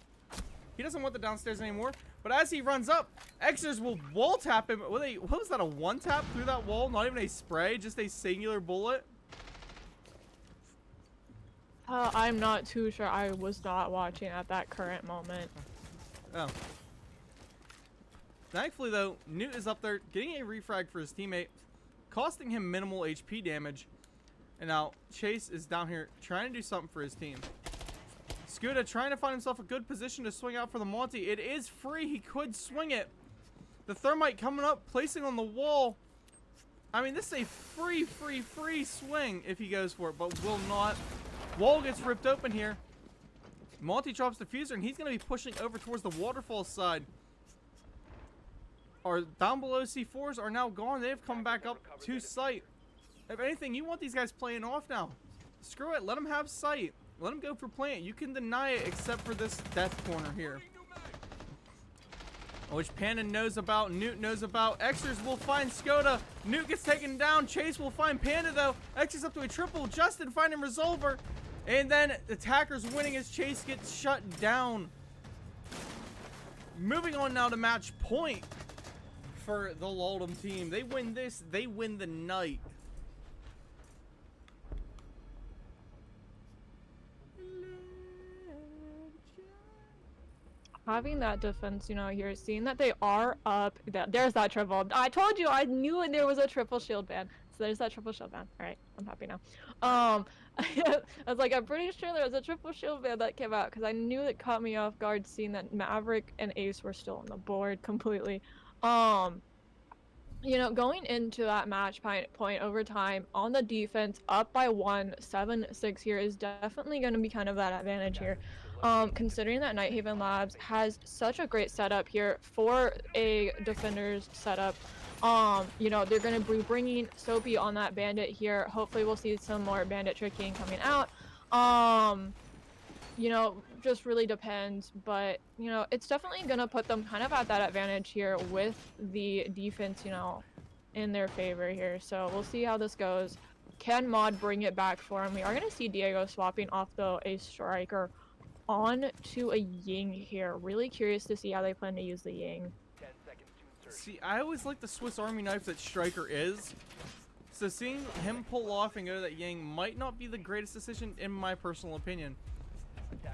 He doesn't want the downstairs anymore. But as he runs up, Xers will wall tap him. What was that, a one tap through that wall? Not even a spray, just a singular bullet? I'm not too sure. I was not watching at that current moment. Oh. Thankfully, though, Newt is up there getting a refrag for his teammate, costing him minimal HP damage. And now Chase is down here trying to do something for his team. Scuda trying to find himself a good position to swing out for the Monty. It is free. He could swing it. The Thermite coming up, placing on the wall. I mean, this is a free swing if he goes for it, but will not. Wall gets ripped open here. Monty drops the fuser, and he's going to be pushing over towards the waterfall side. Our down below C4s are now gone. They have come back up to sight. If anything, you want these guys playing off now. Screw it. Let them have sight. Let them go for plant. You can deny it except for this death corner here. Which Panda knows about. Newt knows about. Xers will find Skoda. Newt gets taken down. Chase will find Panda though. Xers up to a triple. Justin finding Resolver. And then attackers winning as Chase gets shut down. Moving on now to match point for the Loltm team. They win this. They win the night. Having that defense, you know, here, seeing that they are up, there's that triple. I told you, I knew there was a triple shield ban. So there's that triple shield ban. All right, I'm happy now. I was like, I'm pretty sure there was a triple shield ban that came out because I knew it caught me off guard seeing that Maverick and Ace were still on the board completely. you know, going into that match point overtime on the defense, up by 1, 7-6 here is definitely going to be kind of that advantage here. Considering that Nighthaven Labs has such a great setup here for a defender's setup, you know, they're going to be bringing Soapy on that bandit here. Hopefully we'll see some more bandit tricking coming out. You know, just really depends, but you know, it's definitely gonna put them kind of at that advantage here with the defense, you know, in their favor here. So we'll see how this goes. Can Mod bring it back for him? We are gonna see Diego swapping off though a striker on to a Ying here. Really curious to see how they plan to use the Ying. 10 seconds to insertion. See, I always like the Swiss Army knife that Striker is. So seeing him pull off and go to that Yang might not be the greatest decision in my personal opinion.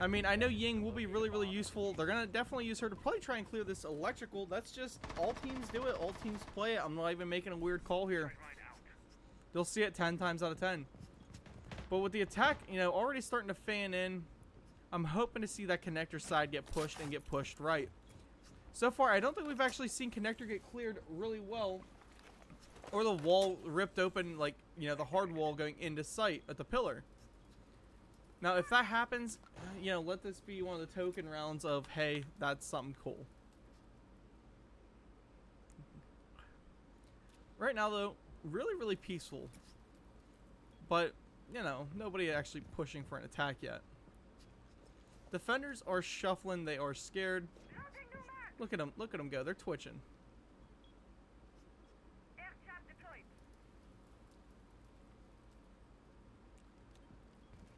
I mean, I know Ying will be really, really useful. They're going to definitely use her to probably try and clear this electrical. That's just, all teams do it. All teams play it. I'm not even making a weird call here. You'll see it 10 times out of 10. But with the attack, you know, already starting to fan in, I'm hoping to see that connector side get pushed and get pushed right. So far, I don't think we've actually seen connector get cleared really well. Or the wall ripped open, like, you know, the hard wall going into sight at the pillar. Now, if that happens, you know, let this be one of the token rounds of, hey, that's something cool. Right now, though, really, really peaceful. But, you know, nobody actually pushing for an attack yet. Defenders are shuffling. They are scared. Look at them. Look at them go. They're twitching.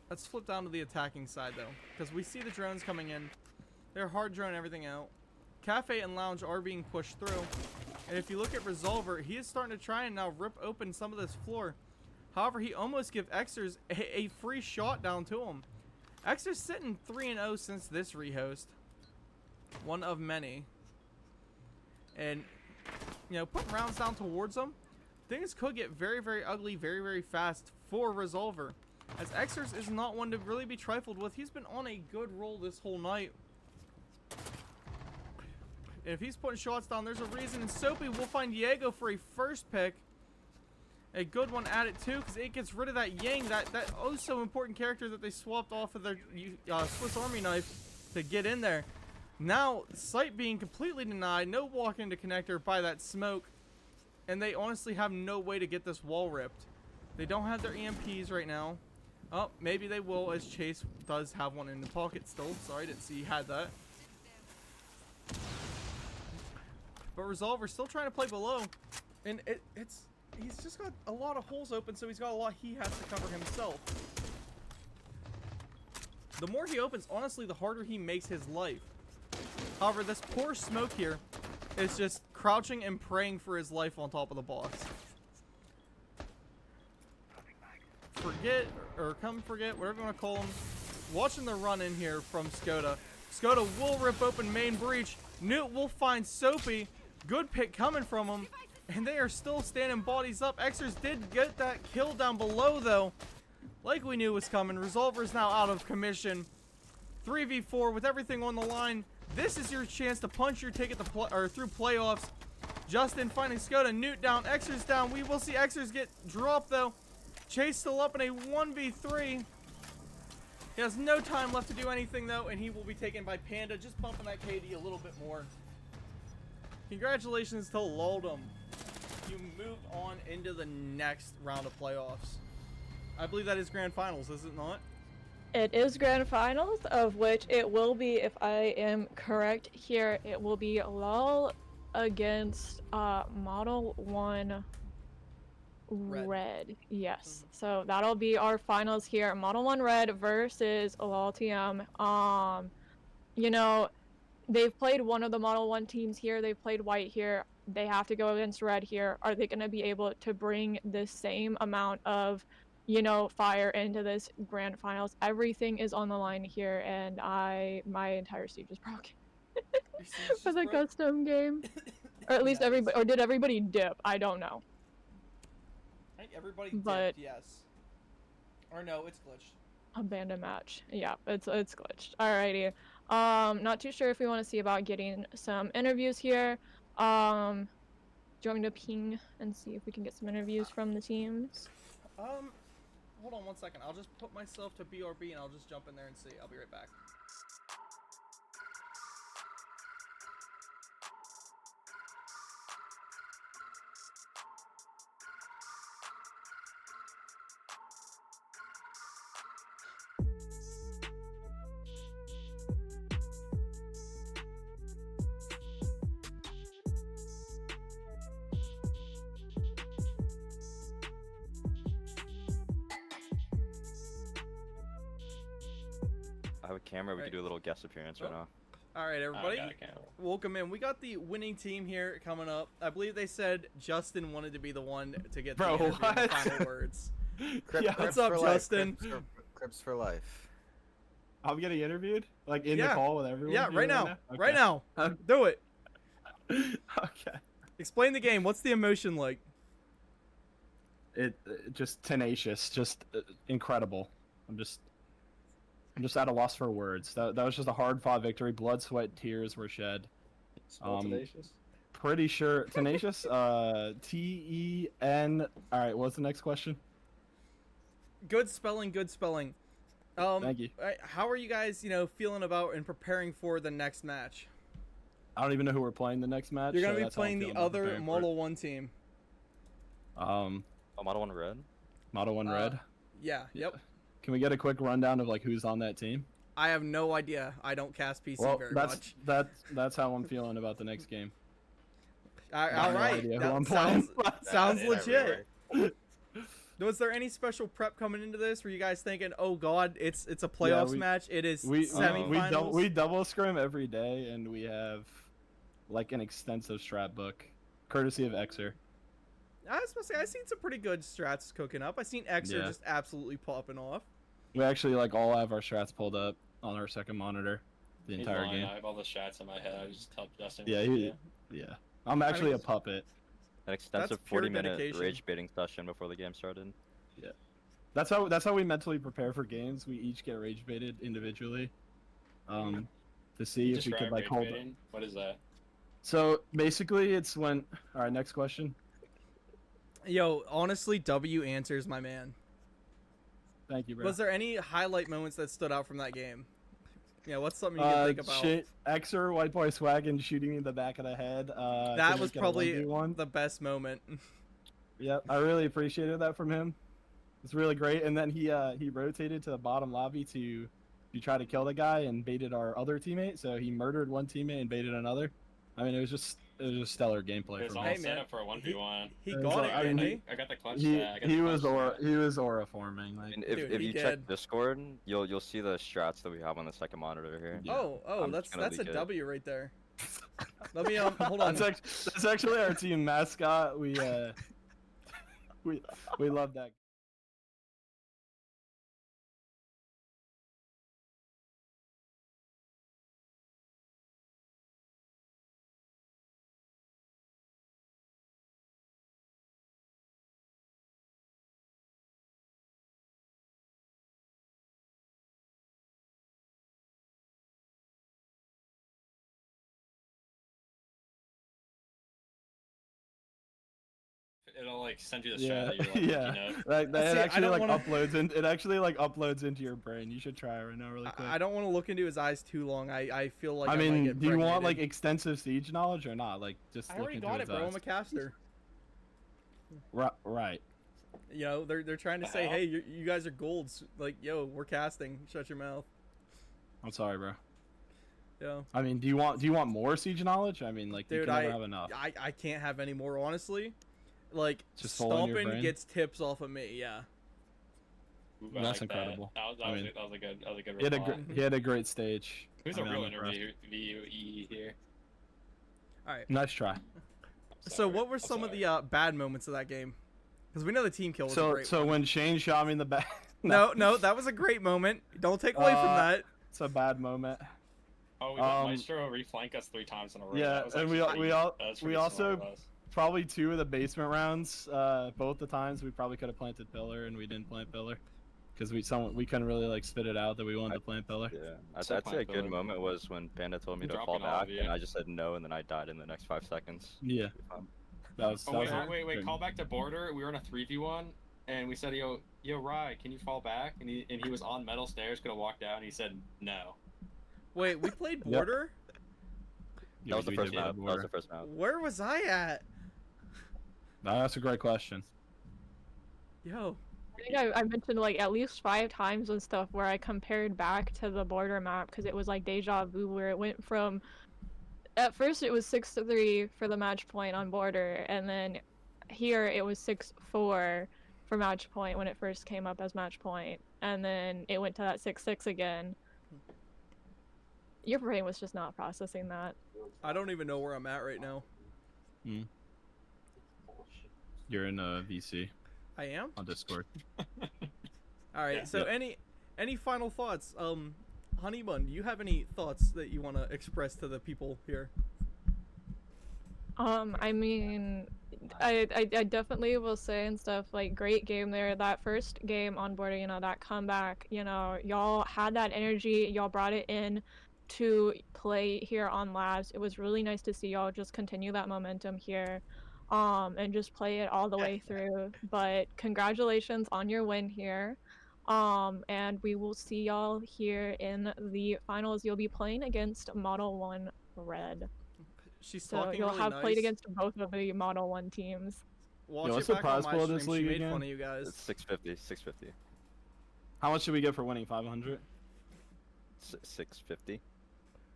Let's flip down to the attacking side, though, because we see the drones coming in. They're hard drone everything out. Cafe and Lounge are being pushed through. And if you look at Resolver, he is starting to try and now rip open some of this floor. However, he almost gives Xers a free shot down to him. Xers sitting 3-0 since this rehost. One of many. And, you know, putting rounds down towards them, things could get very, very ugly very, very fast for Resolver. As Xers is not one to really be trifled with. He's been on a good roll this whole night. And if he's putting shots down, there's a reason. And Soapy will find Diego for a first pick. A good one at it too, because it gets rid of that Yang, that oh so important character that they swapped off of their Swiss Army knife to get in there. Now, sight being completely denied, no walk into connector by that smoke, and they honestly have no way to get this wall ripped. They don't have their EMPs right now. Oh, maybe they will, as Chase does have one in the pocket still. Sorry, didn't see he had that. But Resolver still trying to play below. And he's just got a lot of holes open, so he's got a lot he has to cover himself. The more he opens, honestly, the harder he makes his life. However, this poor smoke here is just crouching and praying for his life on top of the box. Forget, whatever you want to call him. Watching the run in here from Skoda. Skoda will rip open main breach. Newt will find Soapy. Good pick coming from him. And they are still standing bodies up. Xers did get that kill down below, though. Like we knew was coming. Resolver is now out of commission. 3v4 with everything on the line. This is your chance to punch your ticket to through playoffs. Justin finding Skoda. Newt down. Xers down. We will see Xers get dropped, though. Chase still up in a 1v3. He has no time left to do anything, though, and he will be taken by Panda, just bumping that KD a little bit more. Congratulations to Loltm. You moved on into the next round of playoffs. I believe that is Grand Finals, is it not? It is Grand Finals, of which it will be, if I am correct here, it will be LOL against Model 1 Red. Yes. So that'll be our finals here. Model 1 Red versus Loltm. You know, they've played one of the Model 1 teams here. They've played white here. They have to go against red here. Are they going to be able to bring the same amount of, you know, fire into this grand finals? Everything is on the line here, and my entire siege is broken for the custom game. Or at least everybody, or did everybody dip? I don't know. I think everybody But- dipped, yes. Or no, it's glitched. Abandoned match. Yeah, it's glitched. Alrighty. Not too sure if we want to see about getting some interviews here. Do you want me to ping and see if we can get some interviews from the teams? Hold on one second. I'll just put myself to BRB and I'll just jump in there and see. I'll be right back. I have a camera. We Right. could do a little guest appearance right now. All right, everybody. got a camera. Welcome in. We got the winning team here coming up. I believe they said Justin wanted to be the one to get the Bro, interview and the what? final words. Yeah. What's up, Justin? Crips for life. I'm getting interviewed, like in Yeah. the call with everyone. Yeah, here right now. Okay. Right now. Okay. Do it. Okay. Explain the game. What's the emotion like? It just tenacious, just incredible. I'm just at a loss for words. That was just a hard-fought victory. Blood, sweat, tears were shed. Tenacious. Pretty sure tenacious. T-E-N. All right. What's the next question? Good spelling. Good spelling. Thank you. How are you guys, feeling about and preparing for the next match? I don't even know who we're playing the next match. You're so gonna be that's how I'm playing the feeling about other preparing for Model 1 team. it. Oh, Model 1 Red? Model 1 Red. Yeah. Yep. Can we get a quick rundown of like who's on that team? I have no idea. I don't cast PC Well, very that's much. that's how I'm feeling about the next game. All no right. idea who That I'm sounds playing. sounds That's legit. Was there any special prep coming into this? Were you guys thinking, "Oh God, it's a playoffs match. It is semifinals." We double scrim every day, and we have like an extensive strat book, courtesy of Xer. I was supposed to say I've seen some pretty good strats cooking up. I've seen Xer Yeah. just absolutely popping off. We actually like all have our strats pulled up on our second monitor the He's entire lying. game. I have all the shots in my head. I just tell Justin. Yeah, yeah. I'm actually a puppet. An extensive pure 40-minute dedication. rage baiting session before the game started. That's how we mentally prepare for games. We each get rage baited individually, to see if we could like hold. What is that? So basically, it's when. All right, next question. Yo, honestly, W answers, my man. Thank you, bro. Was there any highlight moments that stood out from that game? Yeah, what's something you can think about? Xer, White Boy Swaggin shooting me in the back of the head. That was probably one. the best moment. Yep, I really appreciated that from him. It's really great. And then he rotated to the bottom lobby to try to kill the guy and baited our other teammate. So he murdered one teammate and baited another. I mean, it was just stellar gameplay It's from all him. Hey, set man. up for a 1v1. He And got so, it, I mean, didn't he? I got the clutch. He stat, I got the was clutch stat. he was aura forming. Like, And Dude, if he you did. check Discord, you'll see the strats that we have on the second monitor here. Yeah. Oh, I'm that's just gonna a leak it. W right there. Let me hold on. that's actually our team mascot. We love that. It'll like send you the Yeah, strat that you're like, yeah. you know. Like that See, I actually don't like wanna- uploads in. It actually like uploads into your brain. You should try it right now, really quick. I don't want to look into his eyes too long. I feel like I might mean, get do you want like impregnated. extensive siege knowledge or not? Like just I look already into got his it, bro. eyes. I'm a caster. Right. You know, they're trying to The say, hell? hey, you guys are golds. Like, yo, we're casting. Shut your mouth. I'm sorry, bro. Yo, I mean, do you want more siege knowledge? I mean, like you dude, can never have enough. I can't have any more, honestly. Like, Just full in your stomping brain? gets tips off of me. Yeah. Ooh, I That's like that. incredible. That I was, mean, that was a good He had a reply. he had a great stage. Who's I a mean, real I'm impressed. interview here? All right. Nice try. So, what were some of the bad moments of that game? Because we know the team kill was a So great so one. when Shane shot me in the back. No, that was a great moment. Don't take away from that. It's a bad moment. Oh, we got Um, Maestro reflank us 3 times in a row. yeah, That was and actually pretty- that was we pretty also smart of us. probably 2 of the basement rounds. Both the times we probably could have planted pillar and we didn't plant pillar because we couldn't really like spit it out that we wanted to plant pillar. Yeah, I'd So say a good plant moment was when Panda told me I'm to fall dropping all of back, you. and I just said no, and then I died in the next 5 seconds. Yeah. That was. Oh, that wait, was wait, good. call back to border. We were in a 3v1, and we said, yo, Rye, can you fall back? And he was on metal stairs, gonna walk down, and he said no. Wait, we played Yep. Border? Yeah, That was the we first did play map. That was border. the first map. Where was I at? That's a great question. Yo. I think I mentioned like at least 5 times and stuff where I compared back to the border map because it was like deja vu where it went from at first it was 6-3 for the match point on border, and then here it was 6-4 for match point when it first came up as match point, and then it went to that 6-6 again. Your brain was just not processing that. I don't even know where I'm at right now. You're in VC I am? on Discord. Alright, Yeah. so any final thoughts? Hunny.Bun, do you have any thoughts that you want to express to the people here? I mean, I definitely will say and stuff like great game there. That first game on border, you know, that comeback, you know, y'all had that energy, y'all brought it in to play here on Labs. It was really nice to see y'all just continue that momentum here, and just play it all the way through. But congratulations on your win here. And we will see y'all here in the finals. You'll be playing against Model 1 Red. She's So talking you'll really have nice. played against both of the Model 1 teams. Watch Yo, it what's the back on prize my pool of stream. this She league made again? fun of you guys. It's 650. 650. How much should we get for winning 500? 650.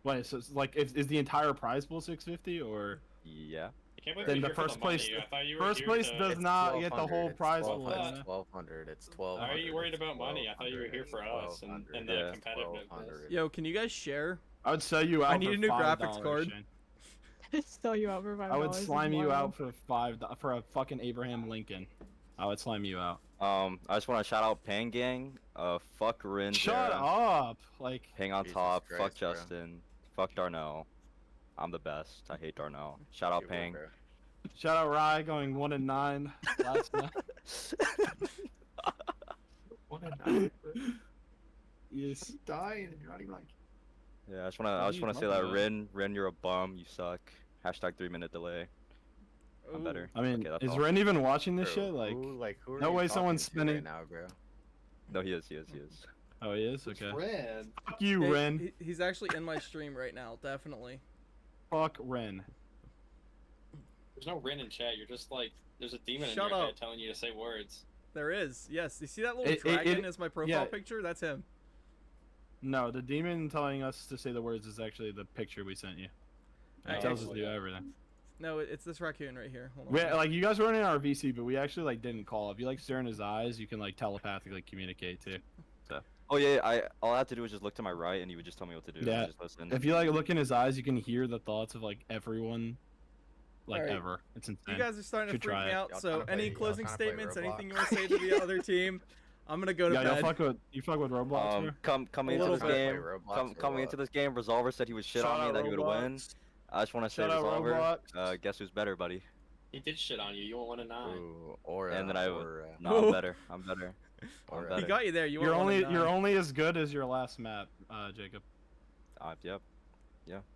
Wait, so it's like, is the entire prize pool 650 or? Yeah. I can't believe Then you're the here for first place- money. I thought you were First here place to... does It's not get the 1200, whole it's prize pool. 1200, man. It's 1200. It's Why 1200. are you worried it's about money? I thought you were here for us and the Yeah. competitiveness. Yo, can you guys share? I would sell you out. I need for a new $5, graphics card. Shane. Sell you out for $5. I would slime you Wow. out for for a fucking Abraham Lincoln. I would slime you out. I just want to shout out Pan Gang. Fuck Rin. Shut up! Like, Hang on Jesus top. Fuck Christ, bro. Justin. Fuck Darnell. I'm the best. I hate Darnell. Shout out You were, Pang. bro. shout out Rye going 1-9 last night. What a night. Yes. Dying and you're not even like... Yeah, I just wanna say that Rin, you're a bum. You suck. Hashtag 3-minute delay. I'm Ooh. better. I mean, Okay, that's is all. Ren even watching this Bro, shit? Like, who are no you way talking someone's to spinning- right now, bro. No, he is. oh, he is? Okay. Red. Fuck you, Hey, Ren. He's actually in my stream right now, definitely. Fuck Ren. There's no Rin in chat. You're just like... There's a demon Shut in your up. head telling you to say words. There is, yes. You see that little It- dragon as my profile yeah. picture? That's him. No, the demon telling us to say the words is actually the picture we sent you. Oh, It tells us to actually, do yeah. everything. No, it's this raccoon right here. Hold on. We, like, you guys weren't in our VC, but we actually like didn't call. If you like stare in his eyes, you can like telepathically communicate too. Oh yeah, all I had to do was just look to my right, and he would just tell me what to do. and Yeah. Just listen. If you like look in his eyes, you can hear the thoughts of like everyone, like Alright. ever. It's insane. You guys are starting to Should freak try me it. out, Y'all so tryna any play- closing y'all tryna play statements, anything Roblox. you want to say to the other team? I'm gonna go to Yeah, bed. you fuck with Roblox, bro? coming A into little this bit. game, Play Roblox or coming what? into this game, Resolver said he would shit Shout on me, out that he would win. Roblox. I just want to say, Shout out Resolver, Roblox. guess who's better, buddy? He did shit on you. You went 1-9. Ooh, or And then I would- or, No, Ooh. I'm better. I'm better. I'm He He better. got you there. You You're went only 1-9. you're only as good as your last map, Jacob. Yep.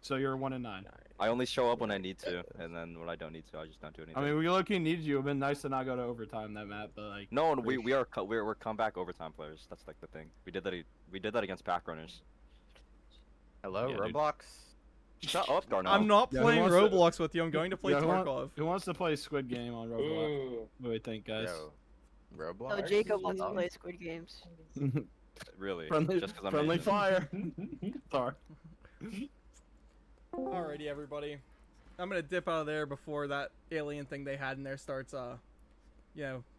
So you're 1-9. I only show up when I need to, and then when I don't need to, I just don't do anything. I mean, we low-key needed you. It'd been nice to not go to overtime that map, but like. no, we're comeback overtime players. That's like the thing. We did that against pack runners. Hello, Yeah, dude. Roblox. Shut up, Darnell. I'm not Yeah, who playing wants to- Roblox with you. I'm going to play Yeah, Tarkov. Who wants to play Squid Game on Roblox? Ooh. What do you think, guys? Yo, Roblox. No, Jacob wants to Oh. play Squid Games. Really? friendly Just 'cause I'm friendly Asian. fire. Sorry. Alrighty, everybody. I'm gonna dip out of there before that alien thing they had in there starts,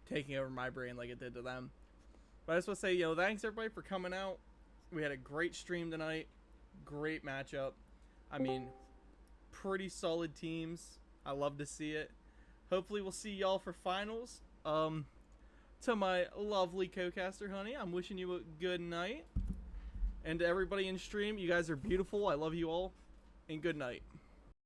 taking over my brain like it did to them. But I just want to say, thanks everybody for coming out. We had a great stream tonight. Great matchup. I mean, pretty solid teams. I love to see it. Hopefully we'll see y'all for finals. To my lovely co-caster, Honey, I'm wishing you a good night. And to everybody in stream, you guys are beautiful. I love you all. And good night.